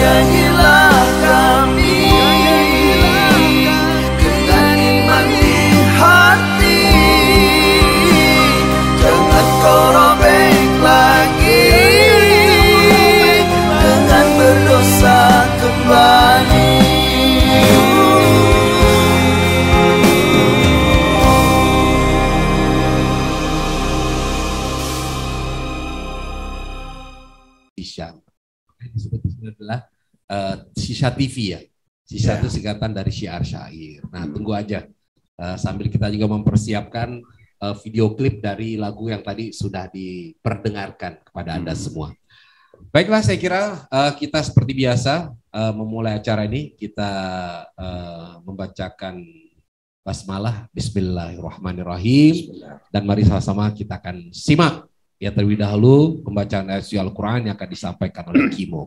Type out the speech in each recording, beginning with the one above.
Nyanyilah kami dengan iman di hati, jangan kau robek lagi dengan berdosa kembali. Disebut adalah Sisha TV ya. Sisha itu singkatan dari syiar syair. Nah, tunggu aja sambil kita juga mempersiapkan video klip dari lagu yang tadi sudah diperdengarkan kepada Anda semua. Baiklah, saya kira kita seperti biasa memulai acara ini kita membacakan basmalah, Bismillahirrahmanirrahim, dan mari sama-sama kita akan simak ya terlebih dahulu pembacaan ayat suci Al-Quran yang akan disampaikan oleh Kimo.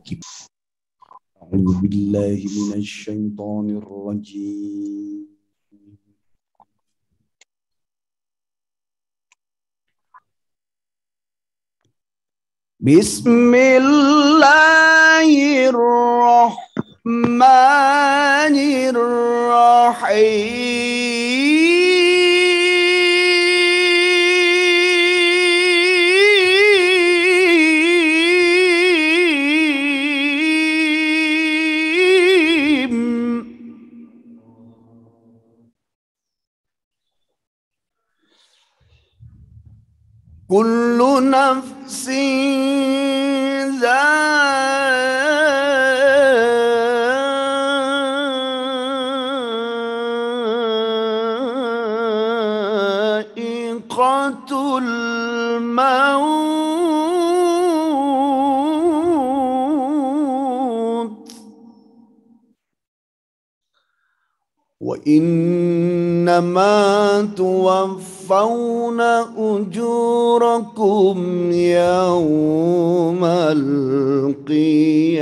A'udzubillahi minasyaitonirrajim. Kullu nafsin dha'iqatul maut wa innama tuwaffawna ujurakum yawmal qiyamah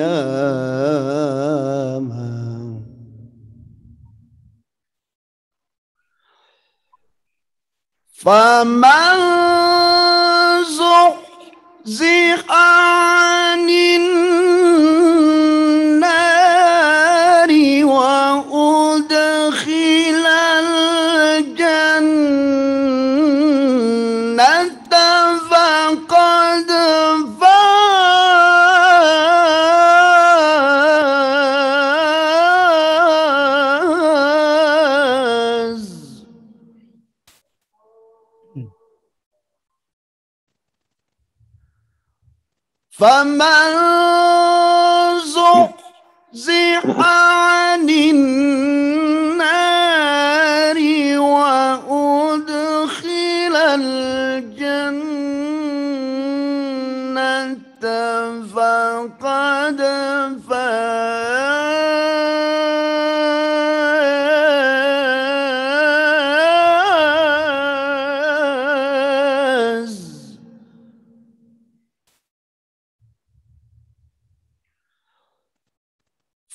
faman zuhziha 'anil nari wa udkhilal jannata faqad faz. Faman zuhziha 'anil nari wa udkhilal jannata faqad faz.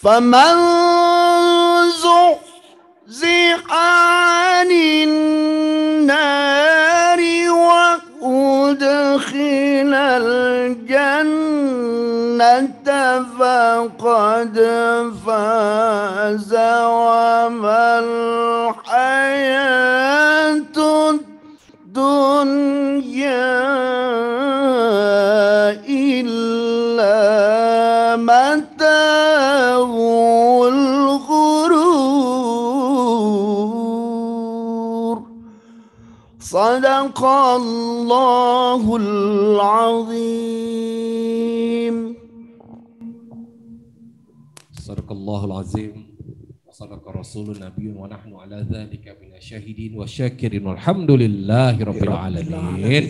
Faman zuhziha 'anil nari wa udkhilal jannata faqad faza wa mal hayatud dunya illa mata'ul ghurur. Sadaqallahul azim. Sadaqallahul azim. Sadaqa rasulun nabiyyun wa nahnu ala dzalika minasyahidin wa syakirin walhamdulillahi rabbil alamin.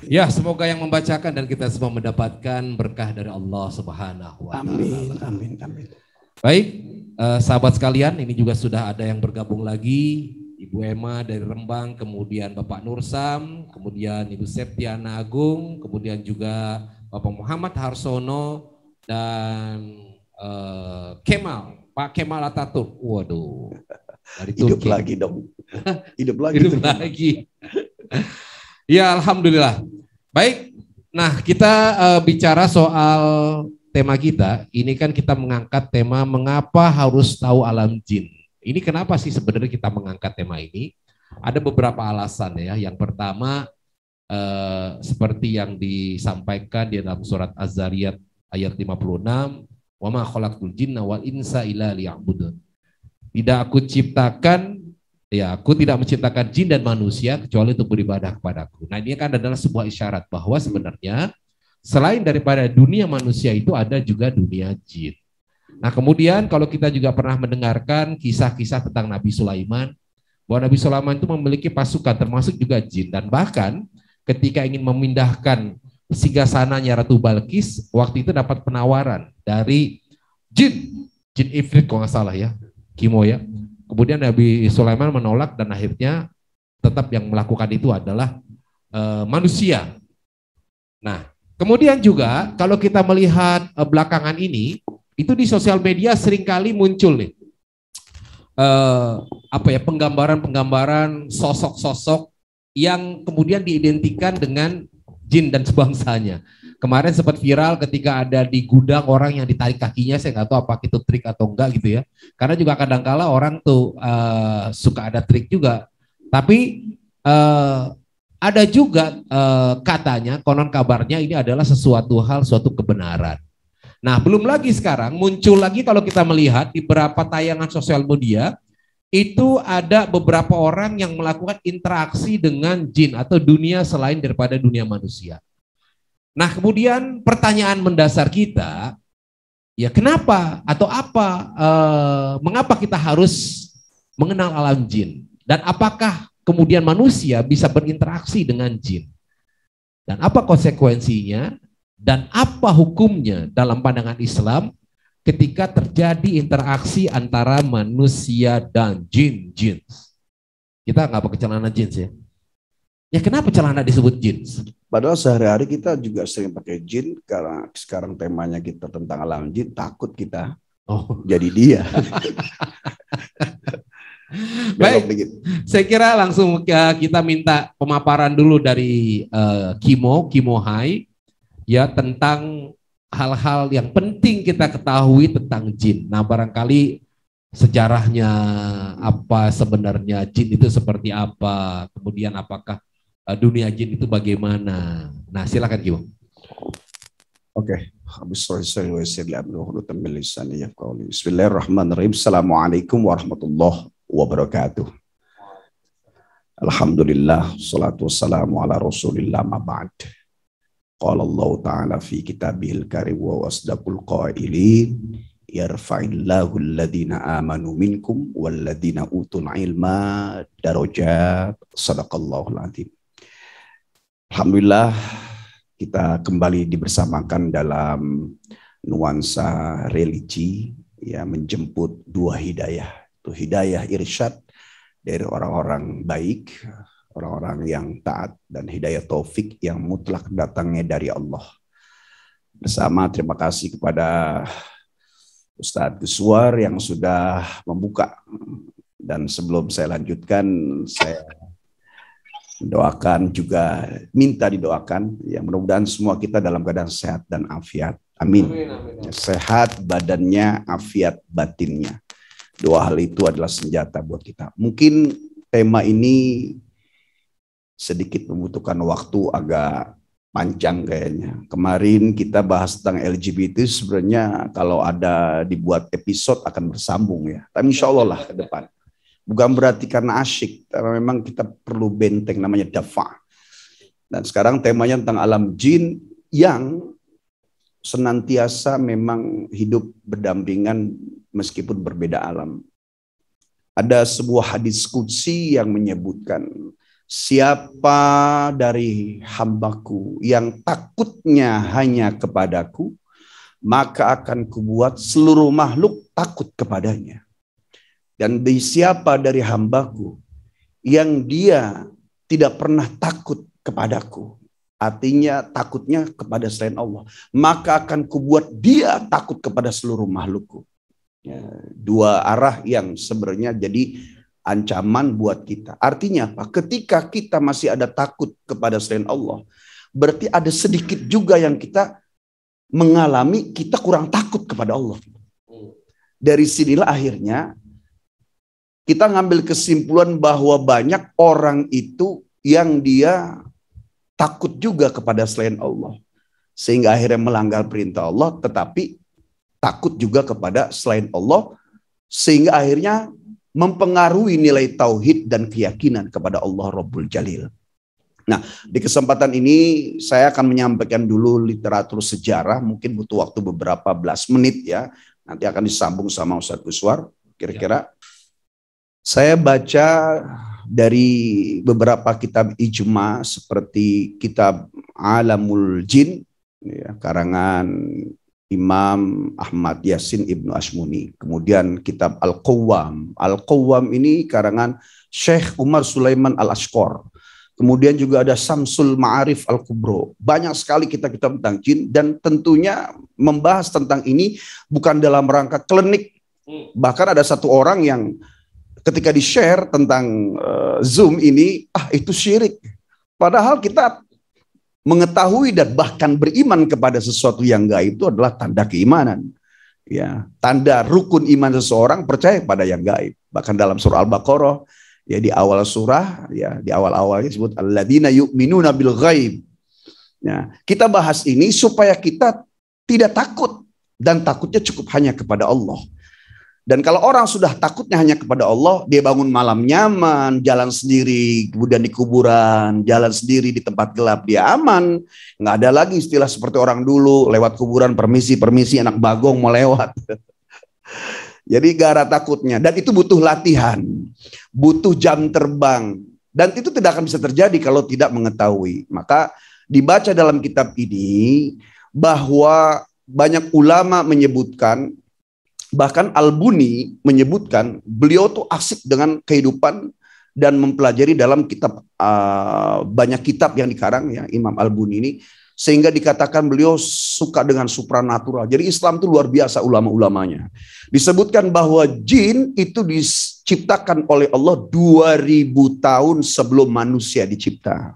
Ya, semoga yang membacakan dan kita semua mendapatkan berkah dari Allah Subhanahu wa taala. Amin, amin. Baik, sahabat sekalian, ini juga sudah ada yang bergabung lagi. Ibu Emma dari Rembang, kemudian Bapak Nursam, kemudian Ibu Septiana Agung, kemudian juga Bapak Muhammad Harsono dan Kemal, Pak Kemal Ataturk. Waduh, dari Hidup Turki. lagi dong. Hidup lagi. Hidup lagi. Ya, alhamdulillah. Baik, nah kita bicara soal tema kita, ini kan kita mengangkat tema mengapa harus tahu alam jin. Ini kenapa sih sebenarnya kita mengangkat tema ini? Ada beberapa alasan ya. Yang pertama, seperti yang disampaikan di dalam surat Az-Zariyat ayat 56, wa ma khalaqtul jinna wal insa illa liya'budun. Tidak aku ciptakan, ya aku tidak menciptakan jin dan manusia kecuali untuk beribadah kepadaku. Nah, ini kan adalah sebuah isyarat bahwa sebenarnya selain daripada dunia manusia itu ada juga dunia jin. Nah, kemudian kalau kita juga pernah mendengarkan kisah-kisah tentang Nabi Sulaiman, bahwa Nabi Sulaiman itu memiliki pasukan termasuk juga jin, dan bahkan ketika ingin memindahkan singgasananya Ratu Balkis, waktu itu dapat penawaran dari jin ifrit kalau nggak salah ya, Kimo ya. Kemudian Nabi Sulaiman menolak dan akhirnya tetap yang melakukan itu adalah manusia. Nah, kemudian juga kalau kita melihat belakangan ini, itu di sosial media seringkali muncul nih penggambaran-penggambaran sosok-sosok yang kemudian diidentikan dengan jin dan sebangsanya. Kemarin sempat viral ketika ada di gudang orang yang ditarik kakinya, saya nggak tahu apa itu trik atau enggak gitu ya. Karena juga kadang-kala orang tuh suka ada trik juga. Tapi ada juga katanya, konon kabarnya ini adalah suatu kebenaran. Nah, belum lagi sekarang muncul lagi kalau kita melihat di beberapa tayangan sosial media, itu ada beberapa orang yang melakukan interaksi dengan jin atau dunia selain daripada dunia manusia. Nah, kemudian pertanyaan mendasar kita, ya kenapa atau mengapa kita harus mengenal alam jin? Dan apakah kemudian manusia bisa berinteraksi dengan jin? Dan apa konsekuensinya? Dan apa hukumnya dalam pandangan Islam ketika terjadi interaksi antara manusia dan jin? Kita nggak pakai celana jeans ya. Ya kenapa celana disebut jeans? Padahal sehari-hari kita juga sering pakai jin, karena sekarang temanya kita tentang alam jin, takut kita jadi dia. Baik, saya kira langsung kita minta pemaparan dulu dari Kimo Hai ya, tentang hal-hal yang penting kita ketahui tentang jin. Nah, barangkali sejarahnya apa sebenarnya jin itu seperti apa, kemudian apakah dunia jin itu bagaimana. Nah, silakan Kimo. Oke. Bismillahirrahmanirrahim. Assalamualaikum warahmatullahi wabarakatuh. Alhamdulillah, salatu wassalamu ala rasulillah ma ba'd. Qala Allah ta'ala fi kitabihil karim wa asdaqul qailin yarfa'illahu alladhina amanu minkum walladhina utul ilma darajat. Sadaqallahul azim. Alhamdulillah, kita kembali dibersamakan dalam nuansa religi ya, menjemput dua hidayah. Itu hidayah irsyad dari orang-orang baik, orang-orang yang taat, dan hidayah taufik yang mutlak datangnya dari Allah. Bersama terima kasih kepada Ustadz Guswar yang sudah membuka. Dan sebelum saya lanjutkan, saya doakan juga, minta didoakan ya, mudah-mudahan semua kita dalam keadaan sehat dan afiat. Amin. Sehat badannya, afiat batinnya. Dua hal itu adalah senjata buat kita. Mungkin tema ini sedikit membutuhkan waktu agak panjang kayaknya. Kemarin kita bahas tentang LGBT, sebenarnya kalau ada dibuat episode akan bersambung ya. Tapi insya Allah lah ke depan. Bukan berarti karena asyik, karena memang kita perlu benteng namanya dafa. Dan sekarang temanya tentang alam jin yang senantiasa memang hidup berdampingan meskipun berbeda alam. Ada sebuah hadis qudsi yang menyebutkan, siapa dari hambaku yang takutnya hanya kepadaku, maka akan kubuat seluruh makhluk takut kepadanya. Dan siapa dari hambaku yang dia tidak pernah takut kepadaku, artinya takutnya kepada selain Allah, maka akan kubuat dia takut kepada seluruh makhlukku. Ya, dua arah yang sebenarnya jadi ancaman buat kita. Artinya apa? Ketika kita masih ada takut kepada selain Allah, berarti ada sedikit juga yang kita mengalami kita kurang takut kepada Allah. Dari sinilah akhirnya kita ngambil kesimpulan bahwa banyak orang itu yang dia takut juga kepada selain Allah. Sehingga akhirnya melanggar perintah Allah, tetapi takut juga kepada selain Allah. Sehingga akhirnya mempengaruhi nilai tauhid dan keyakinan kepada Allah Rabbul Jalil. Nah, di kesempatan ini saya akan menyampaikan dulu literatur sejarah, mungkin butuh waktu beberapa belas menit ya. Nanti akan disambung sama Ustadz Guswar. Kira-kira saya baca dari beberapa kitab ijma seperti kitab Alamul Jin, ya, karangan Imam Ahmad Yasin Ibnu Ashmuni. Kemudian kitab Al-Qawwam. Al-Qawwam ini karangan Syekh Umar Sulaiman Al-Ashqar. Kemudian juga ada Samsul Ma'arif Al-Kubro. Banyak sekali kitab-kitab tentang jin dan tentunya membahas tentang ini bukan dalam rangka klinik. Bahkan ada satu orang yang ketika di-share tentang Zoom ini, itu syirik. Padahal kita mengetahui dan bahkan beriman kepada sesuatu yang gaib itu adalah tanda keimanan. Ya, tanda rukun iman seseorang percaya pada yang gaib. Bahkan dalam surah Al-Baqarah, ya di awal surah, ya di awal-awalnya disebut alladzina yu'minuna bil ghaib. Nah, kita bahas ini supaya kita tidak takut dan takutnya cukup hanya kepada Allah. Dan kalau orang sudah takutnya hanya kepada Allah, dia bangun malam nyaman, jalan sendiri, kemudian di kuburan, jalan sendiri di tempat gelap, dia aman. Nggak ada lagi istilah seperti orang dulu, lewat kuburan, permisi, anak bagong mau lewat. Jadi gak ada takutnya. Dan itu butuh latihan, butuh jam terbang. Dan itu tidak akan bisa terjadi kalau tidak mengetahui. Maka dibaca dalam kitab ini bahwa banyak ulama menyebutkan, bahkan Al-Buni menyebutkan beliau tuh asik dengan kehidupan dan mempelajari dalam kitab, banyak kitab yang dikarang ya Imam Al-Buni ini, sehingga dikatakan beliau suka dengan supranatural. Jadi Islam itu luar biasa ulama-ulamanya. Disebutkan bahwa jin itu diciptakan oleh Allah 2000 tahun sebelum manusia dicipta.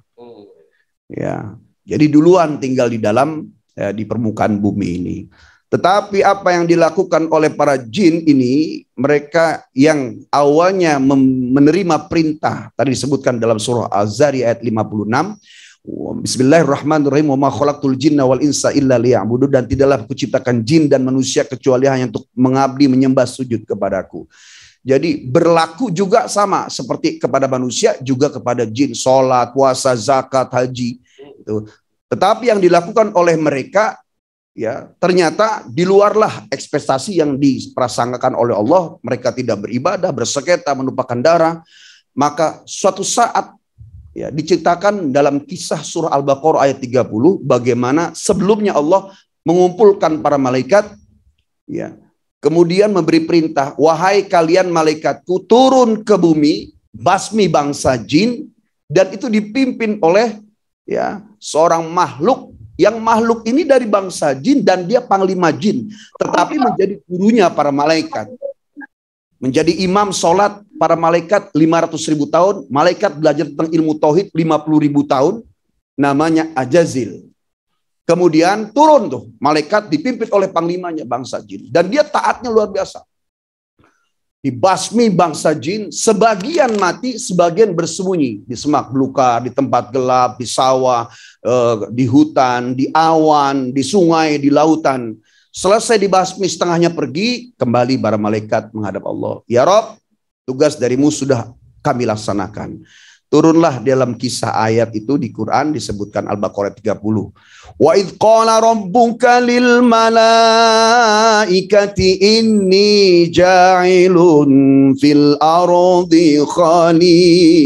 Ya, jadi duluan tinggal di dalam di permukaan bumi ini. Tetapi apa yang dilakukan oleh para jin ini, mereka yang awalnya menerima perintah, tadi disebutkan dalam surah Az-Zariyat ayat 56, Bismillahirrahmanirrahim, wa ma khalaqtul jinna wal insa illa liya'budun, dan tidaklah kuciptakan jin dan manusia kecuali hanya untuk mengabdi, menyembah, sujud kepadaku. Jadi berlaku juga sama seperti kepada manusia, juga kepada jin, sholat, puasa, zakat, haji. Tetapi yang dilakukan oleh mereka, ya ternyata di luarlah ekspektasi yang diprasangkakan oleh Allah. Mereka tidak beribadah, bersengketa, menumpahkan darah. Maka suatu saat ya diceritakan dalam kisah surah Al-Baqarah ayat 30 bagaimana sebelumnya Allah mengumpulkan para malaikat, ya kemudian memberi perintah, wahai kalian malaikatku, turun ke bumi, basmi bangsa jin, dan itu dipimpin oleh ya seorang makhluk. Yang makhluk ini dari bangsa jin dan dia panglima jin, tetapi menjadi gurunya para malaikat. Menjadi imam sholat para malaikat 500.000 tahun, malaikat belajar tentang ilmu tauhid 50.000 tahun, namanya Ajazil. Kemudian turun tuh, malaikat dipimpin oleh panglimanya bangsa jin. Dan dia taatnya luar biasa. Dibasmi bangsa jin, sebagian mati, sebagian bersembunyi di semak belukar, di tempat gelap, di sawah, di hutan, di awan, di sungai, di lautan. Selesai dibasmi, setengahnya pergi, kembali para malaikat menghadap Allah. Ya Rob, tugas darimu sudah kami laksanakan. Turunlah dalam kisah ayat itu di Quran disebutkan Al-Baqarah 30. Wa idh qala rabbuka lil malaikati inni ja'ilun fil ardi khalifah.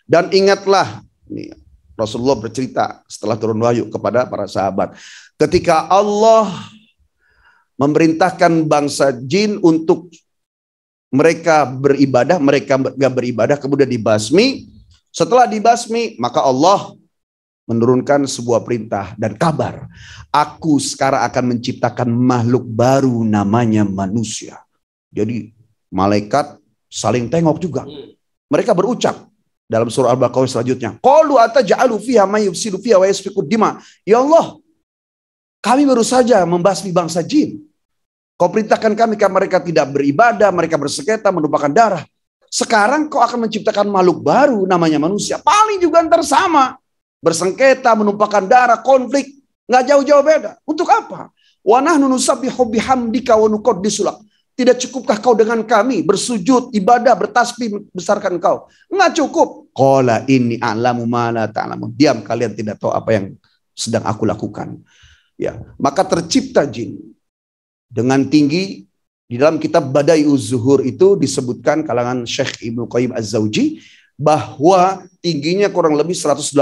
Dan ingatlah, ini Rasulullah bercerita setelah turun wahyu kepada para sahabat. Ketika Allah memerintahkan bangsa jin untuk mereka beribadah, mereka gak beribadah, kemudian dibasmi. Setelah dibasmi, maka Allah menurunkan sebuah perintah dan kabar. Aku sekarang akan menciptakan makhluk baru namanya manusia. Jadi malaikat saling tengok juga. Mereka berucap dalam surah Al-Baqarah selanjutnya. Qalu ataj'alu fiha may yufsidu fiha wa yasfiku dima. Ya Allah, Kami baru saja membasmi bangsa jin. Kau perintahkan kami karena mereka tidak beribadah, mereka bersengketa, menumpahkan darah. Sekarang kau akan menciptakan makhluk baru namanya manusia. Paling juga ntar sama. Bersengketa, menumpahkan darah, konflik. Nggak jauh-jauh beda. Untuk apa? Wa nahnu nusabbihu bihamdika wa nuqaddisu lak. Tidak cukupkah kau dengan kami bersujud, ibadah, bertasbih, besarkan kau? Nggak cukup. Qala inni a'lamu ma la ta'lamun. Diam, kalian tidak tahu apa yang sedang aku lakukan. Ya, maka tercipta jin dengan tinggi. Di dalam kitab Badai'uz Zuhur itu disebutkan kalangan Syekh Ibnu Qayyim Az-Zawji bahwa tingginya kurang lebih 180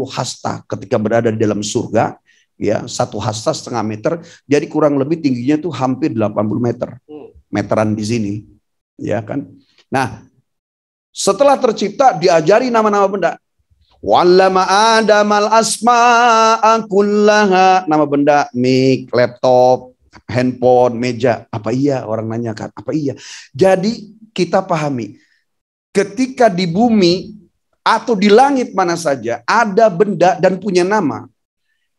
hasta ketika berada di dalam surga. Ya, 1 hasta setengah meter, jadi kurang lebih tingginya tuh hampir 80 meter. Meteran di sini, ya kan? Nah, setelah tercipta diajari nama-nama benda. Wallama Adamal asma'a kullaha, nama benda, mic, laptop, handphone, meja. Apa iya? Orang nanyakan, apa iya? Jadi kita pahami, ketika di bumi atau di langit mana saja ada benda dan punya nama,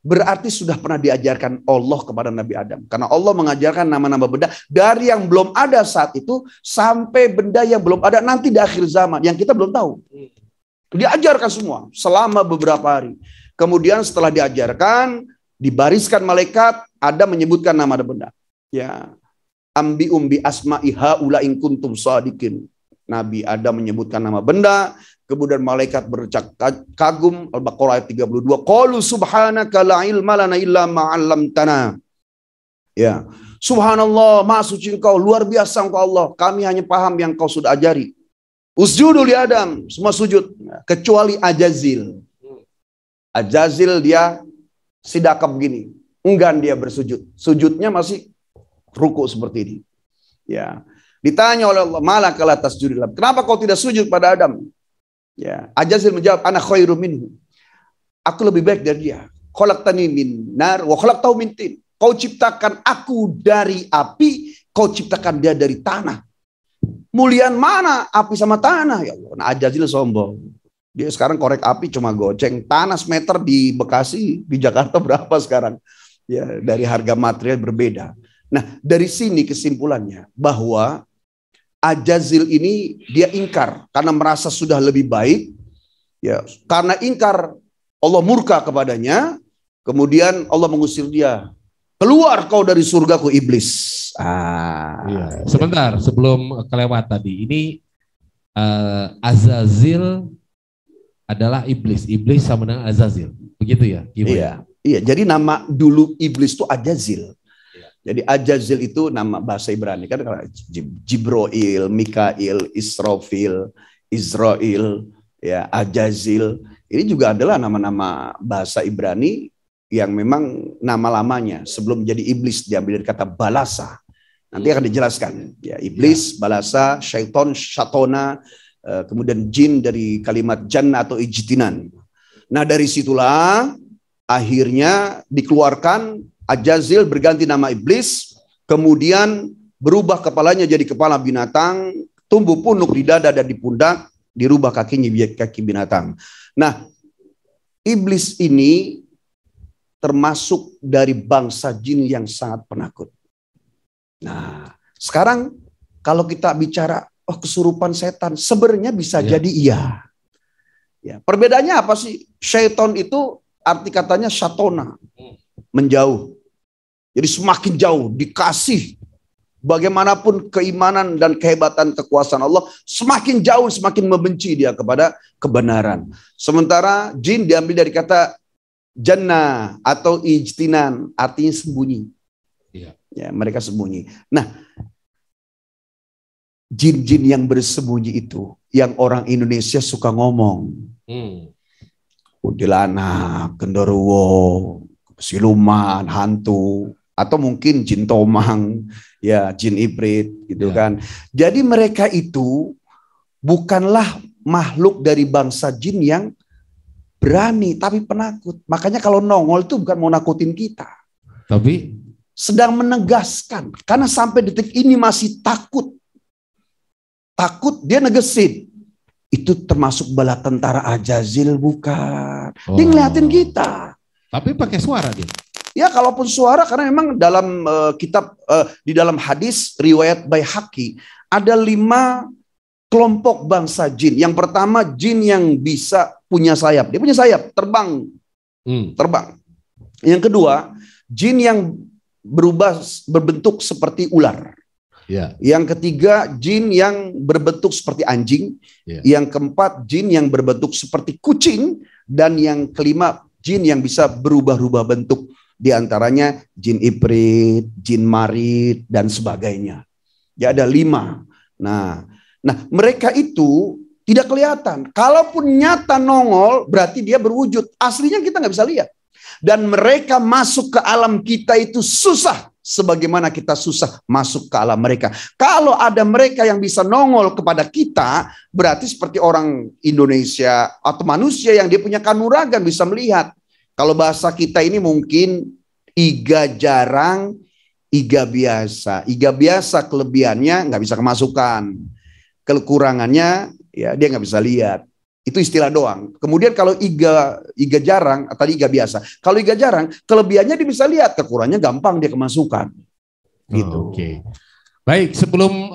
berarti sudah pernah diajarkan Allah kepada Nabi Adam. Karena Allah mengajarkan nama-nama benda dari yang belum ada saat itu sampai benda yang belum ada nanti di akhir zaman yang kita belum tahu. Diajarkan semua selama beberapa hari. Kemudian setelah diajarkan, dibariskan malaikat, ada menyebutkan nama benda. Ya, ambi umbi asma'i haula in kuntum shadiqin. Nabi Adam menyebutkan nama benda, kemudian malaikat bercakap kagum. Al-Baqarah ayat 32. Qalu subhanaka la ilma lana illa ma 'allamtana. Ya, subhanallah, maha suci engkau, luar biasa engkau Allah. Kami hanya paham yang kau sudah ajari. Usjudu li Adam, semua sujud kecuali Ajazil. Ajazil dia sidakap begini, enggan dia bersujud. Sujudnya masih ruku seperti ini. Ya. Ditanya oleh Allah, malaka la tasjudil lahu. Kenapa kau tidak sujud pada Adam? Ya, Ajazil menjawab, ana khairum minhu. Aku lebih baik dari dia. Khalaqtani min nar wa khalaqtahu min tin. Kau ciptakan aku dari api, kau ciptakan dia dari tanah. Mulian mana api sama tanah? Ya Allah, nah Ajazil sombong. Dia sekarang korek api cuma goceng. Tanah semeter di Bekasi, di Jakarta berapa sekarang? Ya, dari harga material berbeda. Nah, dari sini kesimpulannya bahwa Ajazil ini dia ingkar karena merasa sudah lebih baik. Ya, karena ingkar Allah murka kepadanya. Kemudian Allah mengusir dia. Keluar kau dari surgaku iblis. Iya. Sebentar sebelum kelewat tadi. Ini Azazil adalah iblis. Iblis sama dengan Azazil. Begitu ya? Iya. Iya. Jadi nama dulu iblis itu Ajazil. Jadi Ajazil itu nama bahasa Ibrani kan, Jibril, Mikail, Israfil, Israel, ya Ajazil. Ini juga adalah nama-nama bahasa Ibrani yang memang nama lamanya sebelum menjadi iblis diambil dari kata balasa. Nanti akan dijelaskan. Ya, iblis, balasa, syaiton, syatona, kemudian jin dari kalimat jannah atau ijtinan. Nah dari situlah akhirnya dikeluarkan. Ajazil berganti nama iblis, kemudian berubah kepalanya jadi kepala binatang, tumbuh punuk di dada dan di pundak, dirubah kakinya jadi kaki binatang. Nah, iblis ini termasuk dari bangsa jin yang sangat penakut. Nah, sekarang kalau kita bicara kesurupan setan, sebenarnya bisa jadi iya. Ya, perbedaannya apa sih? Syaiton itu arti katanya syatona. Menjauh. Jadi semakin jauh dikasih bagaimanapun keimanan dan kehebatan kekuasaan Allah, semakin jauh semakin membenci dia kepada kebenaran. Sementara jin diambil dari kata jannah atau ijtinan, artinya sembunyi. Iya. Ya, mereka sembunyi. Nah, jin-jin yang bersembunyi itu yang orang Indonesia suka ngomong. Kuntilanak, genderuwo, siluman, hantu, atau mungkin jin tomang, ya jin ibrit gitu kan. Jadi mereka itu bukanlah makhluk dari bangsa jin yang berani, tapi penakut. Makanya kalau nongol itu bukan mau nakutin kita, tapi sedang menegaskan. Karena sampai detik ini masih takut. Takut dia negesin. Itu termasuk bala tentara Ajazil bukan. Dia ngeliatin kita. Tapi pakai suara dia. Ya, kalaupun suara, karena memang dalam kitab di dalam hadis riwayat Baihaqi ada 5 kelompok bangsa jin. Yang pertama, jin yang bisa punya sayap. Dia punya sayap, terbang. Terbang. Yang kedua, jin yang berbentuk seperti ular. Ya. Yang ketiga, jin yang berbentuk seperti anjing. Ya. Yang keempat, jin yang berbentuk seperti kucing. Dan yang kelima, jin yang bisa berubah-ubah bentuk. Di antaranya jin ifrit, jin marid, dan sebagainya. Ya, ada 5. Nah, mereka itu tidak kelihatan. Kalaupun nyata nongol, berarti dia berwujud. Aslinya kita nggak bisa lihat. Dan mereka masuk ke alam kita itu susah. Sebagaimana kita susah masuk ke alam mereka. Kalau ada mereka yang bisa nongol kepada kita, berarti seperti orang Indonesia atau manusia yang dia punya kanuragan bisa melihat. Kalau bahasa kita ini mungkin iga jarang, iga biasa. Iga biasa kelebihannya nggak bisa kemasukan. Kekurangannya ya dia nggak bisa lihat. Itu istilah doang. Kemudian kalau iga jarang, tadi iga biasa. Kalau iga jarang, kelebihannya dia bisa lihat, kekurangannya gampang dia kemasukan. Gitu. Oke. Baik, sebelum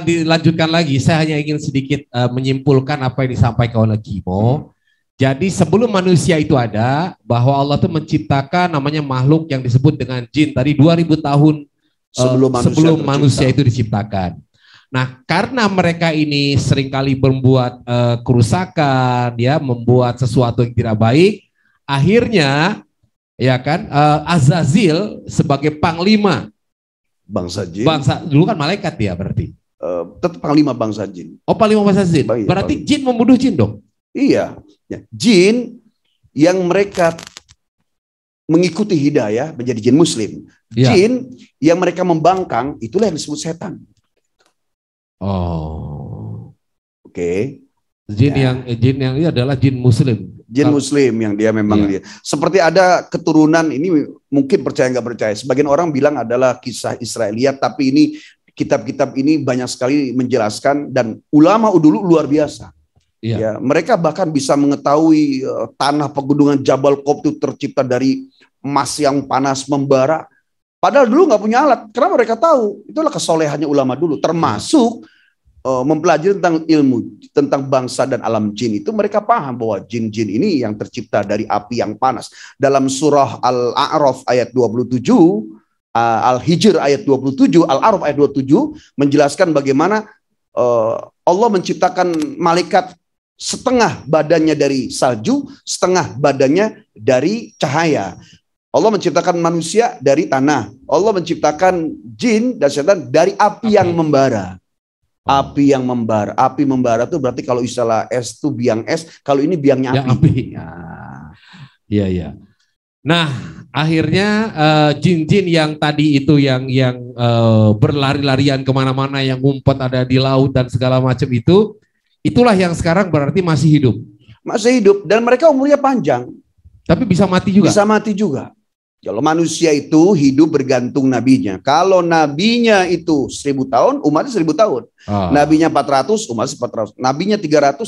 dilanjutkan lagi, saya hanya ingin sedikit menyimpulkan apa yang disampaikan oleh Kimo. Jadi sebelum manusia itu ada, bahwa Allah itu menciptakan namanya makhluk yang disebut dengan jin tadi 2000 tahun sebelum manusia itu diciptakan. Nah, karena mereka ini seringkali membuat kerusakan, ya, membuat sesuatu yang tidak baik, akhirnya, ya kan, Azazil sebagai panglima bangsa jin. Dulu kan malaikat ya berarti. Tetap panglima bangsa jin. Oh, panglima bangsa jin. Berarti jin membunuh jin dong? Iya. Ya, jin yang mereka mengikuti hidayah menjadi jin muslim. Ya. Jin yang mereka membangkang, itulah yang disebut setan. Oh, oke. Jin yang ini adalah jin muslim. Jin muslim yang dia memang dia. Seperti ada keturunan ini mungkin percaya nggak percaya. Sebagian orang bilang adalah kisah Israeliat, tapi ini kitab-kitab ini banyak sekali menjelaskan dan ulama dulu luar biasa. Ya, mereka bahkan bisa mengetahui tanah pegunungan Jabal Qub itu tercipta dari emas yang panas membara. Padahal dulu nggak punya alat, karena mereka tahu itulah kesolehannya ulama dulu, termasuk mempelajari tentang ilmu tentang bangsa dan alam jin itu. Mereka paham bahwa jin-jin ini yang tercipta dari api yang panas. Dalam surah Al-A'raf ayat 27, Al-Hijr ayat 27, Al-A'raf ayat 27 menjelaskan bagaimana Allah menciptakan malaikat setengah badannya dari salju, setengah badannya dari cahaya. Allah menciptakan manusia dari tanah. Allah menciptakan jin dan setan dari api yang membara. Api yang membara. Api membara itu berarti kalau istilah es itu biang es, kalau ini biangnya api. Iya, iya. Nah, akhirnya jin-jin yang tadi itu yang berlari-larian kemana-mana, yang ngumpet ada di laut dan segala macam itu, itulah yang sekarang berarti masih hidup. Masih hidup dan mereka umurnya panjang. Tapi bisa mati juga. Bisa mati juga. Kalau manusia itu hidup bergantung nabinya. Kalau nabinya itu 1000 tahun, umatnya 1000 tahun. Nabinya 400, umatnya 400. Nabinya 300,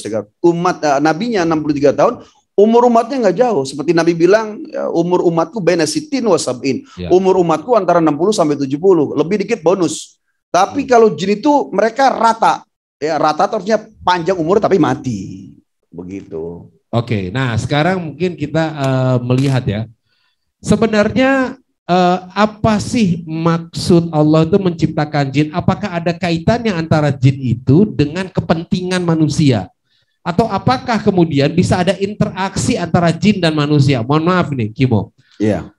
nabinya 63 tahun, umur umatnya nggak jauh. Seperti Nabi bilang, umur umatku baina sitin wa sab'in. Umur umatku antara 60 sampai 70. Lebih dikit bonus. Tapi kalau jin itu mereka rata. Ya, rata artinya panjang umur tapi mati. Begitu. Oke, nah sekarang mungkin kita melihat ya. Sebenarnya apa sih maksud Allah itu menciptakan jin? Apakah ada kaitannya antara jin itu dengan kepentingan manusia? Atau apakah kemudian bisa ada interaksi antara jin dan manusia? Mohon maaf nih, Kimo. Iya.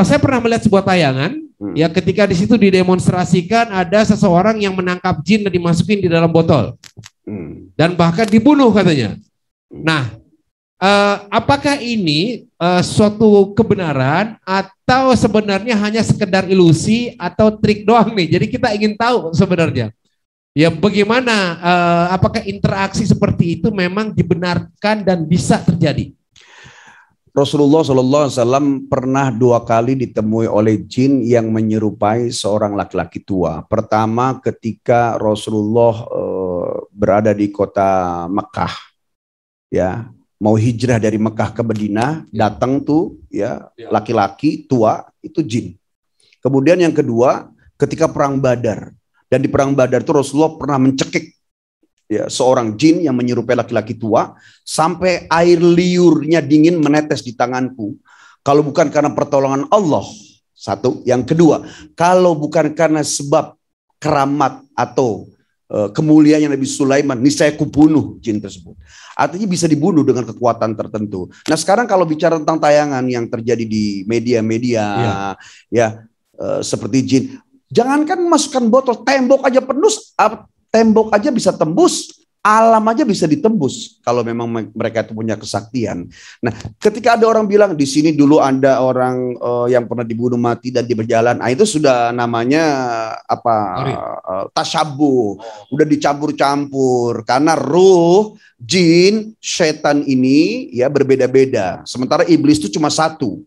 Saya pernah melihat sebuah tayangan, ya ketika di situ didemonstrasikan ada seseorang yang menangkap jin dan dimasukin di dalam botol, dan bahkan dibunuh katanya. Nah, apakah ini suatu kebenaran atau sebenarnya hanya sekedar ilusi atau trik doang nih? Jadi kita ingin tahu sebenarnya, ya bagaimana, apakah interaksi seperti itu memang dibenarkan dan bisa terjadi? Rasulullah SAW pernah 2 kali ditemui oleh jin yang menyerupai seorang laki-laki tua. Pertama ketika Rasulullah berada di kota Mekah, ya, mau hijrah dari Mekah ke Madinah, datang tuh ya laki-laki tua itu jin. Kemudian yang kedua, ketika perang Badar, dan di perang Badar itu Rasulullah pernah mencekik ya seorang jin yang menyerupai laki-laki tua sampai air liurnya dingin menetes di tanganku. Kalau bukan karena pertolongan Allah, satu. Yang kedua, kalau bukan karena sebab keramat atau kemuliaan Nabi Sulaiman, niscaya kubunuh jin tersebut. Artinya bisa dibunuh dengan kekuatan tertentu. Nah sekarang kalau bicara tentang tayangan yang terjadi di media-media, seperti jin, jangankan masukkan botol, tembok aja tembok aja bisa tembus, alam aja bisa ditembus kalau memang mereka itu punya kesaktian. Nah, ketika ada orang bilang di sini dulu ada orang yang pernah dibunuh mati dan dia berjalan, itu sudah namanya tasyabuh, udah dicampur-campur karena ruh, jin, setan ini ya berbeda-beda. Sementara iblis itu cuma satu.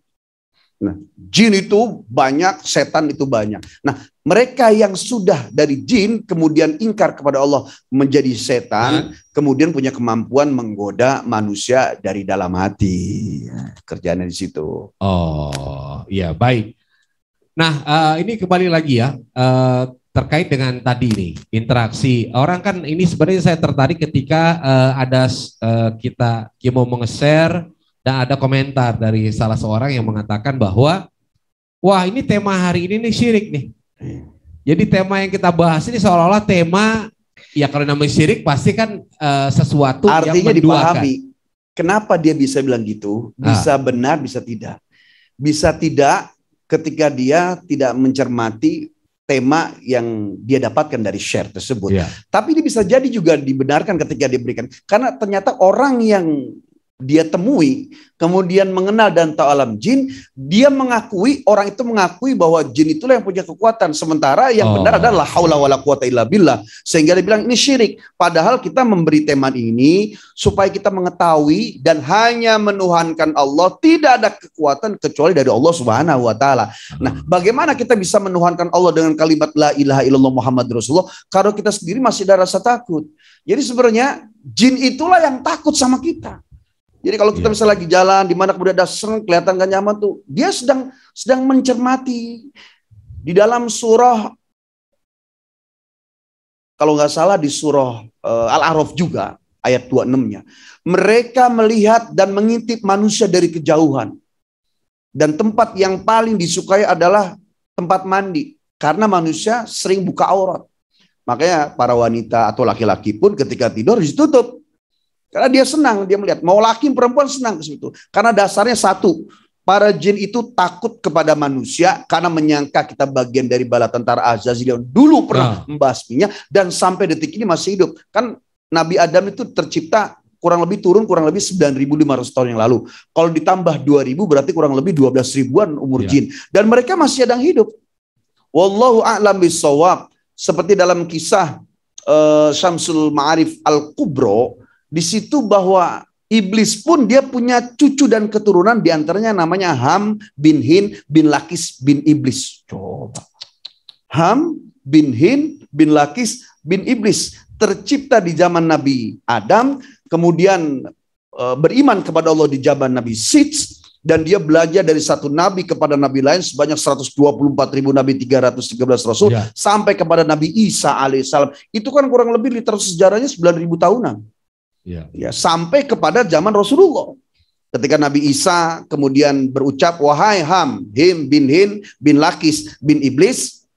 Nah, jin itu banyak, setan itu banyak. Nah, mereka yang sudah dari jin kemudian ingkar kepada Allah menjadi setan, kemudian punya kemampuan menggoda manusia dari dalam hati. Kerjanya di situ. Oh, iya baik. Nah, ini kembali lagi ya terkait dengan tadi nih interaksi orang kan ini sebenarnya saya tertarik ketika ada kita mau nge-share. Dan ada komentar dari salah seorang yang mengatakan bahwa wah ini tema hari ini nih syirik nih. Jadi tema yang kita bahas ini seolah-olah tema ya kalau namanya syirik pasti kan sesuatu artinya yang menduakan. Dipahami. Kenapa dia bisa bilang gitu? Bisa benar, bisa tidak. Bisa tidak ketika dia tidak mencermati tema yang dia dapatkan dari share tersebut. Tapi ini bisa jadi juga dibenarkan ketika dia berikan. Karena ternyata orang yang dia temui, kemudian mengenal dan tahu alam jin, dia mengakui, orang itu mengakui bahwa jin itulah yang punya kekuatan, sementara yang benar adalah haula wala quwata illa billah, sehingga dia bilang ini syirik. Padahal kita memberi tema ini supaya kita mengetahui dan hanya menuhankan Allah, tidak ada kekuatan kecuali dari Allah Subhanahu wa taala. Nah, bagaimana kita bisa menuhankan Allah dengan kalimat la ilaha illallah Muhammad Rasulullah kalau kita sendiri masih ada rasa takut? Jadi sebenarnya jin itulah yang takut sama kita. Jadi kalau kita bisa lagi jalan di mana kemudian ada kelihatan gak nyaman tuh, dia sedang mencermati di dalam surah, kalau nggak salah di surah Al-A'raf juga ayat 26-nya. Mereka melihat dan mengintip manusia dari kejauhan. Dan tempat yang paling disukai adalah tempat mandi karena manusia sering buka aurat. Makanya para wanita atau laki-laki pun ketika tidur harus ditutup. Karena dia senang, dia melihat. Mau laki perempuan senang ke situ. Karena dasarnya satu. Para jin itu takut kepada manusia karena menyangka kita bagian dari bala tentara Azazil yang dulu pernah membasminya dan sampai detik ini masih hidup. Kan Nabi Adam itu tercipta kurang lebih 9.500 tahun yang lalu. Kalau ditambah 2.000 berarti kurang lebih 12 ribuan umur jin. Dan mereka masih sedang hidup. Wallahu a'lam bissawab. Seperti dalam kisah Syamsul Ma'arif Al-Kubro, di situ bahwa iblis pun dia punya cucu dan keturunan, diantaranya namanya Ham bin Hin bin Lakis bin Iblis. Coba. Ham bin Hin bin Lakis bin Iblis tercipta di zaman Nabi Adam, kemudian beriman kepada Allah di zaman Nabi Sits, dan dia belajar dari satu nabi kepada nabi lain sebanyak 124.000 nabi, 313 rasul, sampai kepada Nabi Isa alaihissalam. Itu kan kurang lebih literatur sejarahnya 9.000 tahunan. Ya, sampai kepada zaman Rasulullah. Ketika Nabi Isa kemudian berucap, wahai Ham, Him bin Lakis bin Iblis,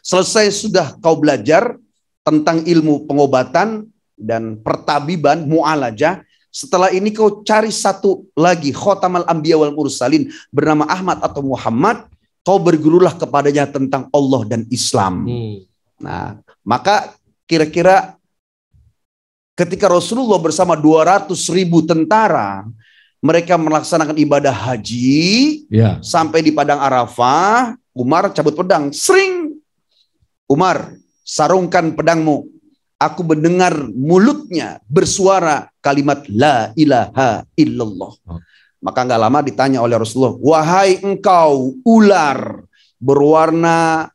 selesai sudah kau belajar tentang ilmu pengobatan dan pertabiban, mu'alajah. Setelah ini kau cari satu lagi, khotamal anbiya wal mursalin, bernama Ahmad atau Muhammad, kau bergurulah kepadanya tentang Allah dan Islam. Nah, maka kira-kira ketika Rasulullah bersama 200.000 tentara, mereka melaksanakan ibadah haji, sampai di Padang Arafah, Umar cabut pedang. Sering, Umar, sarungkan pedangmu. Aku mendengar mulutnya bersuara kalimat la ilaha illallah. Maka nggak lama ditanya oleh Rasulullah, wahai engkau ular berwarna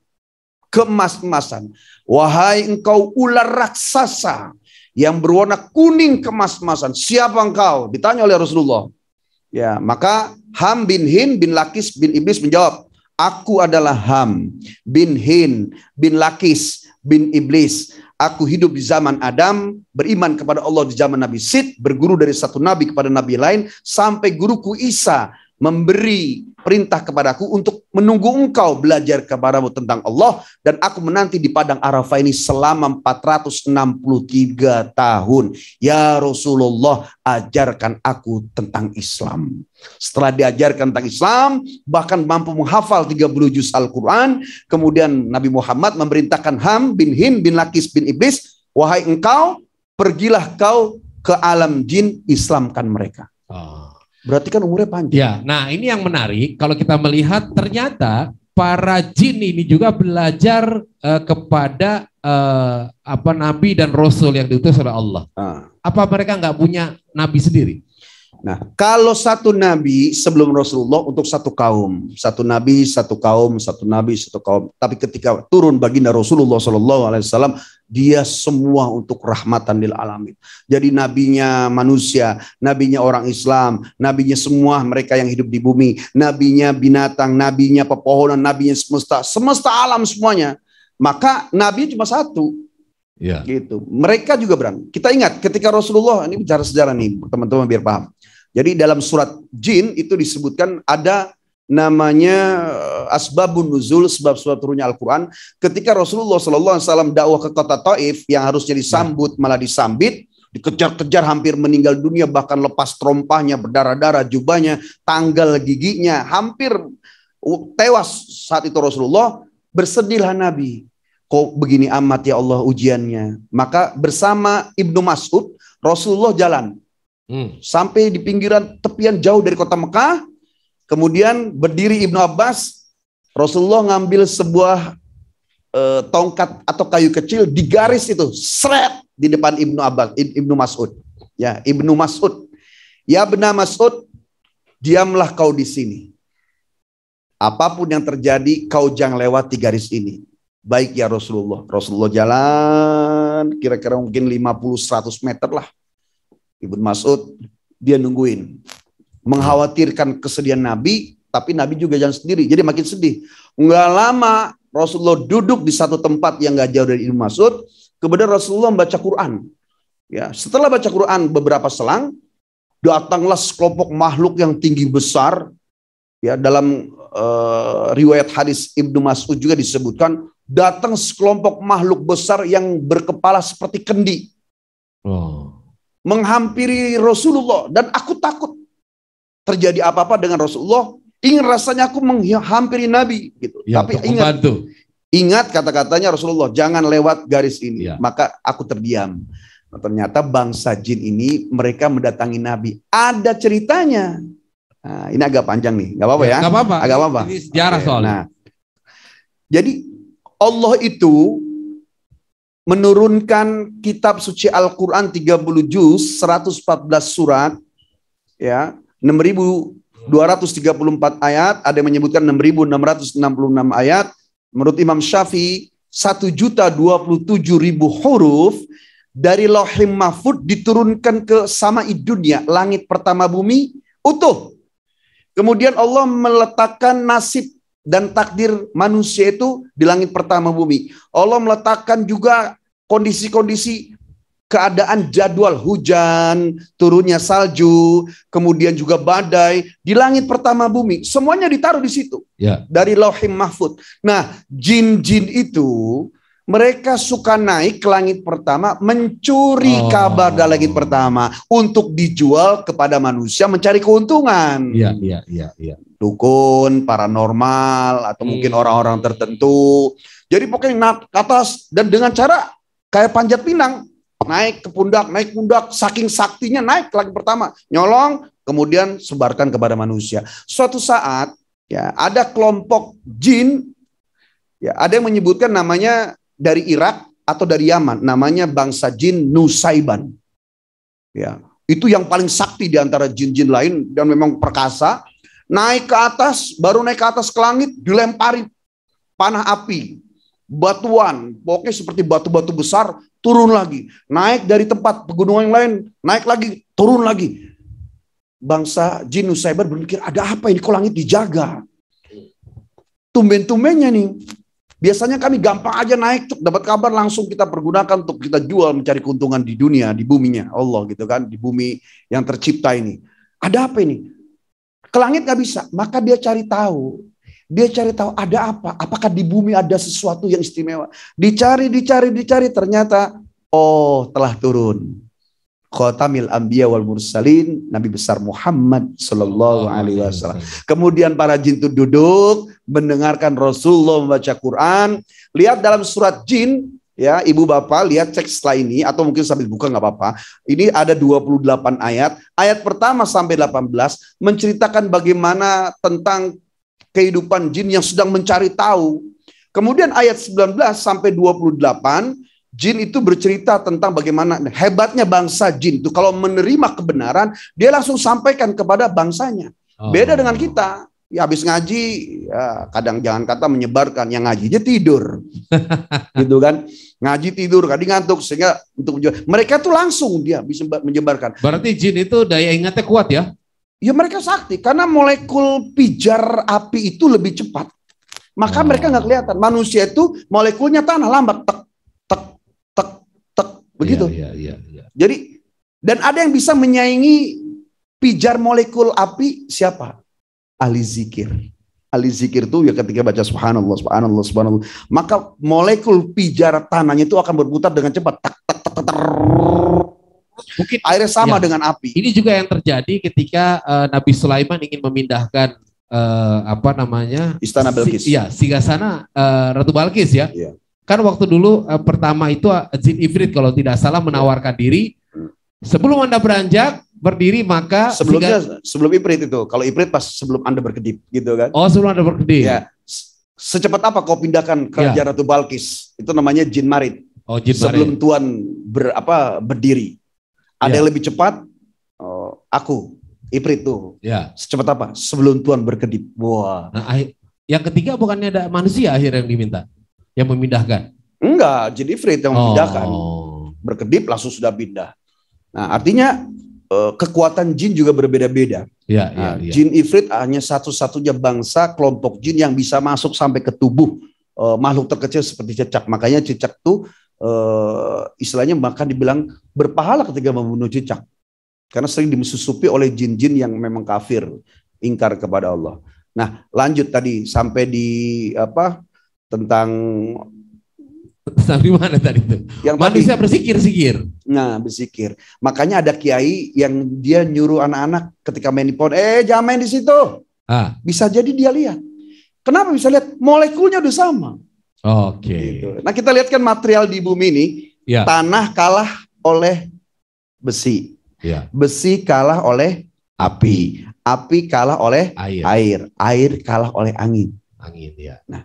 keemas-emasan, wahai engkau ular raksasa yang berwarna kuning kemas-kemasan. Siapa engkau? Ditanya oleh Rasulullah. Ya, maka Ham bin Hin bin Lakis bin Iblis menjawab, aku adalah Ham bin Hin bin Lakis bin Iblis. Aku hidup di zaman Adam, beriman kepada Allah di zaman Nabi Sid, berguru dari satu nabi kepada nabi lain, sampai guruku Isa memberi perintah kepadaku untuk menunggu engkau belajar kepadamu tentang Allah, dan aku menanti di padang Arafah ini selama 463 tahun. Ya Rasulullah, ajarkan aku tentang Islam. Setelah diajarkan tentang Islam, bahkan mampu menghafal 30 juz Al-Quran, kemudian Nabi Muhammad memerintahkan Ham bin Hin bin Lakis bin Iblis, wahai engkau, pergilah kau ke alam jin, Islamkan mereka. Berarti kan umurnya panjang. Ya, nah ini yang menarik kalau kita melihat ternyata para jin ini juga belajar kepada nabi dan rasul yang diutus oleh Allah. Apa mereka nggak punya nabi sendiri? Nah, kalau satu nabi sebelum Rasulullah untuk satu kaum, satu nabi, satu kaum, satu nabi, satu kaum. Tapi ketika turun baginda Rasulullah SAW, dia semua untuk rahmatan lil alamin. Jadi nabinya manusia, nabinya orang Islam, nabinya semua mereka yang hidup di bumi, nabinya binatang, nabinya pepohonan, nabinya semesta alam semuanya. Maka nabi cuma satu. Ya. Gitu. Mereka juga berang. Kita ingat ketika Rasulullah, ini bicara sejarah nih teman-teman biar paham. Jadi dalam surat Jin itu disebutkan ada namanya asbabun nuzul, sebab-sebab turunnya Al-Quran. Ketika Rasulullah SAW dakwah ke kota Taif yang harusnya disambut malah disambit, dikejar-kejar hampir meninggal dunia, bahkan lepas trompahnya, berdarah-darah jubahnya, tanggal giginya, hampir tewas saat itu Rasulullah. Bersedihlah Nabi. Kok begini amat ya Allah ujiannya. Maka bersama Ibnu Mas'ud Rasulullah jalan sampai di pinggiran tepian jauh dari kota Mekah. Kemudian berdiri Ibnu Abbas. Rasulullah ngambil sebuah tongkat atau kayu kecil, digaris itu seret di depan Ibnu Mas'ud. Ya, Ibnu Mas'ud. Ya Ibnu Mas'ud, diamlah kau di sini. Apapun yang terjadi, kau jangan lewati garis ini. Baik ya Rasulullah. Rasulullah jalan kira-kira mungkin 50-100 meter lah. Ibnu Mas'ud dia nungguin. Mengkhawatirkan kesedihan Nabi, tapi Nabi juga jalan sendiri. Jadi makin sedih. Enggak lama Rasulullah duduk di satu tempat yang gak jauh dari Ibnu Mas'ud. Kemudian Rasulullah membaca Quran. Ya, setelah baca Quran beberapa selang, datanglah sekelompok makhluk yang tinggi besar. Ya, dalam riwayat hadis Ibnu Mas'ud juga disebutkan, datang sekelompok makhluk besar yang berkepala seperti kendi. Menghampiri Rasulullah, dan aku takut terjadi apa-apa dengan Rasulullah. Ingin rasanya aku menghampiri Nabi gitu. Ya, tapi ingat kata-katanya Rasulullah, jangan lewat garis ini. Ya. Maka aku terdiam. Nah, ternyata bangsa jin ini mereka mendatangi Nabi. Ada ceritanya. Nah, ini agak panjang nih, nggak apa-apa ya? Nggak apa-apa. Agak apa-apa. Ini sejarah soalnya. Nah, jadi Allah itu menurunkan kitab suci Al-Quran 30 juz, 114 surat, ya, 6.234 ayat, ada yang menyebutkan 6.666 ayat. Menurut Imam Syafi'i 1.027.000 huruf dari Lauhim Mahfud diturunkan ke samai dunia, langit pertama bumi utuh. Kemudian Allah meletakkan nasib dan takdir manusia itu di langit pertama bumi. Allah meletakkan juga kondisi-kondisi keadaan jadwal hujan, turunnya salju, kemudian juga badai di langit pertama bumi. Semuanya ditaruh di situ. Ya. Dari Lauhim Mahfud. Nah, jin-jin itu mereka suka naik ke langit pertama, mencuri kabar dari langit pertama untuk dijual kepada manusia, mencari keuntungan. Iya. Dukun, paranormal, atau mungkin orang-orang tertentu. Jadi pokoknya naik ke atas dan dengan cara kayak panjat pinang, naik ke pundak, saking saktinya naik ke langit pertama, nyolong, kemudian sebarkan kepada manusia. Suatu saat, ya, ada kelompok jin, ya, ada yang menyebutkan namanya dari Irak atau dari Yaman, namanya bangsa jin Nusaiban. Ya, itu yang paling sakti di antara jin-jin lain dan memang perkasa. Naik ke atas, baru naik ke atas ke langit, dilempari panah api batuan, pokoknya seperti batu-batu besar, turun lagi. Naik dari tempat pegunungan yang lain, naik lagi, turun lagi. Bangsa jin Nusaybar berpikir, ada apa ini, kok langit dijaga? Tumben-tumbennya nih. Biasanya kami gampang aja naik, dapat kabar langsung kita pergunakan untuk kita jual, mencari keuntungan di dunia, di buminya Allah gitu kan, di bumi yang tercipta ini. Ada apa ini? Ke langit gak bisa, maka dia cari tahu. Dia cari tahu ada apa, apakah di bumi ada sesuatu yang istimewa. Dicari, ternyata oh telah turun. Khatamil Anbiya wal Mursalin, Nabi besar Muhammad Sallallahu Alaihi Wasallam. Kemudian para jin itu duduk mendengarkan Rasulullah membaca Quran. Lihat dalam surat jin, ya ibu bapak lihat cek setelah ini atau mungkin sambil buka nggak apa-apa. Ini ada 28 ayat. Ayat pertama sampai 18 menceritakan bagaimana tentang kehidupan jin yang sedang mencari tahu. Kemudian ayat 19 sampai 28 jin itu bercerita tentang bagaimana hebatnya bangsa jin itu kalau menerima kebenaran dia langsung sampaikan kepada bangsanya. Beda dengan kita, ya habis ngaji ya kadang jangan kata menyebarkan, yang ngaji aja tidur. Gitu kan. Ngaji tidur, kadang ngantuk sehingga untuk mereka tuh langsung dia bisa menyebarkan. Berarti jin itu daya ingatnya kuat ya? Ya mereka sakti karena molekul pijar api itu lebih cepat. Maka mereka nggak kelihatan. Manusia itu molekulnya tanah lambat tek begitu. Iya. Jadi dan ada yang bisa menyaingi pijar molekul api siapa? Ahli zikir. Ahli zikir itu ya ketika baca subhanallah, subhanallah, subhanallah, maka molekul pijar tanahnya itu akan berputar dengan cepat. Mungkin airnya sama dengan api. Ini juga yang terjadi ketika Nabi Sulaiman ingin memindahkan Istana Belkis. Singgasana Ratu Balkis ya. Iya. Kan waktu dulu pertama itu jin ifrit kalau tidak salah menawarkan diri. Sebelum Anda beranjak berdiri maka sebelum ifrit itu. Kalau ifrit pas sebelum Anda berkedip gitu kan. Oh, sebelum Anda berkedip. Ya. Secepat apa kau pindahkan kerajaan Ratu Balkis? Itu namanya jin marid. Oh, jin marid. Sebelum Tuan berdiri. Ada yang lebih cepat. Aku ifrit tuh. Ya. Secepat apa? Sebelum Tuan berkedip. Wah. Nah, yang ketiga bukannya ada manusia akhirnya yang diminta? Yang memindahkan? Enggak, jadi ifrit yang memindahkan. Berkedip langsung sudah pindah. Nah, artinya kekuatan jin juga berbeda-beda. Ya. Jin ifrit hanya satu-satunya bangsa kelompok jin yang bisa masuk sampai ke tubuh makhluk terkecil seperti cicak. Makanya cicak tuh istilahnya bahkan dibilang berpahala ketika membunuh cicak. Karena sering disusupi oleh jin-jin yang memang kafir, ingkar kepada Allah. Nah, lanjut tadi sampai di tentang sampai mana tadi itu? Yang manusia berzikir. Nah, berzikir. Makanya ada kiai yang dia nyuruh anak-anak ketika main di pohon, jangan main di situ. Bisa jadi dia lihat. Kenapa bisa lihat? Molekulnya udah sama. Oke. Gitu. Nah, kita lihat kan material di bumi ini, tanah kalah oleh besi. Ya. Besi kalah oleh api. Api kalah oleh air. Air kalah oleh angin. Angin, ya. Nah,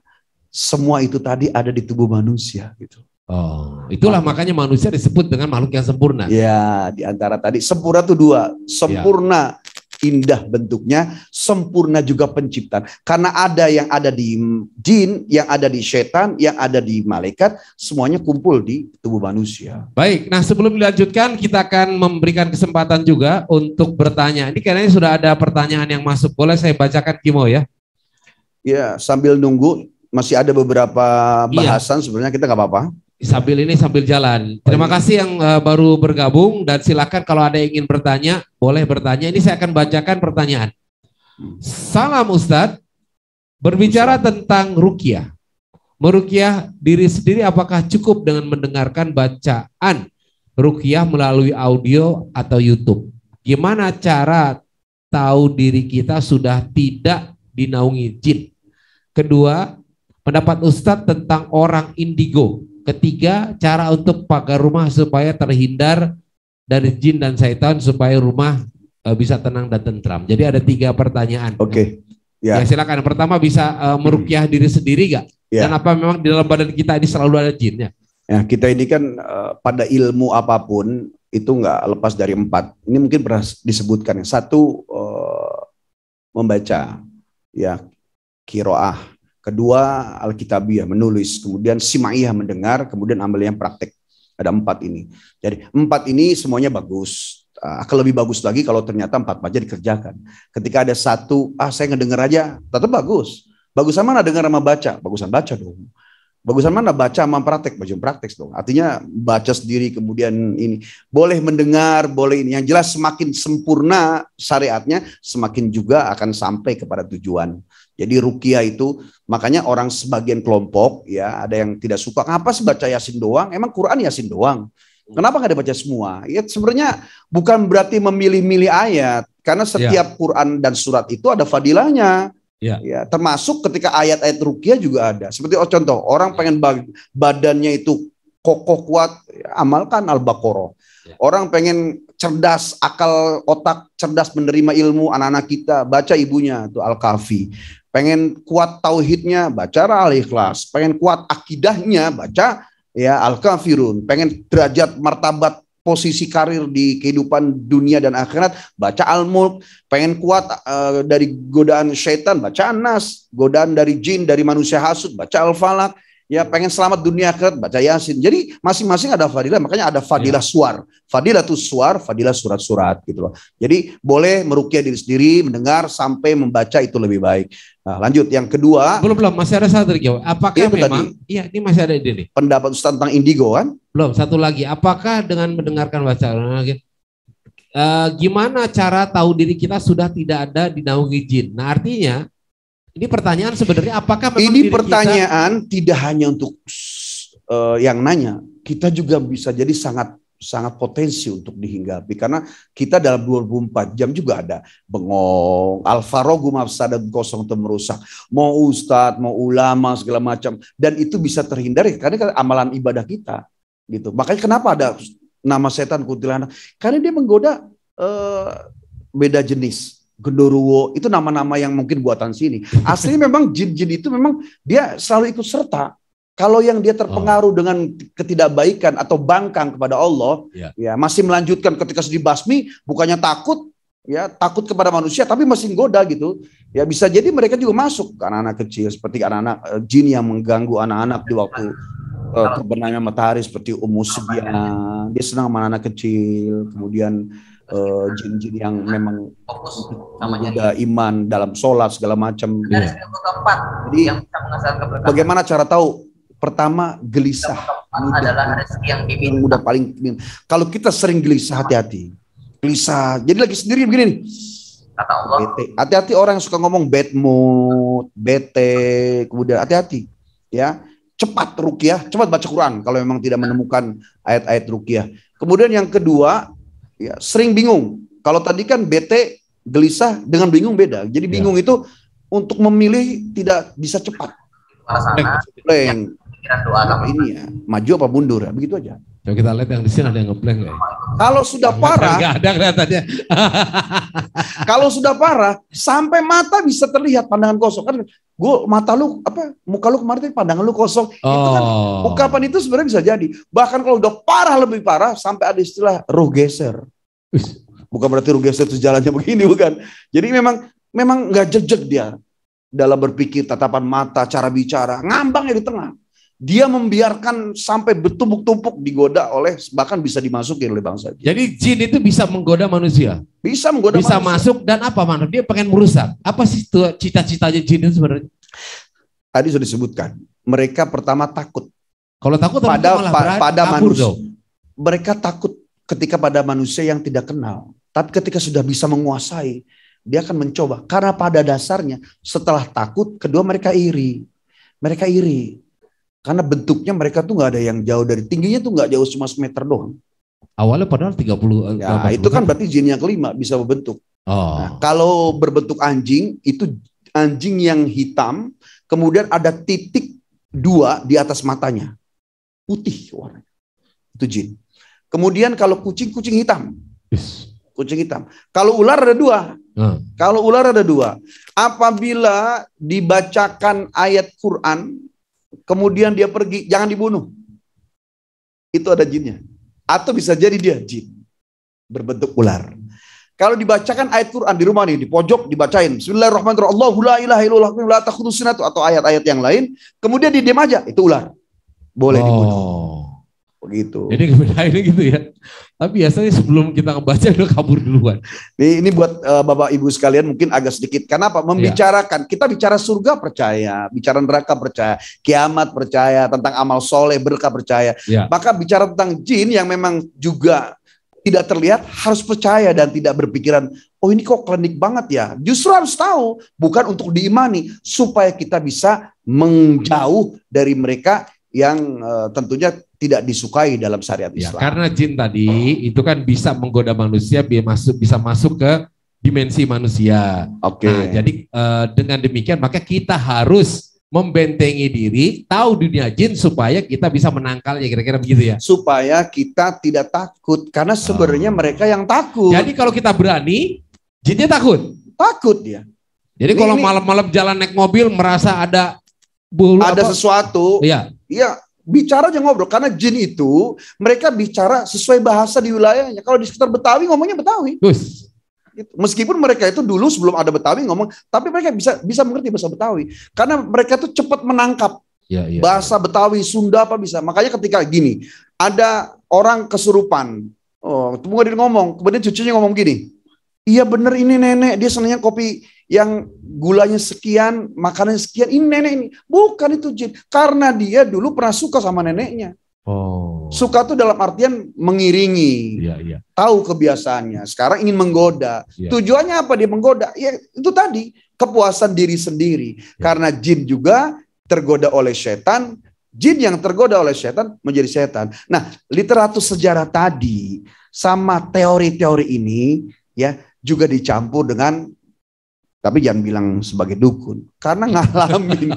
semua itu tadi ada di tubuh manusia gitu. Oh, itulah makanya manusia disebut dengan makhluk yang sempurna. Ya, di antara tadi sempurna itu dua, sempurna indah bentuknya, sempurna juga penciptaan. Karena ada yang ada di jin, yang ada di setan, yang ada di malaikat, semuanya kumpul di tubuh manusia. Baik, nah sebelum dilanjutkan kita akan memberikan kesempatan juga untuk bertanya. Ini kayaknya sudah ada pertanyaan yang masuk. Boleh saya bacakan Kimo ya? Ya, sambil nunggu. Masih ada beberapa bahasan sebenarnya kita nggak apa-apa. Sambil jalan. Terima kasih yang baru bergabung dan silakan kalau ada yang ingin bertanya, boleh bertanya. Ini saya akan bacakan pertanyaan. Salam Ustadz, berbicara tentang ruqyah. Meruqyah diri sendiri apakah cukup dengan mendengarkan bacaan ruqyah melalui audio atau YouTube? Gimana cara tahu diri kita sudah tidak dinaungi jin? Kedua, pendapat Ustadz tentang orang indigo. Ketiga, cara untuk pagar rumah supaya terhindar dari jin dan syaitan supaya rumah bisa tenang dan tentram. Jadi ada 3 pertanyaan. Oke. Ya. Silakan. Pertama, bisa meruqyah diri sendiri gak? Ya. Dan apa memang di dalam badan kita ini selalu ada jinnya? Ya, kita ini kan pada ilmu apapun itu nggak lepas dari 4. Ini mungkin pernah disebutkan. Yang satu membaca, ya, qiraah. kedua Alkitabiyah menulis, kemudian Simaiyah mendengar, kemudian amaliyah praktek. Ada 4 ini. Jadi 4 ini semuanya bagus. Akan lebih bagus lagi kalau ternyata 4 aja dikerjakan. Ketika ada satu, saya ngedenger aja, tetap bagus. Bagusan mana dengar sama baca? Bagusan baca dong. Bagusan mana baca sama praktek? Baca praktek dong. Artinya baca sendiri kemudian ini. Boleh mendengar, boleh ini. Yang jelas semakin sempurna syariatnya, semakin juga akan sampai kepada tujuan. Jadi ruqyah itu, makanya orang sebagian kelompok, ya ada yang tidak suka. Kenapa sih baca Yasin doang? Emang Quran Yasin doang? Kenapa nggak dibaca semua? Ya sebenarnya bukan berarti memilih-milih ayat. Karena setiap Quran dan surat itu ada fadilahnya. Ya, termasuk ketika ayat-ayat ruqyah juga ada. Seperti contoh, orang pengen badannya itu kokoh kuat, amalkan Al-Baqarah. Orang pengen cerdas, akal otak cerdas menerima ilmu anak-anak kita, baca ibunya itu Al-Kahfi. Pengen kuat tauhidnya, baca Al-Ikhlas. Pengen kuat akidahnya, baca ya Al-Kafirun. Pengen derajat martabat posisi karir di kehidupan dunia dan akhirat, baca Al-Mulk. Pengen kuat dari godaan syaitan, baca An-Nas. Godaan dari jin, dari manusia hasud, baca Al-Falaq. Ya pengen selamat dunia akhirat, baca Yasin. Jadi masing-masing ada fadilah, makanya ada fadilah suar. Fadilah tuh suar, fadilah surat-surat gitu loh. Jadi boleh meruqyah diri sendiri, mendengar sampai membaca itu lebih baik. Nah, lanjut yang kedua. Belum, masih ada satu lagi. Apakah memang? Iya, ini masih ada ini. Pendapat Ustaz tentang indigo kan? Belum, satu lagi. Apakah dengan mendengarkan bacaan gimana cara tahu diri kita sudah tidak ada dinaungi jin? Nah, artinya ini pertanyaan sebenarnya apakah memang ini pertanyaan kita tidak hanya untuk yang nanya, kita juga bisa jadi sangat potensi untuk dihinggapi karena kita dalam 24 jam juga ada bengong, al-farogu mafsadat kosong atau merusak, mau ustadz, mau ulama segala macam, dan itu bisa terhindari karena amalan ibadah kita gitu. Makanya kenapa ada nama setan kuntilanak? Karena dia menggoda beda jenis. Genderuwo itu nama-nama yang mungkin buatan sini. Aslinya memang jin-jin itu memang dia selalu ikut serta. Kalau yang dia terpengaruh dengan ketidakbaikan atau bangkang kepada Allah, ya masih melanjutkan ketika sudah dibasmi, bukannya takut, ya takut kepada manusia, tapi masih goda gitu. Ya bisa jadi mereka juga masuk ke anak-anak kecil, seperti anak-anak jin yang mengganggu anak-anak di waktu terbenamnya matahari seperti Ummu Sibyan. Dia senang sama anak kecil, kemudian jin-jin yang memang udah iman dalam sholat segala macam. Jadi bagaimana cara tahu? Pertama gelisah adalah rezeki yang mudah paling. Kalau kita sering gelisah, hati-hati. Gelisah, jadi lagi sendiri begini nih. Kata Allah. Hati-hati orang yang suka ngomong bad mood, bete, kemudian hati-hati. Ya, cepat ruqyah, cepat baca Quran kalau memang tidak menemukan ayat-ayat ruqyah. Kemudian yang kedua, ya, sering bingung. Kalau tadi kan bete, gelisah dengan bingung beda. Jadi bingung itu untuk memilih tidak bisa cepat. Blank. Ini ya, maju apa mundur ya, begitu aja. Coba kita lihat yang di sini ada yang ngeblank ya. Kalau sudah parah, nggak ada kelihatannya. Kalau sudah parah, sampai mata bisa terlihat pandangan kosong kan. Mata lu muka lu kemarin pandangan lu kosong. Itu kan ungkapan itu sebenarnya bisa jadi. Bahkan kalau udah parah lebih parah sampai ada istilah ruh geser. Bukan berarti ruh geser itu jalannya begini, bukan. Jadi memang nggak jejak dia dalam berpikir, tatapan mata, cara bicara, ngambangnya di tengah. Dia membiarkan sampai bertumpuk-tumpuk digoda oleh, bahkan bisa dimasuki oleh bangsa jin. Jadi jin itu bisa menggoda manusia? Bisa menggoda bisa manusia. Masuk dan apa mana? Dia pengen merusak. Apa sih cita-citanya jin itu sebenarnya? Tadi sudah disebutkan. Mereka pertama takut. Kalau takut pada manusia. Mereka takut ketika pada manusia yang tidak kenal. Tapi ketika sudah bisa menguasai, dia akan mencoba. Karena pada dasarnya setelah takut, kedua mereka iri. Mereka iri. Karena bentuknya mereka tuh nggak ada yang jauh dari tingginya tuh nggak jauh cuma semeter doang. Awalnya padahal 30. Ya, itu kan berarti jin yang kelima bisa berbentuk. Nah, kalau berbentuk anjing itu anjing yang hitam, kemudian ada titik 2 di atas matanya, putih warnanya. Itu jin. Kemudian kalau kucing hitam. Kucing hitam. Kalau ular ada 2. Kalau ular ada 2. Apabila dibacakan ayat Quran, kemudian dia pergi, jangan dibunuh. Itu ada jinnya. Atau bisa jadi dia jin berbentuk ular. Kalau dibacakan ayat Quran di rumah nih, di pojok dibacain Bismillahirrahmanirrahim, Allahu la ilaha illallah la ta'khudhuhu sinatun atau ayat-ayat yang lain, kemudian didiam aja, itu ular. Boleh dibunuh. Begitu. Jadi kebedaannya gitu ya. Tapi biasanya sebelum kita ngebaca udah kabur duluan. Ini buat Bapak Ibu sekalian mungkin agak sedikit. Kenapa? Membicarakan, kita bicara surga percaya, bicara neraka percaya, kiamat percaya, tentang amal soleh berkah percaya. Ya. Maka bicara tentang jin yang memang juga tidak terlihat harus percaya dan tidak berpikiran, oh ini kok klinik banget ya. Justru harus tahu, bukan untuk diimani, supaya kita bisa menjauh dari mereka yang tentunya tidak disukai dalam syariat Ya, Islam. karena jin tadi itu kan bisa menggoda manusia, bisa masuk ke dimensi manusia. Oke. Nah, jadi dengan demikian maka kita harus membentengi diri, tahu dunia jin supaya kita bisa menangkalnya, kira-kira begitu ya. Supaya kita tidak takut, karena sebenarnya mereka yang takut. Jadi kalau kita berani, jinnya takut. Takut dia. Jadi kalau malam-malam jalan naik mobil merasa ada bulu Ada sesuatu. Iya. Iya, bicara aja ngobrol. Karena jin itu mereka bicara sesuai bahasa di wilayahnya. Kalau di sekitar Betawi ngomongnya Betawi. Terus. Gitu. Meskipun mereka itu dulu sebelum ada Betawi ngomong, tapi mereka bisa mengerti bahasa Betawi. Karena mereka tuh cepat menangkap bahasa Betawi, Sunda apa bisa. Makanya ketika gini, ada orang kesurupan. Oh, kemudian ngomong, kemudian cucunya ngomong gini. Iya bener ini nenek, dia senangnya kopi yang gulanya sekian, makanannya sekian, ini nenek ini. Bukan itu jin, karena dia dulu pernah suka sama neneknya. Oh. Suka tuh dalam artian mengiringi, tahu kebiasaannya. Sekarang ingin menggoda. Tujuannya apa dia menggoda? Ya itu tadi, kepuasan diri sendiri. Karena jin juga tergoda oleh setan. Jin yang tergoda oleh setan menjadi setan. Nah, literatur sejarah tadi sama teori-teori ini ya juga dicampur dengan, tapi jangan bilang sebagai dukun, karena ngalamin.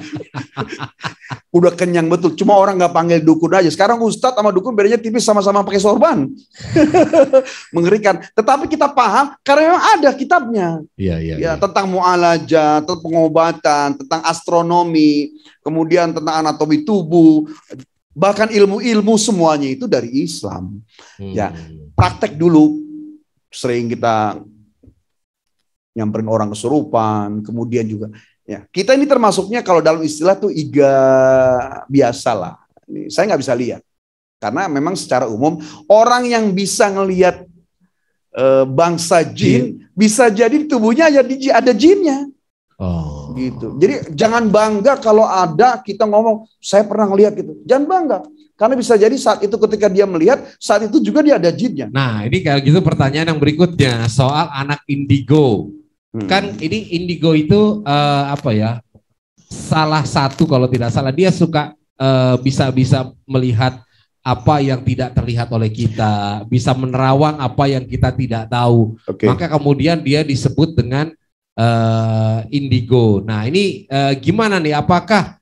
Udah kenyang betul, cuma orang nggak panggil dukun aja. Sekarang ustadz sama dukun bedanya tipis, sama-sama pakai sorban. Mengerikan. Tetapi kita paham karena memang ada kitabnya. Ya, tentang mu'alajah, tentang pengobatan, tentang astronomi, kemudian tentang anatomi tubuh, bahkan ilmu-ilmu semuanya itu dari Islam. Ya, praktek dulu. Sering kita nyamperin orang kesurupan, kemudian juga ya kita ini termasuknya kalau dalam istilah tuh iga biasa lah. Saya nggak bisa lihat karena memang secara umum orang yang bisa ngelihat bangsa jin bisa jadi tubuhnya ada jinnya. Oh. Gitu. Jadi jangan bangga kalau ada kita ngomong saya pernah ngelihat gitu. Jangan bangga. Karena bisa jadi saat itu ketika dia melihat, saat itu juga dia ada jinnya. Nah ini kalau gitu pertanyaan yang berikutnya soal anak indigo. Kan ini indigo itu apa ya? Salah satu kalau tidak salah dia suka bisa melihat apa yang tidak terlihat oleh kita, bisa menerawang apa yang kita tidak tahu. Maka kemudian dia disebut dengan indigo. Nah ini gimana nih? Apakah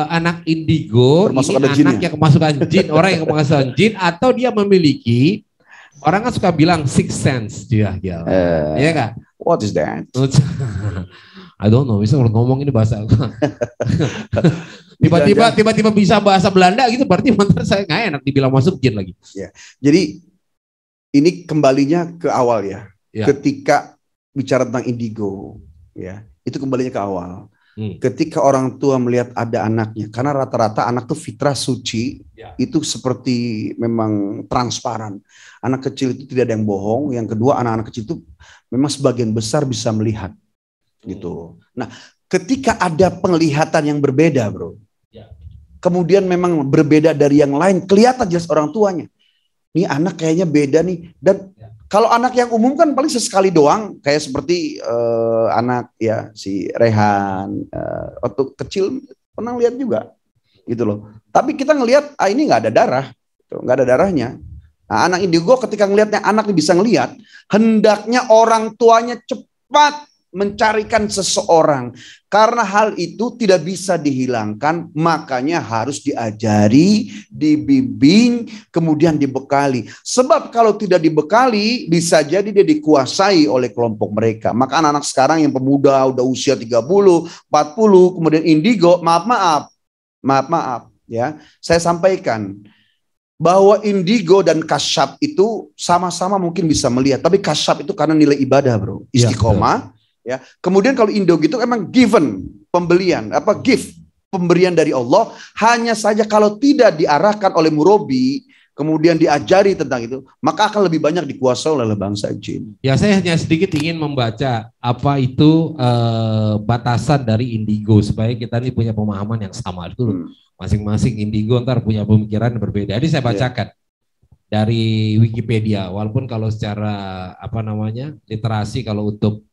anak indigo termasuk ini anak yang kemasukan jin, orang yang kemasukan jin, atau dia memiliki, orang kan suka bilang sixth sense, iya nggak? What is that? I don't know, bisa ngomong ini bahasa tiba-tiba bisa bahasa Belanda gitu, berarti mantan saya nggak enak dibilang masuk jin lagi. Ya, jadi ini kembalinya ke awal ya. Ketika bicara tentang indigo, ya itu kembalinya ke awal. Ketika orang tua melihat ada anaknya, karena rata-rata anak tuh fitrah suci, itu seperti memang transparan. Anak kecil itu tidak ada yang bohong. Yang kedua, anak-anak kecil itu memang sebagian besar bisa melihat, gitu. Nah, ketika ada penglihatan yang berbeda, bro, kemudian memang berbeda dari yang lain, kelihatan jelas orang tuanya. Ini anak kayaknya beda nih. Dan kalau anak yang umum kan paling sesekali doang, kayak seperti anak ya si Rehan waktu kecil pernah lihat juga, gitu loh. Tapi kita ngelihat ini nggak ada darah, nggak ada darahnya. Nah, anak indigo ketika ngelihatnya anak bisa ngelihat, hendaknya orang tuanya cepat mencarikan seseorang. Karena hal itu tidak bisa dihilangkan, makanya harus diajari, dibimbing, kemudian dibekali. Sebab kalau tidak dibekali, bisa jadi dia dikuasai oleh kelompok mereka. Maka anak-anak sekarang yang pemuda, udah usia 30, 40, kemudian indigo, maaf, ya. Saya sampaikan, bahwa indigo dan kasyaf itu sama-sama mungkin bisa melihat, tapi kasyaf itu karena nilai ibadah, bro, istiqomah. Ya, kemudian kalau indigo gitu emang given, pembelian, gift, pemberian dari Allah. Hanya saja kalau tidak diarahkan oleh murabi, kemudian diajari tentang itu, maka akan lebih banyak dikuasai oleh bangsa jin. Ya, saya hanya sedikit ingin membaca apa itu batasan dari indigo supaya kita ini punya pemahaman yang sama dulu. Masing-masing indigo ntar punya pemikiran yang berbeda. Jadi saya bacakan dari Wikipedia, walaupun kalau secara literasi kalau untuk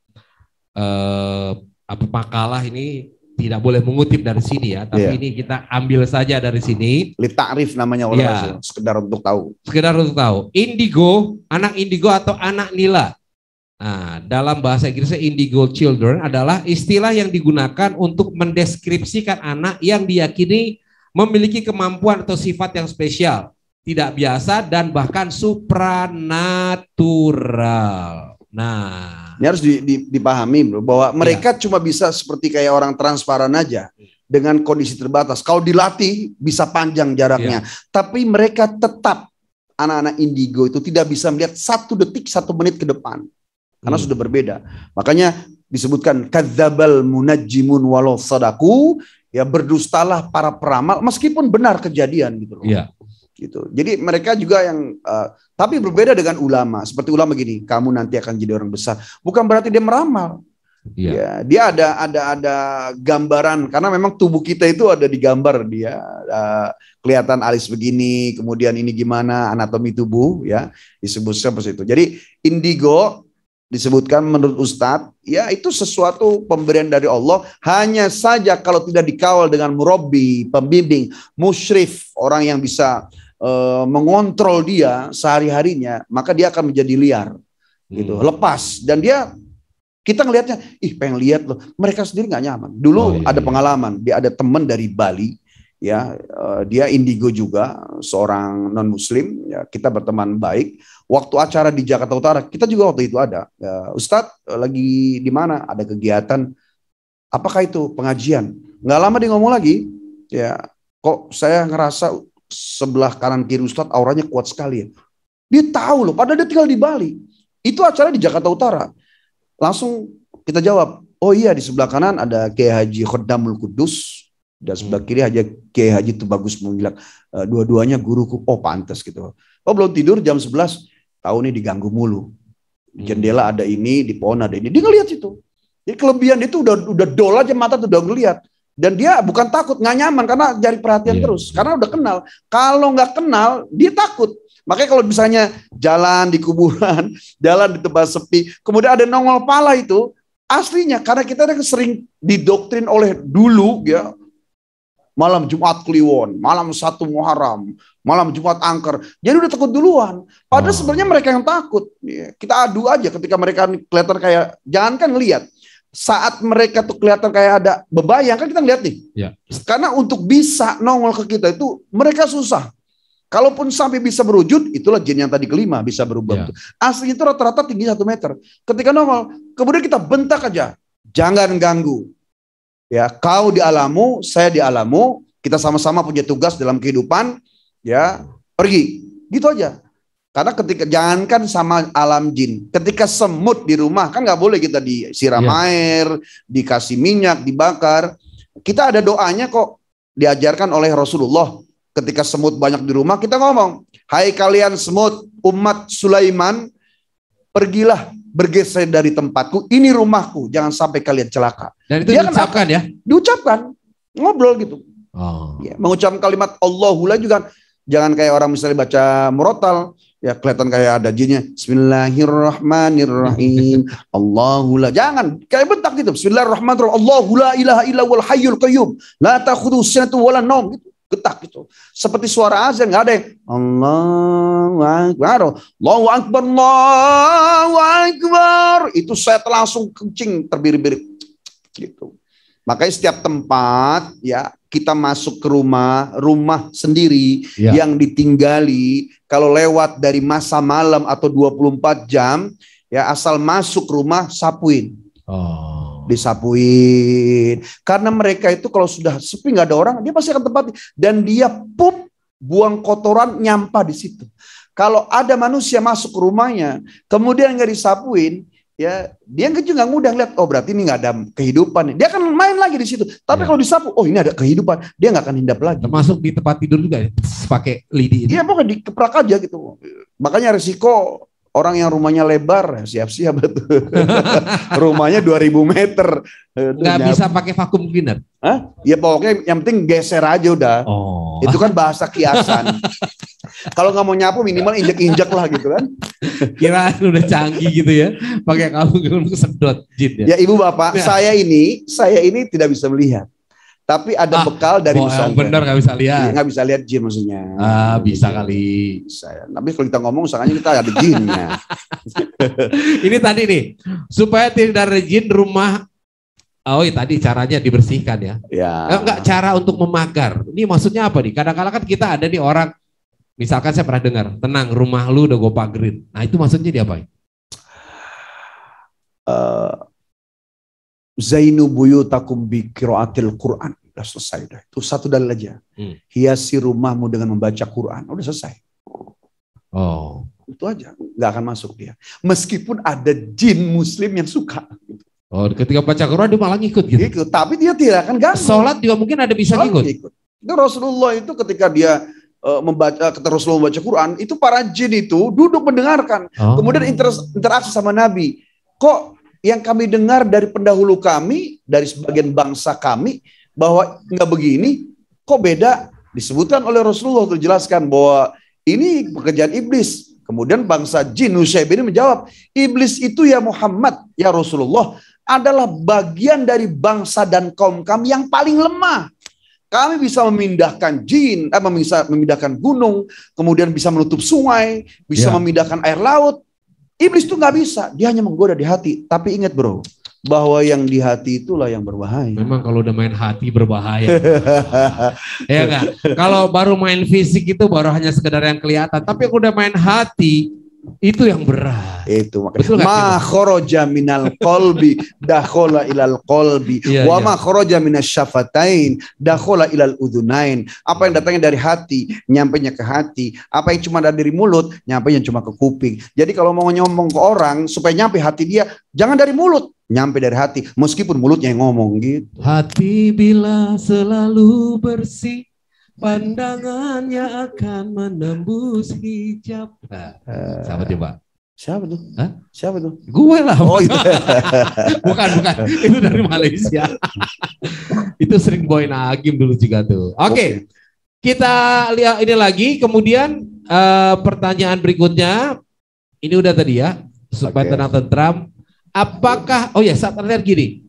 makalah ini tidak boleh mengutip dari sini ya, tapi ini kita ambil saja dari sini. Ta'rif namanya sekedar untuk tahu. Sekedar untuk tahu. Indigo, anak indigo atau anak nila. Nah, dalam bahasa Inggrisnya indigo children adalah istilah yang digunakan untuk mendeskripsikan anak yang diyakini memiliki kemampuan atau sifat yang spesial, tidak biasa dan bahkan supranatural. Nah, ini harus dipahami, bro, bahwa mereka cuma bisa seperti kayak orang transparan aja dengan kondisi terbatas. Kalau dilatih bisa panjang jaraknya, tapi mereka tetap, anak-anak indigo itu tidak bisa melihat 1 detik 1 menit ke depan karena sudah berbeda. Makanya disebutkan kadzdzabal munajjimun walau sadaku, ya berdustalah para peramal meskipun benar kejadian gitu loh. Iya. Gitu. Jadi mereka juga yang tapi berbeda dengan ulama. Seperti ulama gini, kamu nanti akan jadi orang besar. Bukan berarti dia meramal. Iya. Ya, dia ada gambaran karena memang tubuh kita itu ada digambar dia. Kelihatan alis begini, kemudian ini gimana anatomi tubuh ya, disebutkan seperti itu. Jadi indigo disebutkan menurut Ustadz, ya itu sesuatu pemberian dari Allah. Hanya saja kalau tidak dikawal dengan murabbi, pembimbing, musyrif, orang yang bisa mengontrol dia sehari-harinya, maka dia akan menjadi liar, gitu, lepas. Dan kita ngelihatnya, pengen lihat loh, mereka sendiri nggak nyaman. Dulu ada pengalaman, dia ada teman dari Bali, ya, dia indigo juga, seorang non Muslim, ya, kita berteman baik. Waktu acara di Jakarta Utara, kita juga waktu itu ada. Ustadz lagi di mana? Ada kegiatan. Apakah itu pengajian? Nggak lama dia ngomong lagi. Ya, kok saya ngerasa sebelah kanan kiri Ustadz auranya kuat sekali. Ya. Dia tahu loh. Padahal dia tinggal di Bali. Itu acara di Jakarta Utara. Langsung kita jawab. Oh iya, di sebelah kanan ada Kiai Haji Khodamul Kudus. Dan sebelah kiri aja Kiai Haji Tubagus Mengilak. Dua-duanya guruku. Oh pantas gitu. Oh belum tidur jam 11. Tahu nih diganggu mulu. Di jendela ada ini, di pohon ada ini. Dia ngelihat itu. Jadi kelebihan itu udah dol aja mata tuh udah ngelihat. Dan dia bukan takut, nggak nyaman karena cari perhatian terus. Karena udah kenal. Kalau nggak kenal, dia takut. Makanya kalau misalnya jalan di kuburan, jalan di tempat sepi, kemudian ada nongol pala itu, aslinya karena kita sering didoktrin oleh dulu ya. Malam Jumat Kliwon, malam 1 Muharram, malam Jumat Angker. Jadi udah takut duluan. Padahal sebenarnya mereka yang takut. Kita adu aja ketika mereka kelihatan kayak, jangankan lihat. Saat mereka tuh kelihatan kayak ada bebayang, kan kita ngeliat nih. Ya. Karena untuk bisa nongol ke kita itu, mereka susah. Kalaupun sampai bisa berwujud, itulah jin yang tadi kelima, bisa berubah. Aslinya itu rata-rata tinggi 1 meter. Ketika nongol, kemudian kita bentak aja. Jangan ganggu. Ya, kau di alammu, saya di alammu, kita sama-sama punya tugas dalam kehidupan, ya, pergi. Gitu aja. Karena ketika, jangankan sama alam jin, ketika semut di rumah, kan nggak boleh kita disiram air, dikasih minyak, dibakar. Kita ada doanya kok, diajarkan oleh Rasulullah. Ketika semut banyak di rumah, kita ngomong, hai kalian semut, umat Sulaiman, pergilah bergeser dari tempatku, ini rumahku, jangan sampai kalian celaka. Dan itu diucapkan ya? Diucapkan, ngobrol gitu. Ya, mengucapkan kalimat Allahullah juga, jangan kayak orang misalnya baca murotal, ya kelihatan kayak ada jinnya, Bismillahirrahmanirrahim, Allahullah, jangan, kayak bentak gitu, Bismillahirrahmanirrahim, Allahullah ilaha illa wal hayyul qayyum, la ta'khudhuhu sinatun wala naum, gitu. Getak gitu. Seperti suara azan, nggak ada yang Allahu Akbar, Allahu Akbar, Allahu Akbar. Itu saya langsung kencing terbiri-biri gitu. Makanya setiap tempat ya kita masuk ke rumah sendiri yang ditinggali, kalau lewat dari masa malam atau 24 jam ya asal masuk rumah sapuin. Disapuin, karena mereka itu kalau sudah sepi nggak ada orang, dia pasti akan tempati dan dia pup buang kotoran, nyampah di situ. Kalau ada manusia masuk ke rumahnya, kemudian nggak disapuin, ya dia juga nggak mudah lihat. Oh berarti ini nggak ada kehidupan. Dia akan main lagi di situ. Tapi kalau disapu, oh ini ada kehidupan. Dia nggak akan hinggap lagi. Termasuk di tempat tidur juga, pakai lidi. Iya pokoknya dikeprak aja gitu. Makanya resiko orang yang rumahnya lebar, siap-siap betul. Rumahnya 2000 meter. Nggak bisa pakai vacuum cleaner. Hah? Ya pokoknya yang penting geser aja udah. Oh. Itu kan bahasa kiasan. Kalau nggak mau nyapu minimal injek-injek lah gitu kan. Kira udah canggih gitu ya. Pakai kamu kesedot jin ya. Ya ibu bapak, saya ini tidak bisa melihat. Tapi ada bekal dari pesantren. Benar nggak bisa lihat. Nggak bisa lihat jin maksudnya. Bisa kali. Bisa. Tapi kalau kita ngomong, soalnya kita ada jinnya. Ini tadi nih, supaya tidak ada jin rumah. Oh iya, tadi caranya dibersihkan ya. Ya. Enggak, cara untuk memagar. Ini maksudnya apa nih? Kadang-kadang kan kita ada nih orang, misalkan saya pernah dengar, tenang rumah lu udah gue pagerin. Nah itu maksudnya diapain? Zainu buyutakum bi qiraatil Quran. Udah selesai dah. Itu satu dalil aja. Hiasi rumahmu dengan membaca Quran. Udah selesai. Oh. Itu aja. Nggak akan masuk dia. Meskipun ada jin muslim yang suka. Oh, ketika baca Quran dia malah ngikut gitu. Ikut, tapi dia tidak akan ganggu. Sholat juga mungkin ada bisa ngikut. Itu Rasulullah itu ketika dia Rasulullah membaca Quran, itu para jin itu duduk mendengarkan. Kemudian interaksi sama Nabi. Kok yang kami dengar dari pendahulu kami, dari sebagian bangsa kami, bahwa nggak begini, kok beda? Disebutkan oleh Rasulullah, terjelaskan bahwa ini pekerjaan iblis. Kemudian bangsa jin Nusaib ini menjawab, iblis itu ya Muhammad, ya Rasulullah, adalah bagian dari bangsa dan kaum kami yang paling lemah. Kami bisa memindahkan jin, bisa memindahkan gunung, kemudian bisa menutup sungai, bisa memindahkan air laut. Iblis itu nggak bisa, dia hanya menggoda di hati. Tapi ingat bro, bahwa yang di hati itulah yang berbahaya. Memang kalau udah main hati berbahaya. Ya enggak? Kalau baru main fisik itu baru hanya sekedar yang kelihatan. Tapi kalau udah main hati, itu yang berat. Itu makanya ma kharaja minal qalbi dakhala ilal qalbi wa ma kharaja minas syafatain dakhala ilal udhunain. Apa yang datangnya dari hati nyampainya ke hati, apa yang cuma dari mulut nyampainya cuma ke kuping. Jadi kalau mau ngomong ke orang supaya nyampe hati dia, jangan dari mulut, nyampe dari hati, meskipun mulutnya yang ngomong gitu. Hati bila selalu bersih, pandangannya akan menembus hijab. Nah, siapa coba? Siapa tuh? Hah? Siapa tuh? Gue lah. Oh itu. bukan. Itu dari Malaysia. Itu sering Boy Nagim dulu juga tuh. Oke. Kita lihat ini lagi. Kemudian pertanyaan berikutnya. Ini udah tadi ya. Supaya tenang-tentram. Apakah, saat terlihat gini.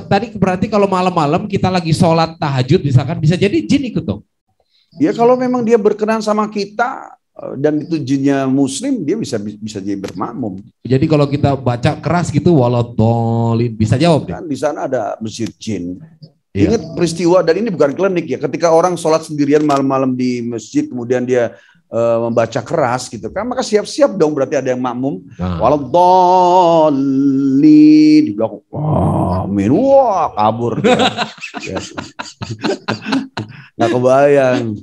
Tadi berarti kalau malam-malam kita lagi sholat tahajud misalkan bisa jadi jin ikut dong? Ya kalau memang dia berkenan sama kita dan itu jinnya muslim, dia bisa jadi bermakmum. Jadi kalau kita baca keras gitu waladhdallin bisa jawab deh. Kan di sana ada masjid jin. Ingat peristiwa, dan ini bukan klinik ya, ketika orang sholat sendirian malam-malam di masjid kemudian dia membaca keras gitu kan, maka siap-siap dong berarti ada yang makmum. Waladhdallin di belakang, wah kabur. Nggak kebayang.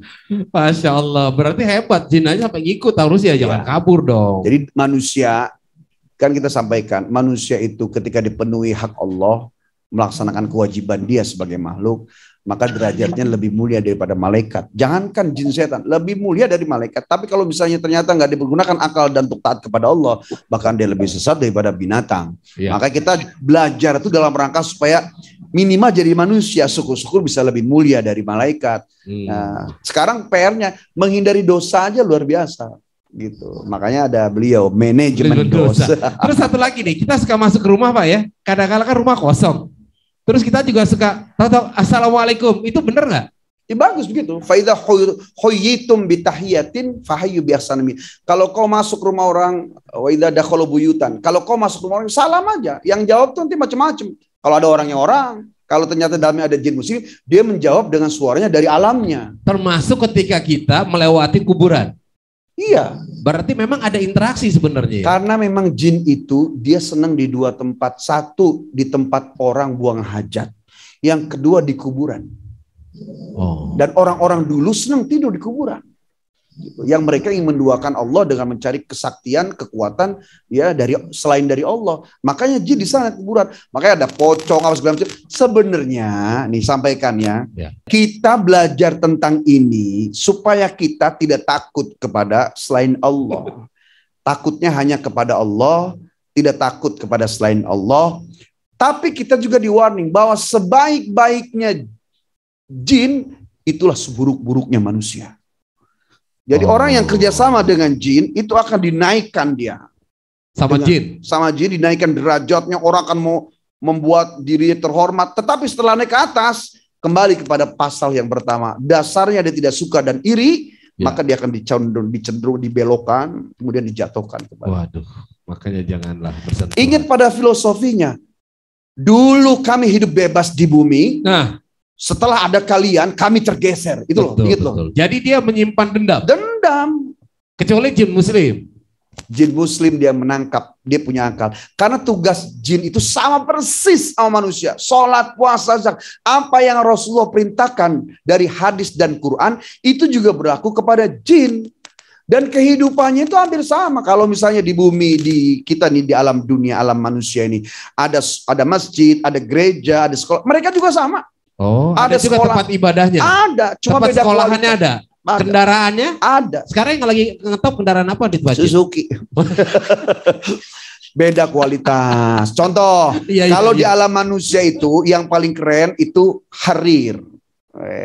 Masya Allah, berarti hebat, jin aja sampai ngikut, harus ya jangan kabur dong. Jadi manusia, kan kita sampaikan, manusia itu ketika dipenuhi hak Allah, melaksanakan kewajiban dia sebagai makhluk, maka derajatnya lebih mulia daripada malaikat. Jangankan jin setan, lebih mulia dari malaikat. Tapi kalau misalnya ternyata nggak dipergunakan akal dan untuk taat kepada Allah, bahkan dia lebih sesat daripada binatang. Maka kita belajar itu dalam rangka supaya minimal jadi manusia, syukur-syukur bisa lebih mulia dari malaikat. Nah, sekarang PR-nya menghindari dosa aja luar biasa. Gitu. Makanya ada beliau manajemen dosa. Terus satu lagi nih, kita suka masuk ke rumah Pak ya. Kadang-kadang kan rumah kosong. Terus kita juga suka tahu assalamualaikum, itu bener nggak? Ya bagus begitu. Fa idza huyyitum bi tahiyatin fahayyu bi ahsani. Kalau kau masuk rumah orang, wa idza dakhalu buyutan. Kalau kau masuk rumah orang, salam aja. Yang jawab tuh nanti macam-macam. Kalau ada orangnya orang, kalau ternyata dalamnya ada jin muslim, dia menjawab dengan suaranya dari alamnya. Termasuk ketika kita melewati kuburan. Iya. Berarti memang ada interaksi sebenarnya. Karena memang jin itu dia senang di dua tempat. Satu di tempat orang buang hajat. Yang kedua di kuburan. Oh. Dan orang-orang dulu senang tidur di kuburan. Yang mereka ingin menduakan Allah dengan mencari kesaktian, kekuatan ya selain dari Allah. Makanya jin di sana kuburan. Makanya ada pocong apa segala macam. Sebenarnya nih sampaikan ya. Kita belajar tentang ini supaya kita tidak takut kepada selain Allah. Takutnya hanya kepada Allah, tidak takut kepada selain Allah. Tapi kita juga di-warning bahwa sebaik-baiknya jin itulah seburuk-buruknya manusia. Jadi orang yang kerjasama dengan jin itu akan dinaikkan dia. Sama jin? Sama jin dinaikkan derajatnya, orang akan mau membuat dirinya terhormat. Tetapi setelah naik ke atas, kembali kepada pasal yang pertama. Dasarnya dia tidak suka dan iri, maka dia akan dicenderung dibelokkan, kemudian dijatuhkan. Waduh, makanya janganlah bersentuhan. Ingat pada filosofinya. Dulu kami hidup bebas di bumi. Nah, setelah ada kalian, kami tergeser. Itu loh, ingat loh. Jadi dia menyimpan dendam. Dendam. Kecuali jin muslim. Jin muslim dia menangkap, dia punya akal. Karena tugas jin itu sama persis sama manusia. Sholat, puasa, zakat. Apa yang Rasulullah perintahkan dari hadis dan Quran, itu juga berlaku kepada jin. Dan kehidupannya itu hampir sama. Kalau misalnya di bumi, di kita nih, di alam dunia, alam manusia ini. Ada masjid, ada gereja, ada sekolah. Mereka juga sama. Oh, ada juga sekolah, tempat ibadahnya. Ada, cuma tempat beda sekolahannya ada. Kendaraannya ada. Sekarang yang lagi ngetop kendaraan apa di Bajin? Suzuki. Beda kualitas. Contoh, kalau di alam manusia itu yang paling keren itu Harir.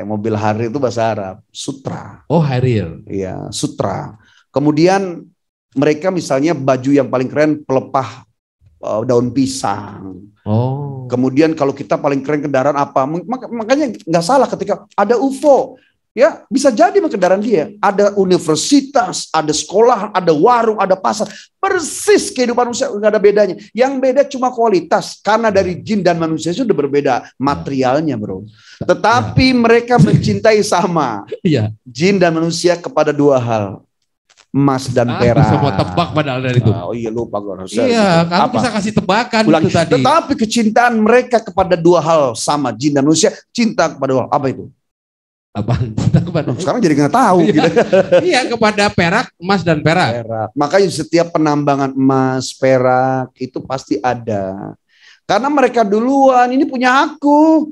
Mobil Harir itu bahasa Arab, Sutra. Oh, Harir. Iya, Sutra. Kemudian mereka misalnya baju yang paling keren pelepah daun pisang. Oh. Kemudian kalau kita paling keren kendaraan apa? Makanya nggak salah ketika ada UFO. Ya, bisa jadi kendaraan dia. Ada universitas, ada sekolah, ada warung, ada pasar. Persis kehidupan manusia, nggak ada bedanya. Yang beda cuma kualitas. Karena dari jin dan manusia itu sudah berbeda materialnya, bro. Tetapi mereka mencintai sama. Iya. Jin dan manusia kepada dua hal. Emas dan perak. Bisa mau tebak padahal dari itu. Oh iya, lupa gue. Iya, kamu bisa kasih tebakan itu tadi. Tetapi kecintaan mereka kepada dua hal sama, jin dan manusia. Cinta kepada dua hal. Apa itu? Apaan? Sekarang jadi nggak tahu. Iya, iya, kepada perak, emas dan perak. Makanya setiap penambangan emas, perak itu pasti ada. Karena mereka duluan, ini punya aku.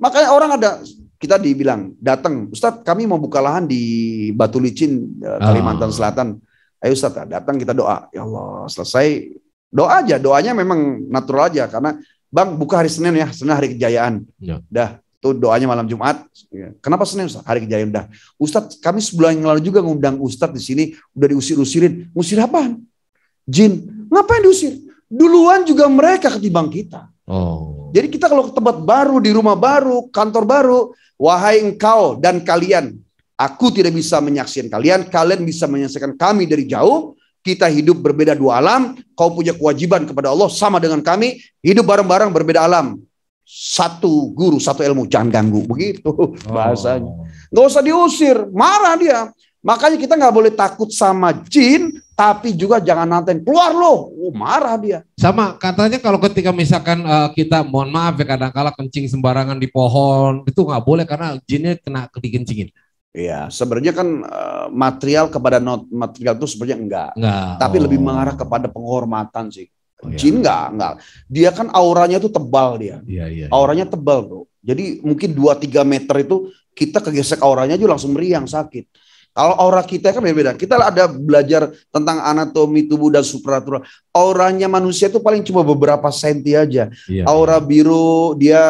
Makanya orang ada, kita dibilang, datang, Ustadz kami mau buka lahan di Batu Licin, Kalimantan Selatan. Ayo Ustadz, datang kita doa. Ya Allah, selesai. Doa aja, doanya memang natural aja. Karena Bang buka hari Senin ya, Senin hari kejayaan. Ya. Dah. Tuh doanya malam Jumat. Kenapa Senin Ustaz? Hari kejayaan udah. Ustadz kami sebulan yang lalu juga ngundang Ustadz di sini, udah diusir-usirin. Ngusir apaan? Jin. Ngapain diusir? Duluan juga mereka ketimbang kita. Oh. Jadi kita kalau ke tempat baru, di rumah baru, kantor baru, wahai engkau dan kalian, aku tidak bisa menyaksikan kalian, kalian bisa menyaksikan kami dari jauh. Kita hidup berbeda dua alam, kau punya kewajiban kepada Allah sama dengan kami, hidup bareng-bareng berbeda alam. Satu guru, satu ilmu, jangan ganggu. Begitu bahasanya. Nggak usah diusir, marah dia. Makanya kita nggak boleh takut sama jin, tapi juga jangan nantain, keluar loh. Marah dia. Sama katanya kalau ketika misalkan kita, mohon maaf ya, kadang-kala kencing sembarangan di pohon, itu nggak boleh karena jinnya kena dikencingin. Iya, sebenarnya kan material kepada material itu sebenarnya enggak. Tapi lebih mengarah kepada penghormatan sih. Jin enggak. Dia kan auranya tuh tebal dia. Iya. Auranya tebal, bro. Jadi mungkin 2-3 meter itu kita kegesek auranya aja langsung meriang, sakit. Kalau aura kita kan beda-beda. Kita ada belajar tentang anatomi tubuh dan supranatural. Auranya manusia itu paling cuma beberapa senti aja. Iya, Aura biru dia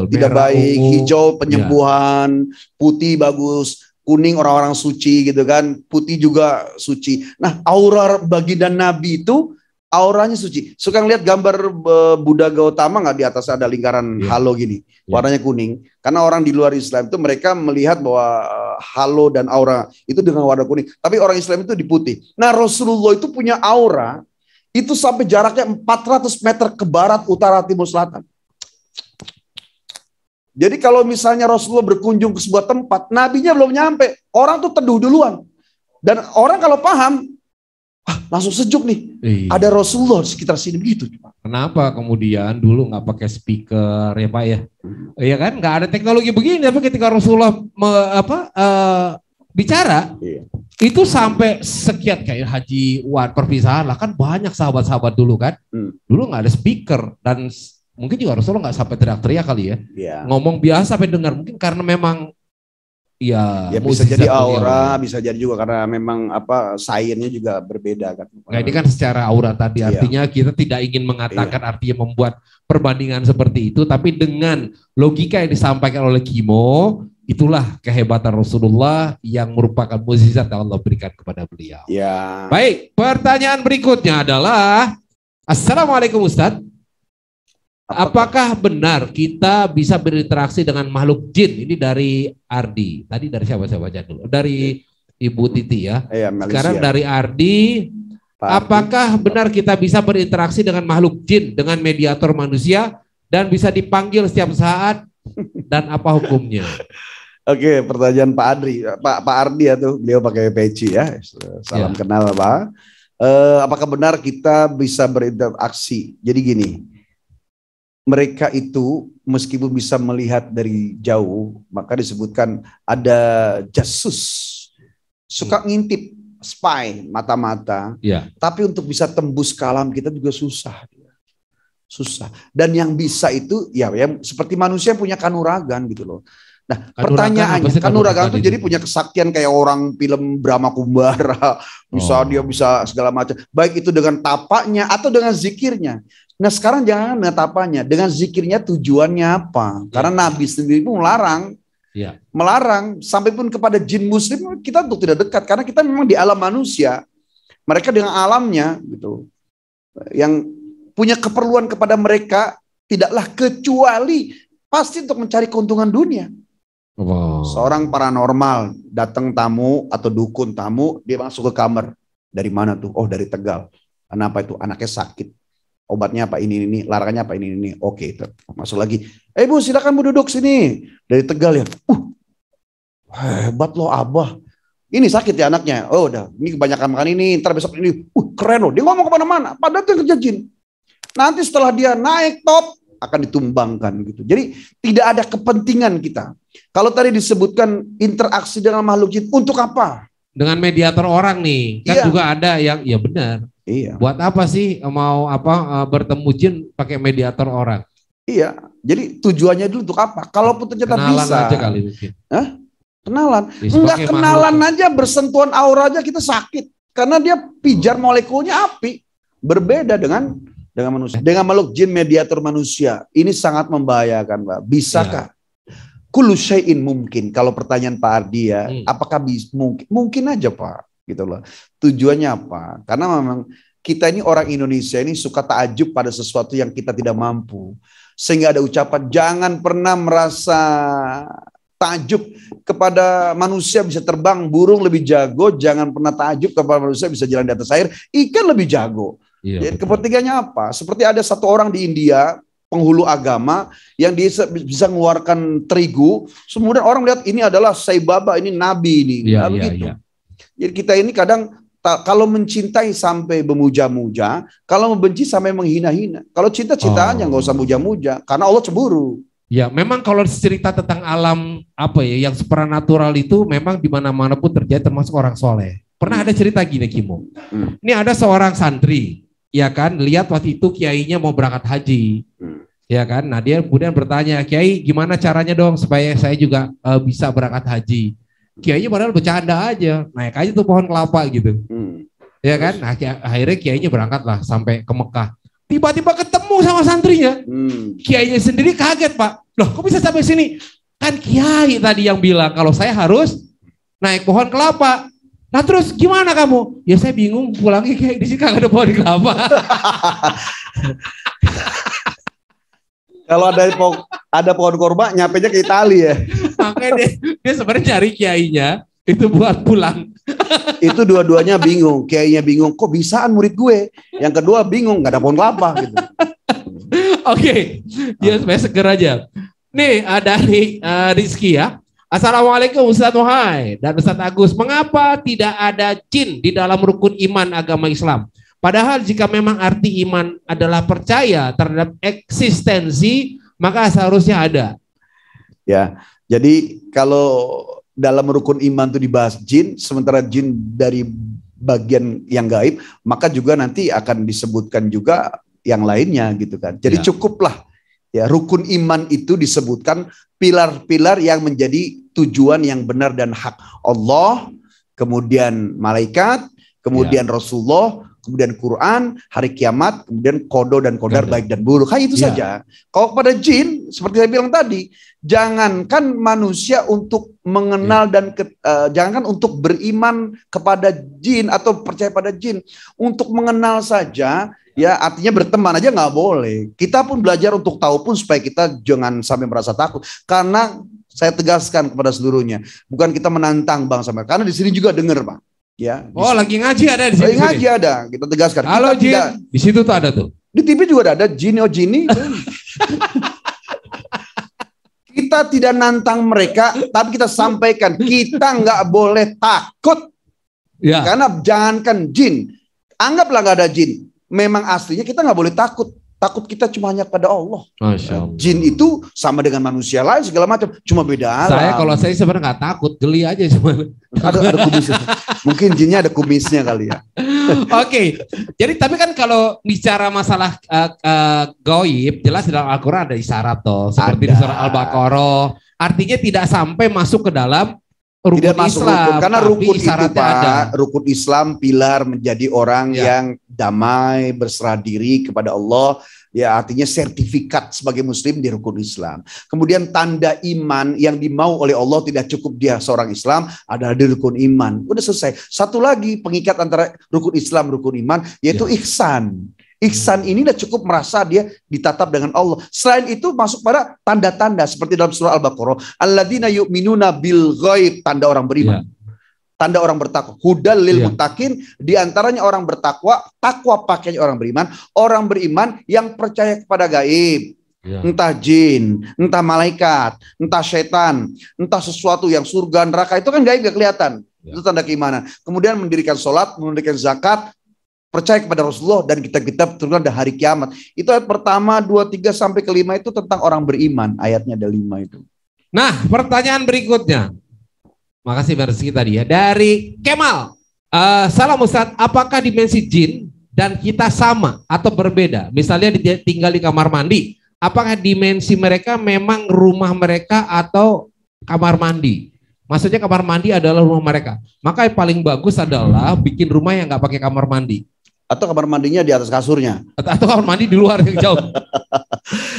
tidak merah, baik, ungu, hijau penyembuhan, putih bagus, kuning orang-orang suci gitu kan, putih juga suci. Nah, aura baginda Nabi itu auranya suci. Suka ngeliat gambar Buddha Gautama nggak, di atas ada lingkaran halo gini, warnanya kuning. Karena orang di luar Islam itu mereka melihat bahwa halo dan aura itu dengan warna kuning. Tapi orang Islam itu di putih. Nah, Rasulullah itu punya aura itu sampai jaraknya 400 meter ke barat, utara, timur, selatan. Jadi kalau misalnya Rasulullah berkunjung ke sebuah tempat, nabinya belum nyampe, orang tuh teduh duluan. Dan orang kalau paham, langsung sejuk nih. Iya. Ada Rasulullah di sekitar sini begitu. Kenapa kemudian dulu nggak pakai speaker ya Pak ya? Iya kan, nggak ada teknologi begini, tapi ketika Rasulullah bicara, Iya. itu sampai sekian kayak Haji Wan perpisahan lah kan banyak sahabat-sahabat dulu kan, dulu nggak ada speaker dan mungkin juga Rasulullah nggak sampai teriak-teriak kali ya, Iya. ngomong biasa sampai dengar mungkin karena memang ya bisa jadi mukjizat beliau. aura, bisa jadi juga karena memang sainsnya juga berbeda kan. Nah, ini kan secara aura tadi, Iya. artinya kita tidak ingin mengatakan artinya membuat perbandingan seperti itu, tapi dengan logika yang disampaikan oleh Kimo, itulah kehebatan Rasulullah yang merupakan mukjizat yang Allah berikan kepada beliau. Ya. Baik, pertanyaan berikutnya adalah, Assalamualaikum Ustadz, apakah benar kita bisa berinteraksi dengan makhluk jin? Ini dari Ardi. Tadi dari siapa baca dulu? Dari Ibu Titi ya. Iya, Malaysia. Sekarang dari Ardi. Pak Apakah benar kita bisa berinteraksi dengan makhluk jin dengan mediator manusia dan bisa dipanggil setiap saat dan apa hukumnya? Oke, pertanyaan Pak Adri, Pak Ardi ya tuh, beliau pakai peci ya. Salam Ya. kenal Pak. Apakah benar kita bisa berinteraksi? Jadi gini, mereka itu meskipun bisa melihat dari jauh, maka disebutkan ada jasus, suka ngintip, spy, mata-mata. Ya. Tapi untuk bisa tembus ke alam kita juga susah. Susah. Dan yang bisa itu ya seperti manusia punya kanuragan gitu loh. Nah, Kanuragan pertanyaannya, apa sih kanuragan itu kanuragan jadi itu? punya kesaktian kayak orang film Brahma Kumbara, dia bisa segala macam. Baik itu dengan tapaknya atau dengan zikirnya. Nah, sekarang jangan dengan tapaknya, dengan zikirnya tujuannya apa? Karena Nabi sendiri pun melarang. Ya. Melarang sampai pun kepada jin muslim kita untuk tidak dekat karena kita memang di alam manusia. Mereka dengan alamnya gitu. Yang punya keperluan kepada mereka tidaklah kecuali pasti untuk mencari keuntungan dunia. Wow. Seorang paranormal datang tamu atau dukun tamu, dia masuk ke kamar. Dari mana tuh? Oh, dari Tegal. Kenapa itu? Anaknya sakit. Obatnya apa? Ini. Larangannya apa? Ini. Oke, masuk lagi. Bu, silakan Bu duduk sini. Dari Tegal ya. Hebat loh Abah. Ini sakit ya anaknya. Oh, udah. Ini kebanyakan makan ini. Ntar besok ini. Keren loh. Dia ngomong kemana-mana. Padahal itu yang kerja jin. Nanti setelah dia naik top, akan ditumbangkan gitu. Jadi tidak ada kepentingan kita. Kalau tadi disebutkan interaksi dengan makhluk jin untuk apa? Dengan mediator orang nih, kan Iya. juga ada yang ya benar. Iya. Buat apa sih mau bertemu jin pakai mediator orang? Iya. Jadi tujuannya dulu untuk apa? Kalaupun ternyata Kenalan bisa. aja kali mungkin. Kenalan. Ya, Enggak sebagai kenalan makhluk. aja, bersentuhan aura aja kita sakit. Karena dia pijar molekulnya api. Berbeda dengan manusia. Dengan makhluk jin mediator manusia. Ini sangat membahayakan, Pak. Bisakah? Kullu syai'in mungkin. Kalau pertanyaan Pak Ardi ya, apakah mungkin? Mungkin aja Pak. Gitu loh. Tujuannya apa? Karena memang kita ini orang Indonesia ini suka takjub pada sesuatu yang kita tidak mampu. Sehingga ada ucapan jangan pernah merasa takjub kepada manusia bisa terbang, burung lebih jago. Jangan pernah takjub kepada manusia bisa jalan di atas air, ikan lebih jago. Iya, Jadi kepentingannya apa? Seperti ada satu orang di India, penghulu agama, yang dia bisa mengeluarkan terigu. Kemudian orang lihat ini adalah Sai Baba, ini nabi ini. Iya, Begitu. iya. Jadi kita ini kadang kalau mencintai sampai memuja-muja, kalau membenci sampai menghina-hina. Kalau cinta-cinta aja nggak usah muja-muja, karena Allah cemburu. Ya, memang kalau cerita tentang alam apa ya yang supernatural itu memang di mana-mana pun terjadi termasuk orang soleh. Pernah ada cerita gini Kimo. Ini ada seorang santri, ya kan, lihat waktu itu kiainya mau berangkat haji. Ya kan, nah dia kemudian bertanya, Kiai gimana caranya dong supaya saya juga bisa berangkat haji. Kiainya padahal bercanda aja, naik aja tuh pohon kelapa gitu. Ya kan, nah, akhirnya kiainya berangkat lah sampai ke Mekah. Tiba-tiba ketemu sama santrinya. Kiainya sendiri kaget Pak. Loh kok bisa sampai sini? Kan kiai tadi yang bilang kalau saya harus naik pohon kelapa. Nah terus gimana kamu? Ya saya bingung pulangnya kayak di sini kagak ada pohon kelapa. Kalau ada pohon korma, nyapenya ke Itali ya. Makanya dia sebenarnya cari kiainya itu buat pulang. Itu dua-duanya bingung. Kiainya bingung, kok bisaan murid gue. Yang kedua bingung, nggak ada pohon kelapa gitu. Oke, dia supaya seger aja. Nih ada dari Rizky ya. Assalamualaikum Ustaz Wahai dan Ustaz Agus. Mengapa tidak ada jin di dalam rukun iman agama Islam? Padahal jika memang arti iman adalah percaya terhadap eksistensi, maka seharusnya ada. Ya, jadi kalau dalam rukun iman itu dibahas jin, sementara jin dari bagian yang gaib, maka juga nanti akan disebutkan juga yang lainnya gitu kan. Jadi cukuplah ya rukun iman itu disebutkan pilar-pilar yang menjadi tujuan yang benar dan hak Allah, kemudian malaikat, kemudian Rasulullah, kemudian Quran, hari kiamat, kemudian kodo dan kodar baik dan buruk. Hanya itu saja. Kalau kepada jin, seperti saya bilang tadi, jangankan manusia untuk mengenal dan jangankan untuk beriman kepada jin atau percaya pada jin, untuk mengenal saja. Ya artinya berteman aja nggak boleh. Kita pun belajar untuk tahu pun supaya kita jangan sampai merasa takut. Karena saya tegaskan kepada seluruhnya, bukan kita menantang Bang Samuel. Karena di sini juga dengar Bang. Ya. Lagi ngaji ada di sini. Lagi ngaji ada. Kita tegaskan. Halo kita jin. Tidak, di situ tuh ada tuh. di TV juga ada jin jini. Kita tidak nantang mereka, tapi kita sampaikan kita nggak boleh takut. Ya. Karena jangankan jin, anggaplah nggak ada jin. Memang aslinya kita nggak boleh takut. Takut kita cuma hanya pada Allah. Masya Allah. Jin itu sama dengan manusia lain segala macam. Cuma beda alam. Kalau saya sebenarnya nggak takut, geli aja cuma. Ada kumisnya. Mungkin jinnya ada kumisnya kali ya. Oke. Jadi tapi kan kalau bicara masalah gaib, jelas dalam Al-Quran ada isyarat toh. Seperti di surah Al-Baqarah. Artinya tidak sampai masuk ke dalam rukun tidak masuk Islam, rukun, karena rukun itu Pak, ada. Rukun Islam pilar menjadi orang yang damai, berserah diri kepada Allah, ya artinya sertifikat sebagai muslim di rukun Islam. Kemudian tanda iman yang dimau oleh Allah tidak cukup dia seorang Islam, adalah di rukun iman. Udah selesai. Satu lagi pengikat antara rukun Islam rukun iman yaitu ihsan. Ihsan ini udah cukup merasa dia ditatap dengan Allah. Selain itu masuk pada tanda-tanda seperti dalam surah Al-Baqarah, alladzina yu'minuna bil ghaib, tanda orang beriman. Tanda orang bertakwa. Hudal lil muttaqin, di antaranya orang bertakwa, takwa pakainya orang beriman yang percaya kepada gaib. Entah jin, entah malaikat, entah setan, entah sesuatu yang surga, neraka, itu kan gaib gak kelihatan. Itu tanda keimanan. Kemudian mendirikan sholat, mendirikan zakat, percaya kepada Rasulullah dan kitab-kitab turun dari hari kiamat. Itu ayat pertama, 2, 3 sampai ke 5 itu tentang orang beriman. Ayatnya ada 5 itu. Nah, pertanyaan berikutnya. Makasih Mbak Rizky tadi ya. Dari Kemal. Salam Ustadz, apakah dimensi jin dan kita sama atau berbeda? Misalnya tinggal di kamar mandi. Apakah dimensi mereka memang rumah mereka atau kamar mandi? Maksudnya kamar mandi adalah rumah mereka. Maka yang paling bagus adalah bikin rumah yang nggak pakai kamar mandi. Atau kamar mandinya di atas kasurnya. Atau kamar mandi di luar yang jauh.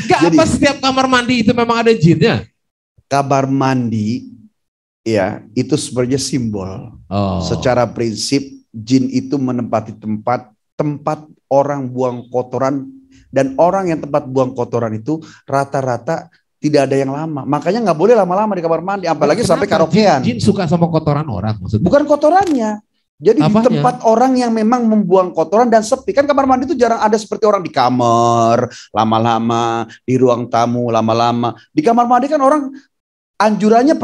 Jadi, apa setiap kamar mandi itu memang ada jinnya? Kamar mandi ya itu sebenarnya simbol. Secara prinsip jin itu menempati tempat orang buang kotoran, dan orang yang tempat buang kotoran itu rata-rata tidak ada yang lama. Makanya nggak boleh lama-lama di kamar mandi, apalagi sampai karaokean. Jin suka sama kotoran orang maksudnya? Bukan kotorannya. Jadi di tempat orang yang memang membuang kotoran dan sepi. Kan kamar mandi itu jarang ada seperti orang di kamar lama-lama, di ruang tamu lama-lama. Di kamar mandi kan orang anjurannya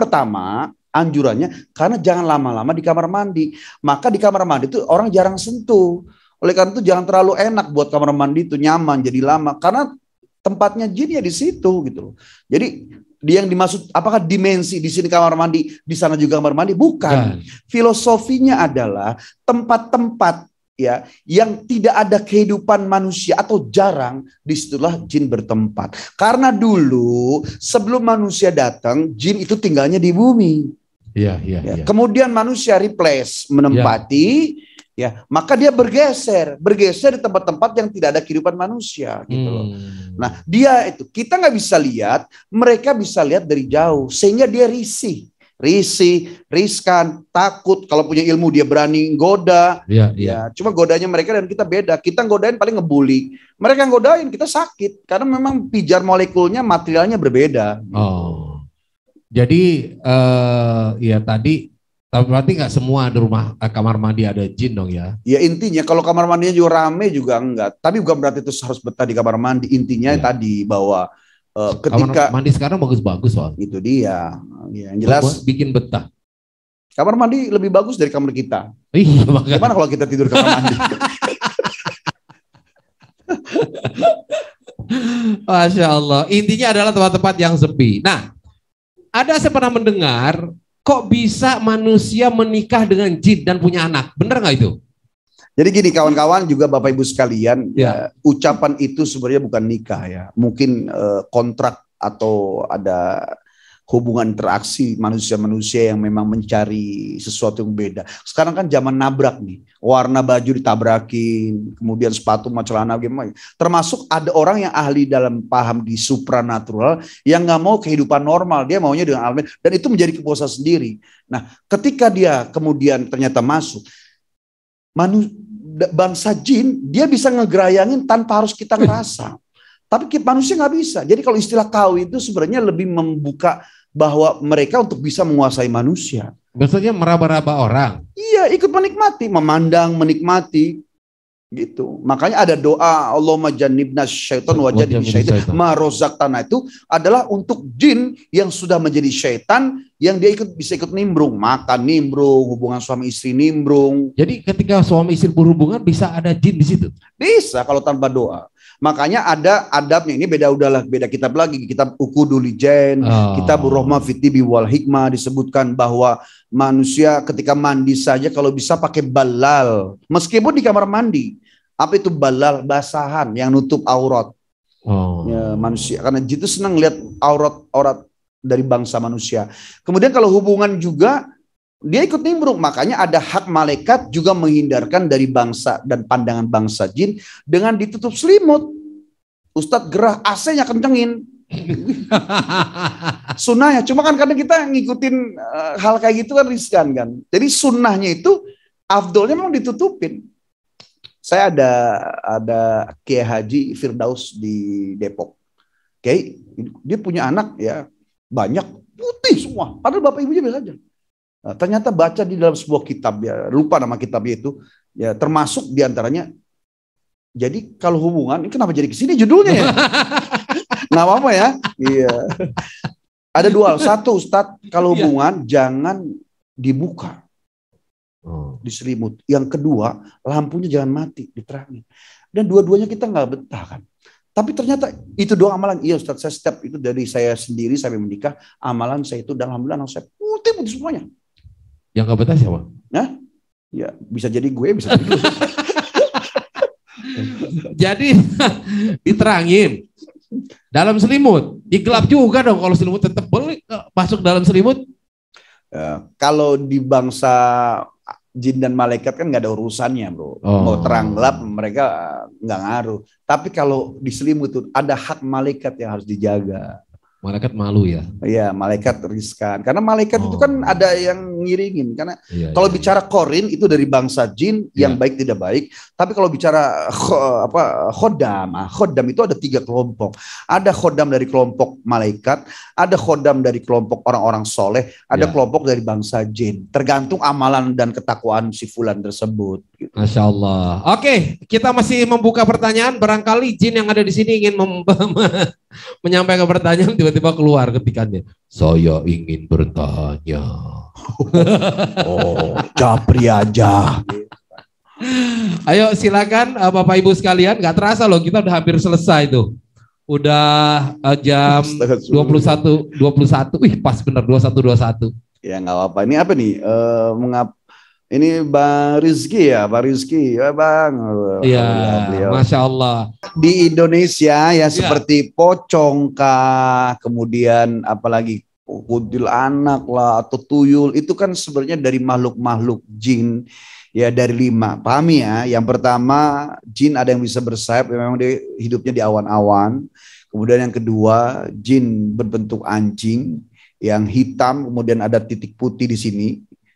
karena jangan lama-lama di kamar mandi. Maka di kamar mandi itu orang jarang sentuh. Oleh karena itu jangan terlalu enak buat kamar mandi itu nyaman jadi lama, karena tempatnya jin ya di situ gitu. Jadi dia yang dimaksud apakah dimensi di sini kamar mandi, di sana juga kamar mandi? Bukan. Filosofinya adalah tempat-tempat ya yang tidak ada kehidupan manusia atau jarang, disitulah jin bertempat. Karena dulu sebelum manusia datang, jin itu tinggalnya di bumi. Kemudian manusia replace menempati. Ya, maka dia bergeser di tempat-tempat yang tidak ada kehidupan manusia gitu loh. Nah, dia itu kita nggak bisa lihat, mereka bisa lihat dari jauh, sehingga dia riskan, takut. Kalau punya ilmu dia berani goda. Ya, cuma godanya mereka dan kita beda. Kita godain paling ngebully, mereka godain kita sakit karena memang pijar molekulnya, materialnya berbeda. Gitu. Jadi ya tadi. Tapi berarti nggak semua di rumah kamar mandi ada jin dong ya? Ya intinya kalau kamar mandinya juga rame juga enggak. Tapi bukan berarti itu harus betah di kamar mandi. Intinya tadi bahwa Ketika Kamar mandi sekarang bagus-bagus soal. itu dia, ya, yang jelas Bikin betah. kamar mandi lebih bagus dari kamar kita. Iya, makanya. Gimana kalau kita tidur di kamar mandi? Masya Allah. Intinya adalah tempat-tempat yang sepi. Nah, ada saya pernah mendengar, kok bisa manusia menikah dengan jin dan punya anak? Bener nggak itu? Jadi gini kawan-kawan juga Bapak Ibu sekalian, Ya. ucapan itu sebenarnya bukan nikah ya. Mungkin kontrak atau ada hubungan interaksi manusia-manusia yang memang mencari sesuatu yang beda. Sekarang kan zaman nabrak nih, warna baju ditabrakin, kemudian sepatu sama celana gimana. Termasuk ada orang yang ahli dalam paham di supranatural yang nggak mau kehidupan normal, dia maunya dengan alam, dan itu menjadi kepuasan sendiri. Nah, ketika dia kemudian ternyata masuk, bangsa jin dia bisa ngegerayangin tanpa harus kita ngerasa. Tapi manusia nggak bisa. Jadi kalau istilah kawin itu sebenarnya lebih membuka bahwa mereka untuk bisa menguasai manusia. Maksudnya meraba-raba orang. Iya, ikut menikmati, memandang, menikmati. Gitu. Makanya ada doa Allahumma jannibna syaitan wa jannibna syaitan ma razaqtana, itu adalah untuk jin yang sudah menjadi syaitan yang dia bisa ikut nimbrung, makan nimbrung, hubungan suami istri nimbrung. Jadi ketika suami istri berhubungan bisa ada jin di situ. Bisa kalau tanpa doa. Makanya ada adabnya, ini beda kitab lagi, kitab Ukudul Jen, kitab Rahmah Fitibi wal Hikmah, disebutkan bahwa manusia ketika mandi saja kalau bisa pakai balal, meskipun di kamar mandi. Apa itu balal? Basahan yang nutup aurat. Ya, manusia, karena jin itu senang lihat aurat dari bangsa manusia. Kemudian kalau hubungan juga dia ikut nimbrung, makanya ada hak malaikat juga menghindarkan dari bangsa dan pandangan bangsa jin dengan ditutup selimut. Ustadz gerah AC-nya kencengin. Sunnahnya, cuma kan kadang kita ngikutin hal kayak gitu kan riskan kan. Jadi sunnahnya itu afdolnya memang ditutupin. Saya ada Kiai Haji Firdaus di Depok. Oke, dia punya anak ya banyak putih semua. Padahal bapak ibunya biasa aja. Nah, ternyata baca di dalam sebuah kitab ya, lupa nama kitabnya itu, ya termasuk diantaranya. Jadi kalau hubungan, ini kenapa jadi kesini judulnya ya? Nggak apa-apa ya. Iya. Ada dua hal. Satu, Ustadz, kalau hubungan jangan dibuka, diselimut. Yang kedua, lampunya jangan mati, diterangin. Dan dua-duanya kita nggak betah kan. Tapi ternyata itu doa amalan. Iya Ustadz, saya step itu dari saya sendiri sampai menikah. Amalan saya itu dan alhamdulillah anak saya putih-putih semuanya. Yang gak betah siapa? Nah, ya bisa jadi gue, bisa jadi gue. Jadi diterangin dalam selimut, digelap juga dong kalau selimut tetap boleh masuk dalam selimut. Kalau di bangsa jin dan malaikat kan nggak ada urusannya bro. Mau terang gelap mereka nggak ngaruh. Tapi kalau di selimut itu ada hak malaikat yang harus dijaga. Malaikat malu ya? Iya, malaikat riskan. Karena malaikat itu kan ada yang ngiringin. Karena kalau bicara korin itu dari bangsa jin yang baik tidak baik. Tapi kalau bicara khodam itu ada 3 kelompok. Ada khodam dari kelompok malaikat, ada khodam dari kelompok orang-orang soleh, ada kelompok dari bangsa jin. Tergantung amalan dan ketakwaan si fulan tersebut. Gitu. Masya Allah. Oke, kita masih membuka pertanyaan. Barangkali jin yang ada di sini ingin menyampaikan pertanyaan, tiba-tiba keluar ketikanya, saya ingin bertanya. Japri aja. Ayo silakan Bapak Ibu sekalian, gak terasa loh kita udah hampir selesai tuh. Udah jam 21. Wih pas bener 21. Ya nggak apa-apa. Ini apa nih? Ini Bang Rizky ya, Bang Rizky, ya Bang. Iya, Masya Allah. Di Indonesia ya seperti pocong kah, kemudian apalagi kuntilanak lah atau tuyul, itu kan sebenarnya dari makhluk-makhluk jin ya, dari 5. Pahami ya, yang pertama jin ada yang bisa bersayap, memang dia hidupnya di awan-awan. Kemudian yang kedua jin berbentuk anjing yang hitam, kemudian ada titik putih di sini.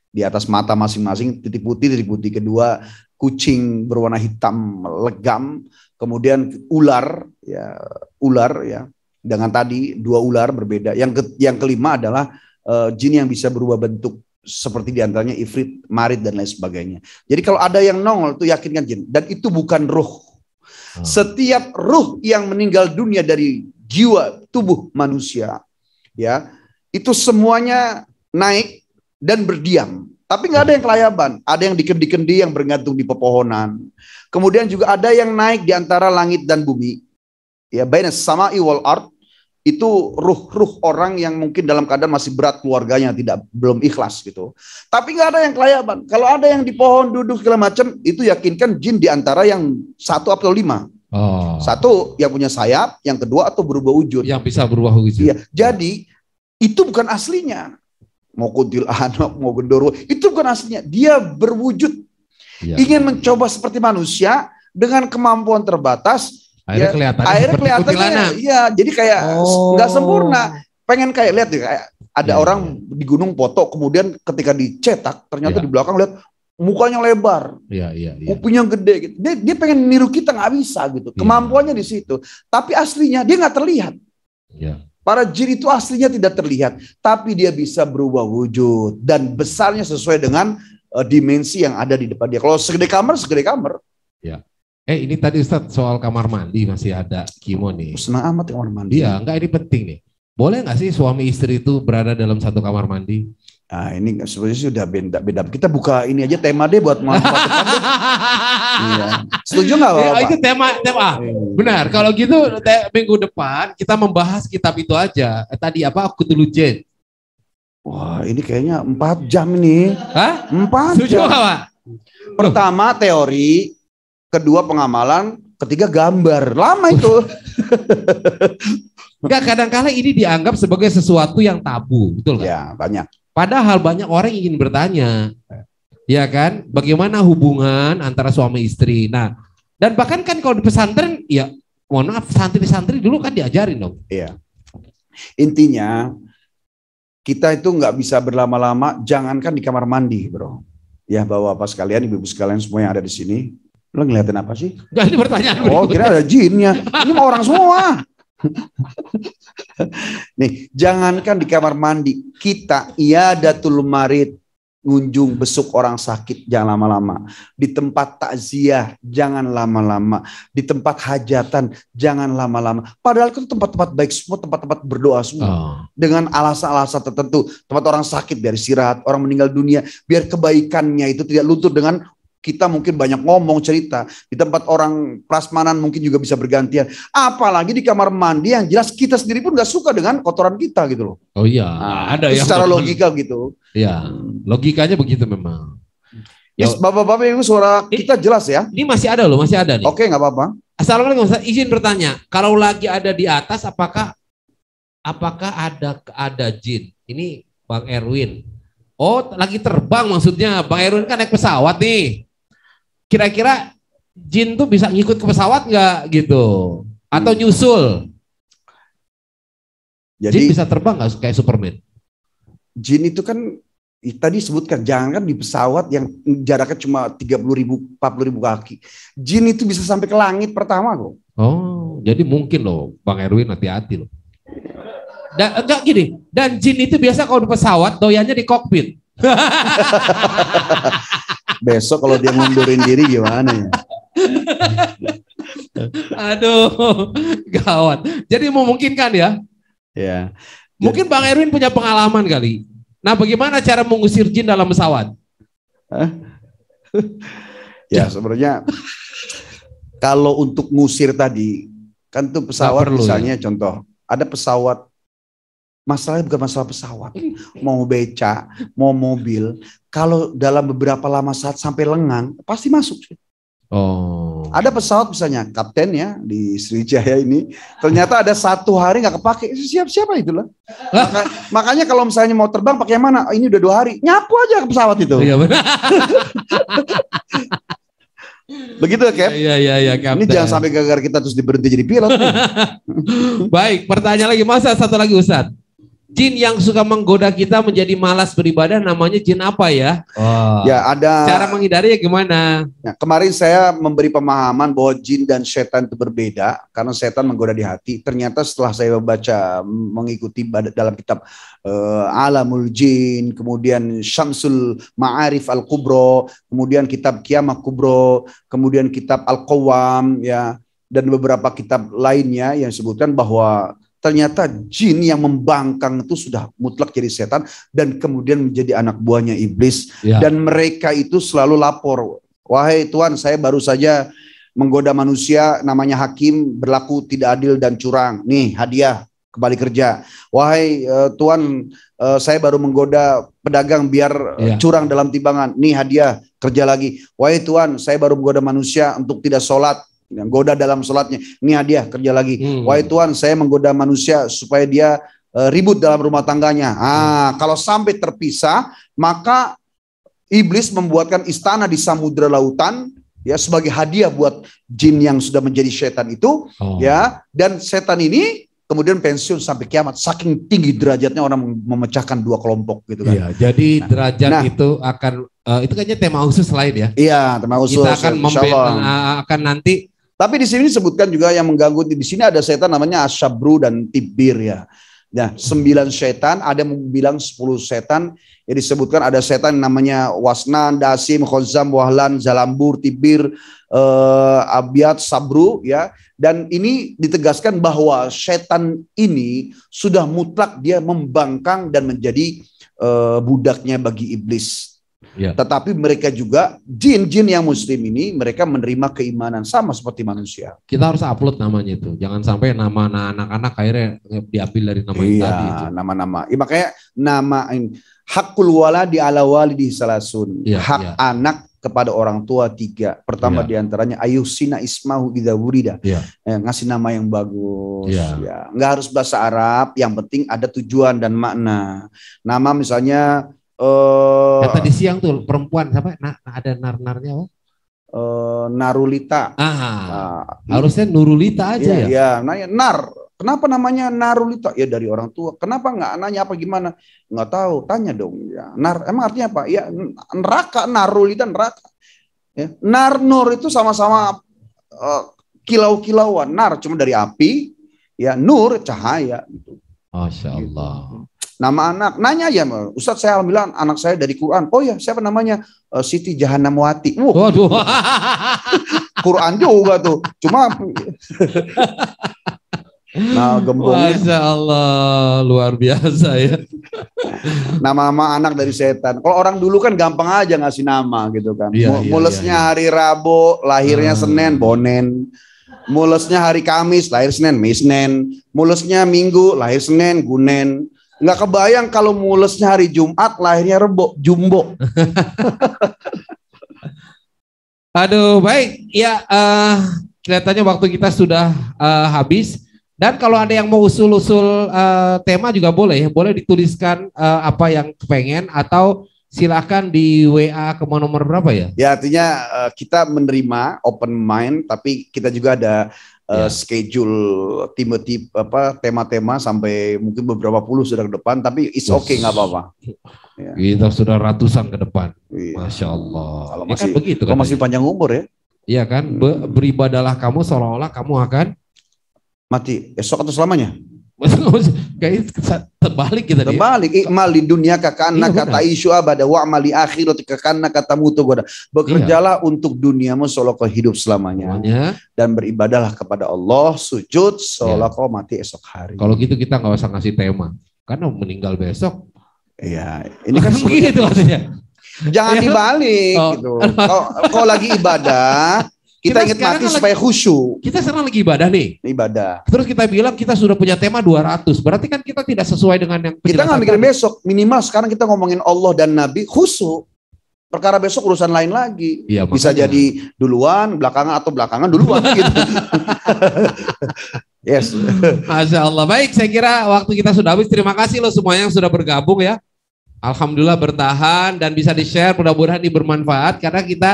Di atas mata masing-masing titik putih. Kedua kucing berwarna hitam legam, kemudian ular ya dengan tadi 2 ular berbeda. Yang kelima adalah jin yang bisa berubah bentuk seperti diantaranya ifrit, marid dan lain sebagainya. Jadi kalau ada yang nongol itu yakinkan jin, dan itu bukan ruh. Setiap ruh yang meninggal dunia dari jiwa, tubuh manusia, ya, itu semuanya naik dan berdiam. Tapi nggak ada yang kelayaban, ada yang di kendi-kendi yang bergantung di pepohonan. Kemudian juga ada yang naik di antara langit dan bumi. Ya, baina sama'i wal ard, itu ruh-ruh orang yang mungkin dalam keadaan masih berat keluarganya, belum ikhlas gitu. Tapi nggak ada yang kelayaban. Kalau ada yang di pohon duduk segala macam, itu yakinkan jin di antara yang 1 atau 5. Oh. 1 yang punya sayap, yang kedua atau berubah wujud. Yang bisa berubah wujud. Iya, jadi itu bukan aslinya. Mau kuntil anak, mau gendoro, itu bukan aslinya. Dia berwujud, ingin mencoba seperti manusia dengan kemampuan terbatas. Akhirnya kelihatannya, iya. Jadi kayak nggak sempurna. Pengen kayak lihat ya, kayak ada orang di gunung foto, kemudian ketika dicetak, ternyata di belakang lihat mukanya lebar, kupingnya gede. Gitu. Dia pengen niru kita, nggak bisa gitu. Kemampuannya di situ. Tapi aslinya dia nggak terlihat. Para jin itu aslinya tidak terlihat, tapi dia bisa berubah wujud dan besarnya sesuai dengan dimensi yang ada di depan dia. Kalau segede kamar, segede kamar. Ya. Ini tadi Ustadz soal kamar mandi masih ada Kimo nih. Senang amat kamar mandi. Iya, enggak, ini penting nih. Boleh nggak sih suami istri itu berada dalam satu kamar mandi? Nah, ini sebenarnya sudah beda. Kita buka ini aja tema deh buat manfaat. Iya. Setuju nggak Bapak? Itu tema. Benar. Kalau gitu minggu depan kita membahas kitab itu aja. Tadi apa? Cthulhu Jin. Wah, ini kayaknya 4 jam ini. Hah? 4 Setuju jam. nggak, Pak? Pertama teori, kedua pengamalan, ketiga gambar. Lama itu. Enggak, kadang-kala ini dianggap sebagai sesuatu yang tabu, betul kan? Ya, banyak. Padahal banyak orang yang ingin bertanya, ya kan, bagaimana hubungan antara suami istri. Nah, dan bahkan kan kalau di pesantren, ya mohon maaf, santri-santri dulu kan diajarin dong. Iya. Intinya, kita itu nggak bisa berlama-lama, jangankan di kamar mandi, bro. Ya, bapak-bapak sekalian, ibu-ibu sekalian semua yang ada di sini, lo ngeliatin apa sih? Jadi pertanyaan Oh, kira ada jinnya. Ini mau orang semua. Nih, jangankan di kamar mandi, kita iadatul marid, ngunjung besuk orang sakit, jangan lama-lama. Di tempat takziah, jangan lama-lama. Di tempat hajatan, jangan lama-lama. Padahal itu tempat-tempat baik semua, tempat-tempat berdoa semua. Dengan alasan-alasan tertentu. Tempat orang sakit biar istirahat, orang meninggal dunia, biar kebaikannya itu tidak luntur dengan kita mungkin banyak ngomong cerita. Di tempat orang prasmanan mungkin juga bisa bergantian. Apalagi di kamar mandi yang jelas kita sendiri pun gak suka dengan kotoran kita gitu loh. Oh iya, ada yang secara logika gitu. Iya, logikanya begitu memang. Ya, bapak-bapak ibu suara kita jelas ya. Ini masih ada loh, masih ada nih. Oke, nggak apa-apa. Assalamualaikum, Ustaz. Izin bertanya, kalau lagi ada di atas, apakah ada jin? Ini Bang Erwin. Oh, lagi terbang maksudnya. Bang Erwin kan naik pesawat nih. Kira-kira jin tuh bisa ngikut ke pesawat nggak gitu? Atau nyusul? Jadi jin bisa terbang nggak kayak Superman? Jin itu kan tadi sebutkan, jangan kan di pesawat yang jaraknya cuma 30.000, 40.000 kaki. Jin itu bisa sampai ke langit pertama kok. Oh, jadi mungkin loh Bang Erwin, hati-hati loh. Enggak gini, dan jin itu biasa kalau di pesawat doyannya di kokpit. Besok kalau dia mundurin diri gimana ya? Aduh, gawat. Jadi memungkinkan ya? Ya. Mungkin Bang Erwin punya pengalaman kali. Nah, bagaimana cara mengusir jin dalam pesawat? Ya, sebenarnya kalau untuk ngusir tadi, kan tuh pesawat misalnya ya. Contoh, ada pesawat, masalahnya bukan masalah pesawat, mau beca, mau mobil, kalau dalam beberapa lama saat sampai lengang, pasti masuk. Oh. Ada pesawat misalnya, kapten ya di Sriwijaya ini, ternyata ada 1 hari nggak kepake, siapa itulah. Makanya kalau misalnya mau terbang pakai mana? Ini udah 2 hari, nyapu aja ke pesawat itu. Iya benar. Begitu ya, Cap? Iya, Kapten. Ini jangan sampai gara-gara kita terus diberhenti jadi pilot. Baik, pertanyaan lagi, masa satu lagi Ustadz. Jin yang suka menggoda kita menjadi malas beribadah namanya jin apa ya? Oh. Ya ada. Cara menghindarinya gimana? Nah, kemarin saya memberi pemahaman bahwa jin dan setan itu berbeda karena setan menggoda di hati. Ternyata setelah saya membaca, mengikuti dalam kitab Alamul Jin, kemudian Syamsul Ma'arif Al-Kubro, kemudian kitab Qiyamah Kubro, kemudian kitab Al-Qawwam, ya dan beberapa kitab lainnya yang sebutkan bahwa ternyata jin yang membangkang itu sudah mutlak jadi setan dan kemudian menjadi anak buahnya iblis. Ya. Dan mereka itu selalu lapor, wahai Tuhan, saya baru saja menggoda manusia, namanya hakim, berlaku tidak adil dan curang. Nih hadiah, kembali kerja. Wahai Tuhan, saya baru menggoda pedagang biar curang dalam timbangan. Nih hadiah, kerja lagi. Wahai Tuhan, saya baru menggoda manusia untuk tidak sholat, yang goda dalam sholatnya. Ini hadiah, kerja lagi. Wahai Tuhan, saya menggoda manusia supaya dia ribut dalam rumah tangganya. Kalau sampai terpisah, maka iblis membuatkan istana di samudera lautan, ya, sebagai hadiah buat jin yang sudah menjadi setan itu, ya. Dan setan ini kemudian pensiun sampai kiamat. Saking tinggi derajatnya orang memecahkan dua kelompok gitu kan. Iya, jadi derajat itu akan itu kayaknya tema khusus lain ya. Iya, tema khusus. Kita akan akan nanti. Tapi di sini disebutkan juga yang mengganggu, di sini ada setan namanya Asyabru dan Tibir ya. Nah, 9 setan, ada yang bilang 10 setan. Ya, disebutkan ada setan yang namanya Wasnan, Dasim, Khozam, Wahlan, Zalambur, Tibir, Abiat, Sabru ya. Dan ini ditegaskan bahwa setan ini sudah mutlak dia membangkang dan menjadi budaknya bagi iblis. Ya. Tetapi mereka juga jin-jin yang muslim ini mereka menerima keimanan sama seperti manusia. Kita harus upload namanya itu. Jangan sampai nama anak-anak akhirnya diambil dari nama yang tadi itu. Nama-nama. Ya, makanya nama hakul waladi ala walidi salasun. Ya, hak anak kepada orang tua 3. Pertama diantaranya ayusina ismahu idza wurida. Ngasih nama yang bagus. Ya. Nggak harus bahasa Arab, yang penting ada tujuan dan makna. Nama misalnya tadi siang tuh perempuan siapa? Ada nar-narnya apa? Narulita. Harusnya Nurulita aja ya. Iya, nanya Nar. Kenapa namanya Narulita? Ya dari orang tua. Kenapa nggak nanya apa gimana? Nggak tahu. Tanya dong. Ya, Nar. Emang artinya apa? Ya neraka. Narulita neraka. Ya. Nar Nur itu sama-sama kilau-kilauan. Nar cuma dari api. Ya Nur cahaya. Gitu. Masya Allah. Nama anak, nanya ya, Ustadz saya bilang anak saya dari Quran. Oh ya, siapa namanya? Siti Jahannamwati. Waduh. Quran juga tuh. Cuma nah gembongnya. Masya Allah, luar biasa ya. Nama-nama anak dari setan. Kalau orang dulu kan gampang aja ngasih nama gitu kan. Mulesnya hari Rabu, lahirnya Senin, Bonen. Mulesnya hari Kamis, lahir Senin, Misnen. Mulesnya Minggu, lahir Senin, Gunen. Nggak kebayang kalau mulesnya hari Jumat, lahirnya Rebo, Jumbo. Aduh, baik. Ya, kelihatannya waktu kita sudah habis. Dan kalau ada yang mau usul-usul tema juga boleh. Boleh dituliskan apa yang pengen atau silakan di WA ke nomor berapa ya? Ya, artinya kita menerima open mind, tapi kita juga ada schedule tema-tema sampai mungkin beberapa puluh sudah ke depan, tapi it's okay, nggak apa-apa. Ya. Kita sudah ratusan ke depan. Masya Allah. Kalau masih, kan begitu kan masih panjang umur ya. Iya kan, beribadalah kamu seolah-olah kamu akan mati esok atau selamanya. Kayak terbalik kita. Terbalik. Ikmal di dunia kakana kata isu abada wa amali akhirat kakana kata mutu goda. Bekerjalah untuk duniamu seolah kau hidup selamanya. Dan beribadalah kepada Allah, sujud seolah kau mati esok hari. Kalau gitu kita nggak usah ngasih tema, karena meninggal besok. Iya, ini kan begitu maksudnya. Jangan dibalik gitu. Kalau lagi ibadah, kita ingat mati kan supaya khusyuk. Kita sekarang lagi ibadah nih. Ibadah. Terus kita bilang kita sudah punya tema 200. Berarti kan kita tidak sesuai dengan yang kita nggak mikirin besok. Minimal sekarang kita ngomongin Allah dan Nabi khusyuk. Perkara besok urusan lain lagi. Ya, bisa jadi duluan, belakangan atau belakangan duluan gitu. Yes. Masya Allah. Baik, saya kira waktu kita sudah habis. Terima kasih loh semuanya yang sudah bergabung ya. Alhamdulillah bertahan dan bisa di-share. Mudah-mudahan ini bermanfaat karena kita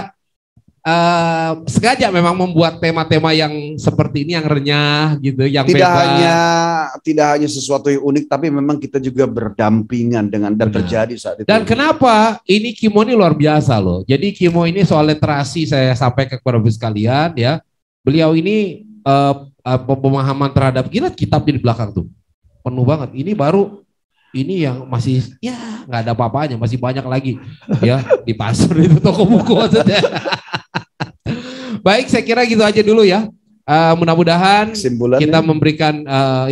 sengaja memang membuat tema-tema yang seperti ini, yang renyah gitu, yang tidak hanya sesuatu yang unik, tapi memang kita juga berdampingan dengan dan terjadi saat itu. Dan kenapa ini Kimo ini luar biasa loh. Jadi Kimo ini soal literasi saya sampaikan kepada sekalian ya. Beliau ini pemahaman terhadap kitab di belakang tuh penuh banget. Ini baru ini yang masih ya nggak ada apa-apanya, masih banyak lagi ya di pasar itu toko buku maksudnya. Baik, saya kira gitu aja dulu ya. Mudah-mudahan Kesimpulan kita memberikan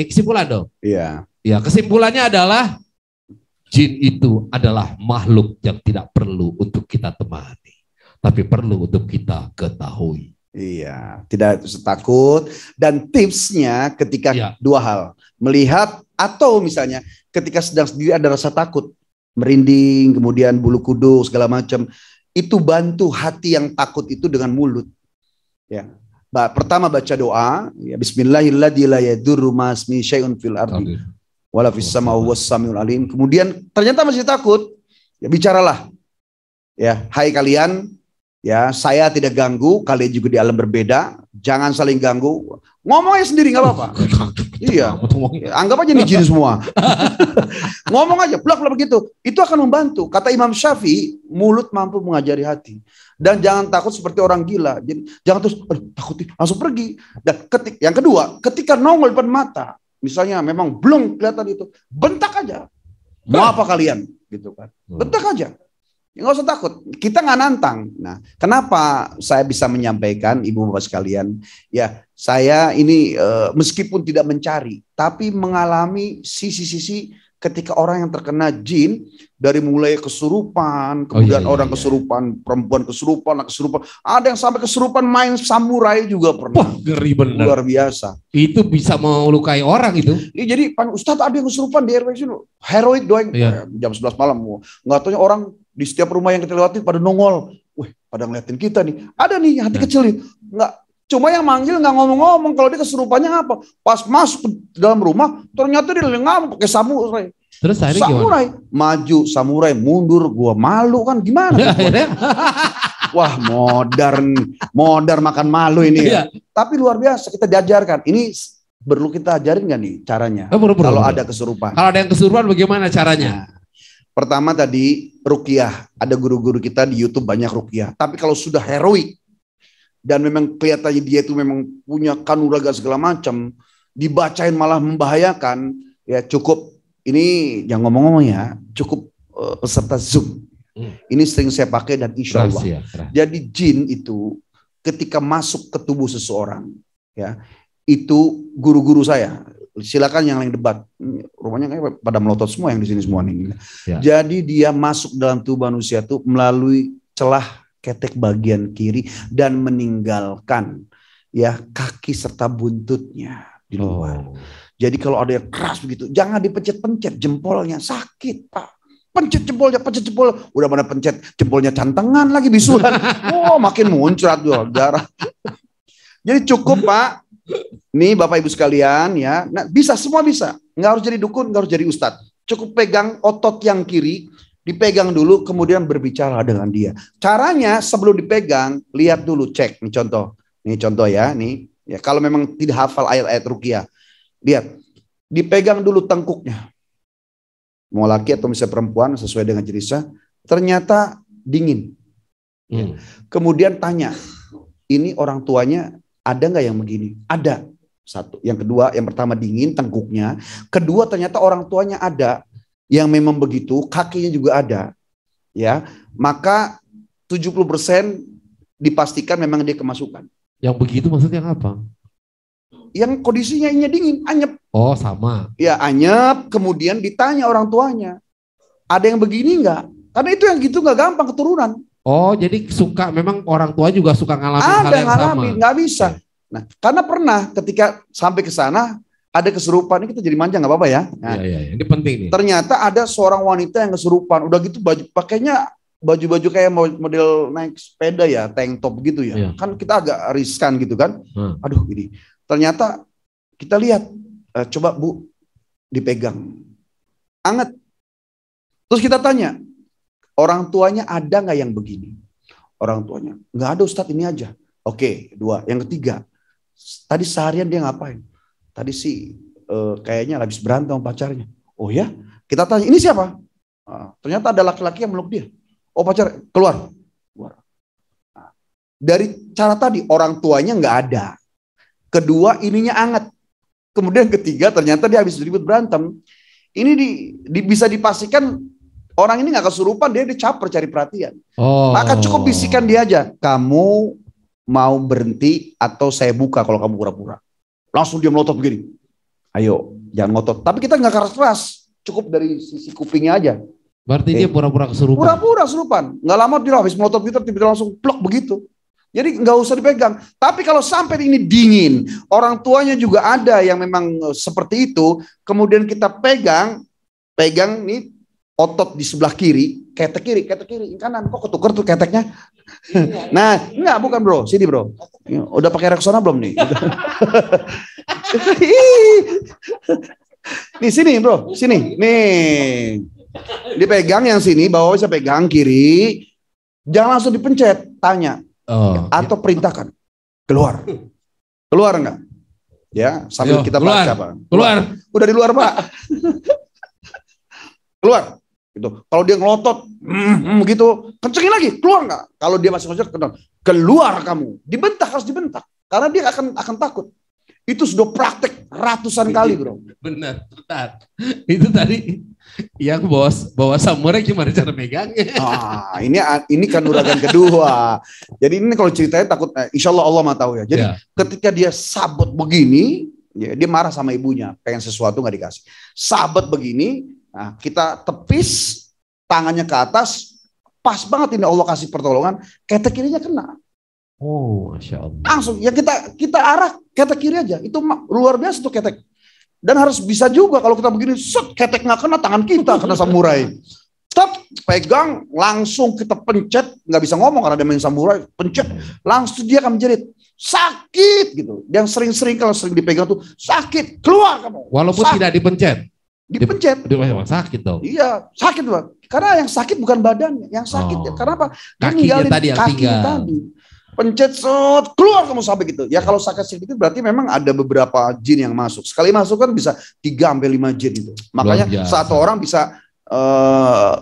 kesimpulan dong. Iya. Ya, kesimpulannya adalah jin itu adalah makhluk yang tidak perlu untuk kita temani, tapi perlu untuk kita ketahui. Iya, tidak usah takut. Dan tipsnya ketika Iya. dua hal, melihat atau misalnya ketika sedang sendiri ada rasa takut, merinding, kemudian bulu kuduk segala macam, itu bantu hati yang takut itu dengan mulut. Ya. Pertama baca doa, ya, Bismillahirrahmanirrahim la yadurru ma ismihi syai'un fil ardi wala fis samaa'i huwas samiul alim. Kemudian ternyata masih takut, ya bicaralah. Ya, hai kalian, ya saya tidak ganggu, kalian juga di alam berbeda, jangan saling ganggu. Ngomong aja sendiri nggak apa-apa. Iya, anggap aja nih jin semua. Ngomong aja, blak-blak begitu. Itu akan membantu. Kata Imam Syafi'i, mulut mampu mengajari hati. Dan jangan takut seperti orang gila. Jadi, jangan terus takut langsung pergi. Dan yang kedua, ketika nongol depan mata, misalnya memang belum kelihatan itu, bentak aja. Mau apa kalian? Gitu kan. Bentak aja. Ya, nggak usah takut, kita nggak nantang. Nah, kenapa saya bisa menyampaikan, ibu bapak sekalian, ya saya ini meskipun tidak mencari, tapi mengalami sisi-sisi ketika orang yang terkena jin, dari mulai kesurupan, kemudian orang kesurupan, perempuan kesurupan, ada yang sampai kesurupan main samurai juga pernah. Wah, ngeri bener. Luar biasa. Itu bisa melukai orang itu. Ya, jadi Ustadz ada yang kesurupan di RW sini, heroik doang, jam 11 malam, nggak taunya orang di setiap rumah yang kita lewati pada nongol, wih, pada ngeliatin kita nih. Ada nih hati kecil nih, nggak. Cuma yang manggil nggak ngomong-ngomong. Kalau dia kesurupannya apa? Pas masuk ke dalam rumah, ternyata dia ngamuk pakai samurai. Terus akhirnya samurai gimana? Maju, samurai mundur, gua malu kan gimana? Wah, modern makan malu ini. Ya. Tapi luar biasa kita diajarkan. Ini perlu kita ajarin nggak nih caranya? Kalau ada kesurupan. Kalau ada yang kesurupan bagaimana caranya? Nah, pertama tadi ruqyah, ada guru-guru kita di YouTube banyak ruqyah. Tapi kalau sudah heroik dan memang kelihatannya dia itu memang punya kanuraga segala macam, dibacain malah membahayakan, ya cukup ini yang ngomong-ngomong ya, cukup peserta Zoom. Ini sering saya pakai dan insya Allah. Jadi jin itu ketika masuk ke tubuh seseorang, ya itu guru-guru saya. Silakan yang lain debat. Rumahnya kayak pada melotot semua yang di sini semua nih. Ya. Jadi dia masuk dalam tubuh manusia itu melalui celah ketek bagian kiri dan meninggalkan ya kaki serta buntutnya di luar. Jadi kalau ada yang keras begitu, jangan dipencet-pencet jempolnya, sakit Pak. Pencet jempol. Udah mana pencet jempolnya cantengan lagi bisulan. Makin muncrat tuh darah. Jadi cukup Pak. Nih Bapak Ibu sekalian ya, nah, bisa semua bisa, nggak harus jadi dukun, nggak harus jadi ustadz, cukup pegang otot yang kiri, dipegang dulu, kemudian berbicara dengan dia. Caranya sebelum dipegang, lihat dulu, cek, nih contoh ya, nih ya kalau memang tidak hafal ayat-ayat ruqyah, lihat, dipegang dulu tengkuknya, mau laki atau misalnya perempuan sesuai dengan jenisnya, ternyata dingin. Ya. Kemudian tanya, ini orang tuanya ada nggak yang begini? Ada. Satu. Yang kedua, yang pertama dingin tengkuknya. Kedua ternyata orang tuanya ada yang memang begitu, kakinya juga ada. Ya, maka 70% dipastikan memang dia kemasukan. Yang begitu maksudnya apa? Yang kondisinya ini dingin, anyep. Oh, sama. Ya, anyep, kemudian ditanya orang tuanya. Ada yang begini nggak? Karena itu yang gitu nggak gampang keturunan. Oh, jadi memang orang tua juga suka ngalamin hal yang sama. Nggak bisa. Nah, karena pernah ketika sampai ke sana ada kesurupan, ini kita jadi manja nggak apa-apa ya. Nah, ini penting nih. Ternyata ada seorang wanita yang kesurupan, udah gitu pakainya baju-baju kayak model naik sepeda ya, tank top gitu ya. Kan kita agak riskan gitu kan. Aduh ini. Ternyata kita lihat, coba Bu dipegang, anget. Terus kita tanya, orang tuanya ada nggak yang begini? Orang tuanya nggak ada Ustadz, ini aja. Oke, 2. Yang ketiga, tadi seharian dia ngapain? Tadi sih kayaknya habis berantem sama pacarnya. Oh ya? Kita tanya, ini siapa? Ternyata ada laki-laki yang meluk dia. Oh pacar, keluar. Nah, dari cara tadi, orang tuanya nggak ada. Kedua, ininya anget. Kemudian ketiga, ternyata dia habis ribut berantem. Ini bisa dipastikan orang ini nggak kesurupan, dia dicaper cari perhatian. Maka cukup bisikan dia aja. Kamu mau berhenti atau saya buka kalau kamu pura-pura. Langsung dia melotot begini. Ayo, jangan ngotot. Tapi kita nggak keras-keras, cukup dari sisi kupingnya aja. Berarti dia pura-pura kesurupan. Pura-pura kesurupan. Nggak lama dia habis melotot kita tiba-tiba langsung plok begitu. Jadi nggak usah dipegang. Tapi kalau sampai ini dingin, orang tuanya juga ada yang memang seperti itu. Kemudian kita pegang nih otot di sebelah kiri, ketek kiri, kanan. Kok ketuker tuh keteknya? Nah, enggak, bukan bro, sini bro. Udah pakai Rexona belum nih? Nih sini bro, sini. Nih, dipegang yang sini, bawah saya pegang kiri. Jangan langsung dipencet, tanya. Atau perintahkan. Keluar enggak? Ya, sambil kita baca Pak. Keluar. Udah di luar Pak. Keluar. Gitu. Kalau dia ngelotot, gitu, kencengin lagi, keluar nggak? Kalau dia masih kenceng, keluar kamu, harus dibentak, karena dia akan takut. Itu sudah praktek ratusan kali bro. Benar. Itu tadi yang bawa samurai gimana cara megangnya? Ini kan uragan kedua. Jadi ini kalau ceritanya takut, insya Allah mah tahu ya. Jadi ketika dia sabot begini, ya, dia marah sama ibunya, pengen sesuatu nggak dikasih. Sabot begini. Nah, kita tepis tangannya ke atas, pas banget ini Allah kasih pertolongan, ketek kirinya kena. Oh, Masya Allah. Langsung ya kita arah ketek kiri aja, itu luar biasa tuh ketek. Dan harus bisa juga kalau kita begini, ketek nggak kena tangan kita, kena samurai. Stop, pegang, langsung kita pencet, nggak bisa ngomong karena dia main samurai, pencet, langsung dia akan menjerit. Sakit gitu. Yang sering-sering kalau sering dipegang tuh sakit, keluar kamu. Walaupun tidak dipencet. Dipencet. Memang sakit dong. Iya, sakit Pak. Karena yang sakit bukan badannya, yang sakit. Karena apa? Kakinya tadi yang tinggal. Pencet, keluar kamu sampai gitu. Ya kalau sakit sedikit berarti memang ada beberapa jin yang masuk. Sekali masuk kan bisa 3-5 jin itu. Makanya satu orang bisa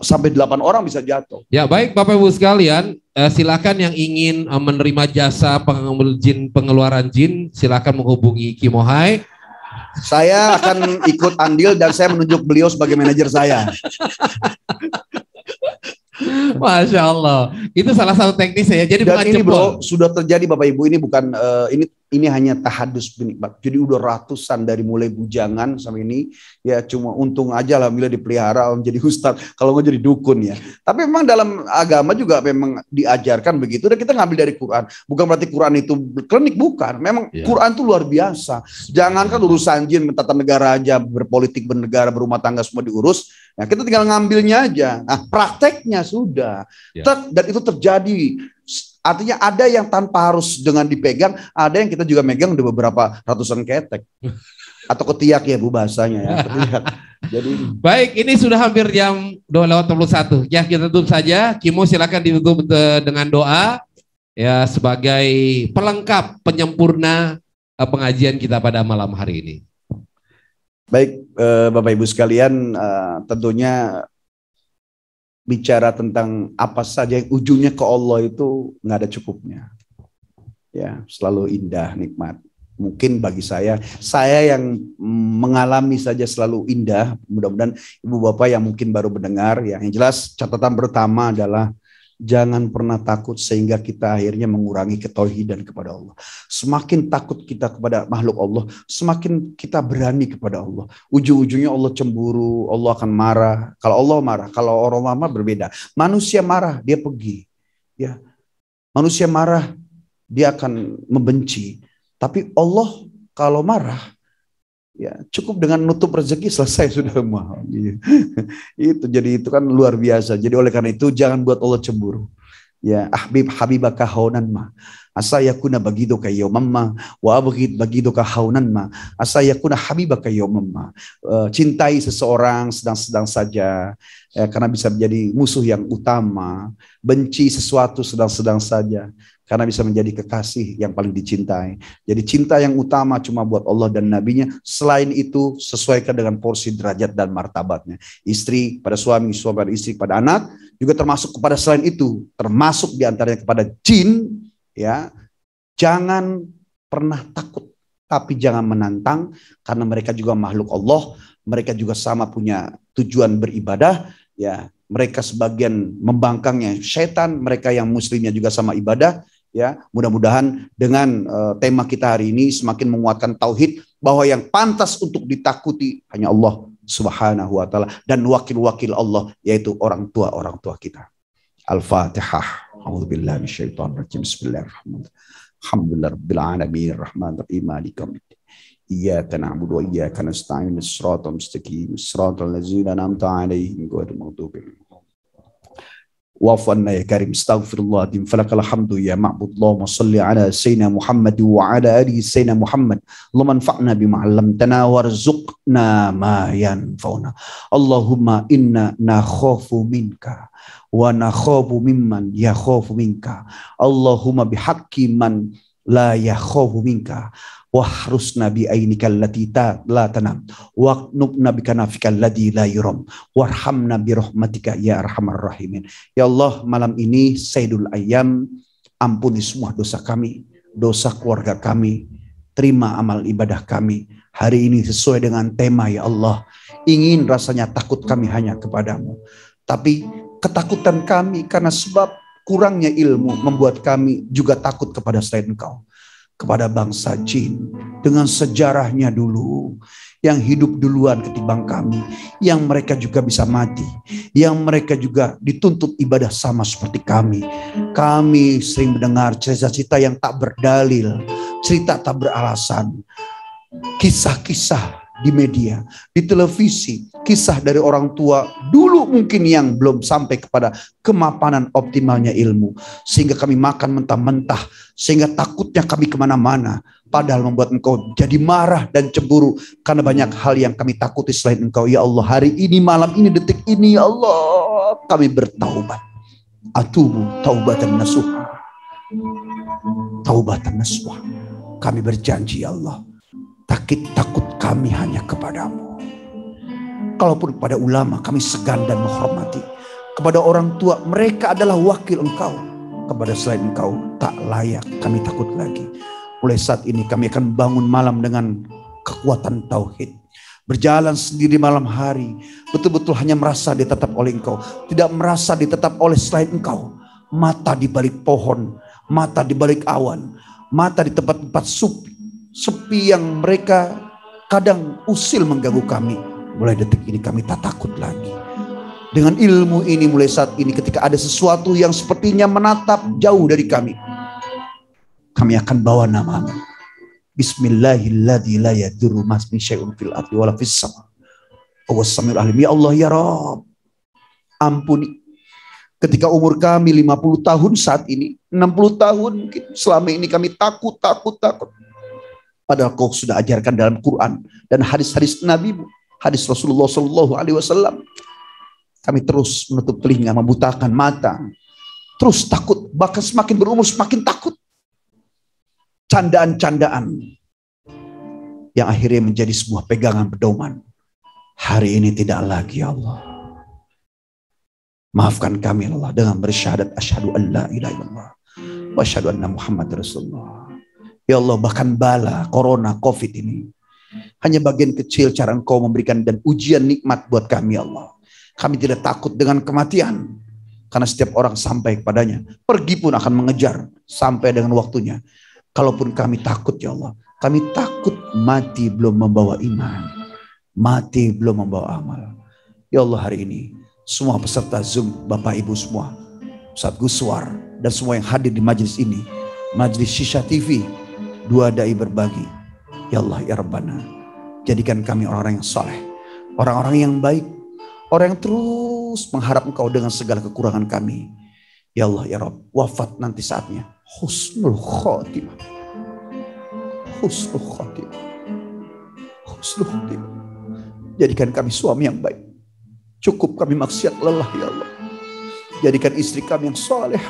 sampai 8 orang bisa jatuh. Ya baik Bapak Ibu sekalian, silakan yang ingin menerima jasa pengeluaran jin, silakan menghubungi Kimohai. Saya akan ikut andil dan saya menunjuk beliau sebagai manajer saya. Masya Allah, itu salah satu teknis ya. Jadi dan ini bro sudah terjadi Bapak Ibu, ini bukan ini hanya tahadus penikmat. Jadi udah ratusan dari mulai bujangan sampai ini ya, cuma untung aja lah bila dipelihara menjadi ustadz, kalau nggak jadi dukun ya. Tapi memang dalam agama juga memang diajarkan begitu. Dan kita ngambil dari Quran. Bukan berarti Quran itu klinik, bukan. Memang Quran itu luar biasa. Jangankan urusan jin, tata negara aja, berpolitik, bernegara, berumah tangga semua diurus. Nah, kita tinggal ngambilnya aja. Nah, prakteknya sudah. Dan itu terjadi. Artinya ada yang tanpa harus dengan dipegang, ada yang kita juga megang udah beberapa ratusan ketek. Atau ketiak ya Bu bahasanya ya. Ketiak. Jadi baik, ini sudah hampir jam 2:21. Ya, kita tutup saja. Kimo silakan ditutup dengan doa ya sebagai pelengkap penyempurna pengajian kita pada malam hari ini. Baik, Bapak Ibu sekalian, tentunya bicara tentang apa saja yang ujungnya ke Allah itu nggak ada cukupnya. Ya, selalu indah, nikmat. Mungkin bagi saya yang mengalami saja selalu indah. Mudah-mudahan Ibu Bapak yang mungkin baru mendengar, ya, yang jelas catatan pertama adalah jangan pernah takut sehingga kita akhirnya mengurangi ketauhidan kepada Allah. Semakin takut kita kepada makhluk Allah, semakin kita berani kepada Allah. Ujung-ujungnya Allah cemburu, Allah akan marah. Kalau Allah marah, kalau orang marah berbeda. Manusia marah, dia pergi. Ya, manusia marah, dia akan membenci. Tapi Allah kalau marah, ya cukup dengan nutup rezeki selesai sudah mahal. Itu jadi itu kan luar biasa. Jadi oleh karena itu jangan buat Allah cemburu. Ya, habibaka haunan ma asa yakuna bagiduka yawman ma wa abghid bagiduka haunan ma asa yakuna habibaka yawman ma. Cintai seseorang sedang-sedang saja ya, karena bisa menjadi musuh yang utama. Benci sesuatu sedang-sedang saja karena bisa menjadi kekasih yang paling dicintai. Jadi cinta yang utama cuma buat Allah dan Nabi-Nya. Selain itu sesuaikan dengan porsi derajat dan martabatnya. Istri pada suami, suami pada istri, pada anak. Juga termasuk kepada selain itu. Termasuk diantaranya kepada jin. Ya, jangan pernah takut. Tapi jangan menantang. Karena mereka juga makhluk Allah. Mereka juga sama punya tujuan beribadah. Ya, mereka sebagian membangkangnya syaitan. Mereka yang muslimnya juga sama ibadah. Ya, mudah-mudahan dengan tema kita hari ini semakin menguatkan tauhid bahwa yang pantas untuk ditakuti hanya Allah Subhanahu wa taala dan wakil-wakil Allah yaitu orang tua kita. Al-Fatihah. A'udzubillahi minasyaitonir rajim. Bismillahirrahmanirrahim. Alhamdulillahirabbil alamin arrahmanirrahim maliki yaumiddin. Iyyaka na'budu wa iyyaka nasta'in. Shiratal mustaqim. Shiratal ladzina an'amta 'alaihim ghairil maghdubi 'alaihim. Wa'fu anna ya karim, astaghfirullahaladzim, falakal hamdu ya ma'bud. Allahumma salli ala sayyidina Muhammad wa ala alihi sayyidina Muhammad. Allahumma anfa'na bima 'allamtana warzuqna ma yanfa'una. Allahumma inna nakhafu minka wa nakhafu mimman yakhafu minka. Allahumma bihaqqi man la yakhafu minka wahrusna bi ainikal lati la tanam waqnubna bi kanafika alladhi la yuram warhamna bi rahmatika ya arhamar rahimin. Ya Allah, malam ini Sayyidul Ayyam, ampuni semua dosa kami, dosa keluarga kami, terima amal ibadah kami hari ini sesuai dengan tema. Ya Allah, ingin rasanya takut kami hanya kepadamu, tapi ketakutan kami karena sebab kurangnya ilmu membuat kami juga takut kepada selain Engkau, kepada bangsa jin dengan sejarahnya dulu, yang hidup duluan ketimbang kami, yang mereka juga bisa mati, yang mereka juga dituntut ibadah sama seperti kami. Kami sering mendengar cerita-cerita yang tak berdalil, cerita tak beralasan, kisah-kisah di media, di televisi, kisah dari orang tua dulu mungkin yang belum sampai kepada kemapanan optimalnya ilmu, sehingga kami makan mentah-mentah, sehingga takutnya kami kemana-mana, padahal membuat Engkau jadi marah dan cemburu karena banyak hal yang kami takuti selain Engkau. Ya Allah, hari ini, malam ini, detik ini, ya Allah, kami bertaubat. Atubu taubatan nasuha, taubatan nasuha. Kami berjanji ya Allah, takut kami hanya kepadamu. Kalaupun kepada ulama kami segan dan menghormati, kepada orang tua mereka adalah wakil Engkau, kepada selain Engkau tak layak kami takut lagi. Mulai saat ini kami akan bangun malam dengan kekuatan tauhid, berjalan sendiri malam hari, betul-betul hanya merasa ditetap oleh Engkau, tidak merasa ditetap oleh selain Engkau. Mata di balik pohon, mata di balik awan, mata di tempat-tempat sepi yang mereka kadang usil mengganggu kami. Mulai detik ini kami tak takut lagi. Dengan ilmu ini mulai saat ini, ketika ada sesuatu yang sepertinya menatap jauh dari kami, kami akan bawa nama-Mu. Bismillahilladzi la yadurru ma'asmihi syai'un fil ardi wala fis sama'. Huwas samiul alim. Ya Allah ya Rabb, ampuni ketika umur kami 50 tahun saat ini, 60 tahun mungkin selama ini kami takut. Padahal Kau sudah ajarkan dalam Quran dan hadis-hadis Nabi-Mu, hadis Rasulullah SAW. Kami terus menutup telinga, membutakan mata, terus takut, bahkan semakin berumur semakin takut. Candaan-candaan yang akhirnya menjadi sebuah pegangan pedoman. Hari ini tidak lagi ya Allah. Maafkan kami ya Allah dengan bersyahadat asyhadu an la ilaha illallah wa asyhadu anna Muhammad Rasulullah. Ya Allah, bahkan bala, corona, covid ini hanya bagian kecil cara Engkau memberikan dan ujian nikmat buat kami ya Allah. Kami tidak takut dengan kematian, karena setiap orang sampai kepadanya, pergi pun akan mengejar sampai dengan waktunya. Kalaupun kami takut ya Allah, kami takut mati belum membawa iman, mati belum membawa amal. Ya Allah, hari ini semua peserta Zoom, Bapak Ibu semua, Ustaz Guswar dan semua yang hadir di majelis ini, majelis Shisha TV, Dua Dai Berbagi. Ya Allah ya Rabbana, jadikan kami orang-orang yang saleh, orang-orang yang baik, orang yang terus mengharap Engkau dengan segala kekurangan kami. Ya Allah ya Rabb, wafat nanti saatnya husnul khotimah, husnul khotimah, husnul khotimah. Jadikan kami suami yang baik, cukup kami maksiat lelah ya Allah. Jadikan istri kami yang saleh,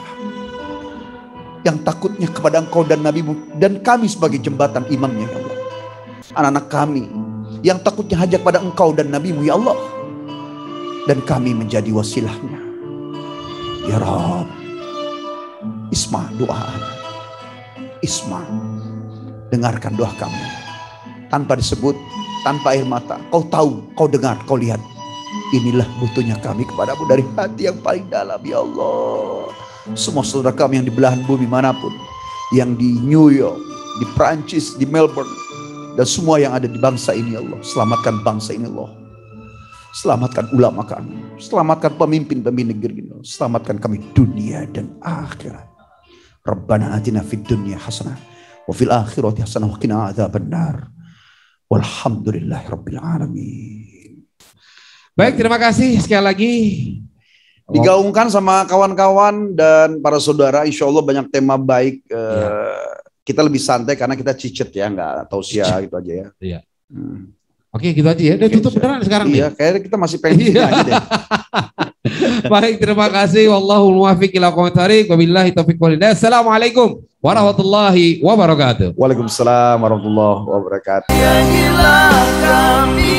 yang takutnya kepada Engkau dan Nabi-Mu, dan kami sebagai jembatan imamnya ya Allah. Anak-anak kami yang takutnya hanya kepada Engkau dan Nabi-Mu ya Allah, dan kami menjadi wasilahnya ya Rabb. Isma doa, Isma, dengarkan doa kami tanpa disebut, tanpa air mata. Kau tahu, Kau dengar, Kau lihat. Inilah butuhnya kami kepadamu dari hati yang paling dalam ya Allah. Semua saudara kami yang di belahan bumi manapun, yang di New York, di Prancis, di Melbourne, dan semua yang ada di bangsa ini ya Allah. Selamatkan bangsa ini Allah. Selamatkan ulama kami, selamatkan pemimpin-pemimpin negeri ini, selamatkan kami dunia dan akhirat. Rabbana atina fid dunya hasanah wa fil akhirati hasanah wa qina adzabannar. Walhamdulillahirabbil alamin. Baik, terima kasih sekali lagi. Digaungkan sama kawan-kawan dan para saudara, insya Allah banyak tema baik. Kita lebih santai karena kita cicit ya, nggak tausiah gitu aja ya. Iya. Oke, gitu aja ya. Udah tutup beneran sekarang iya, nih. kayaknya kita masih pengen gini aja deh. Baik, terima kasih. Wallahul muwaffiq ila aqwamit thariq. Wabillahi taufiq wal hidayah. Assalamualaikum warahmatullahi wabarakatuh. Waalaikumsalam warahmatullahi wabarakatuh. Nyanyilah kami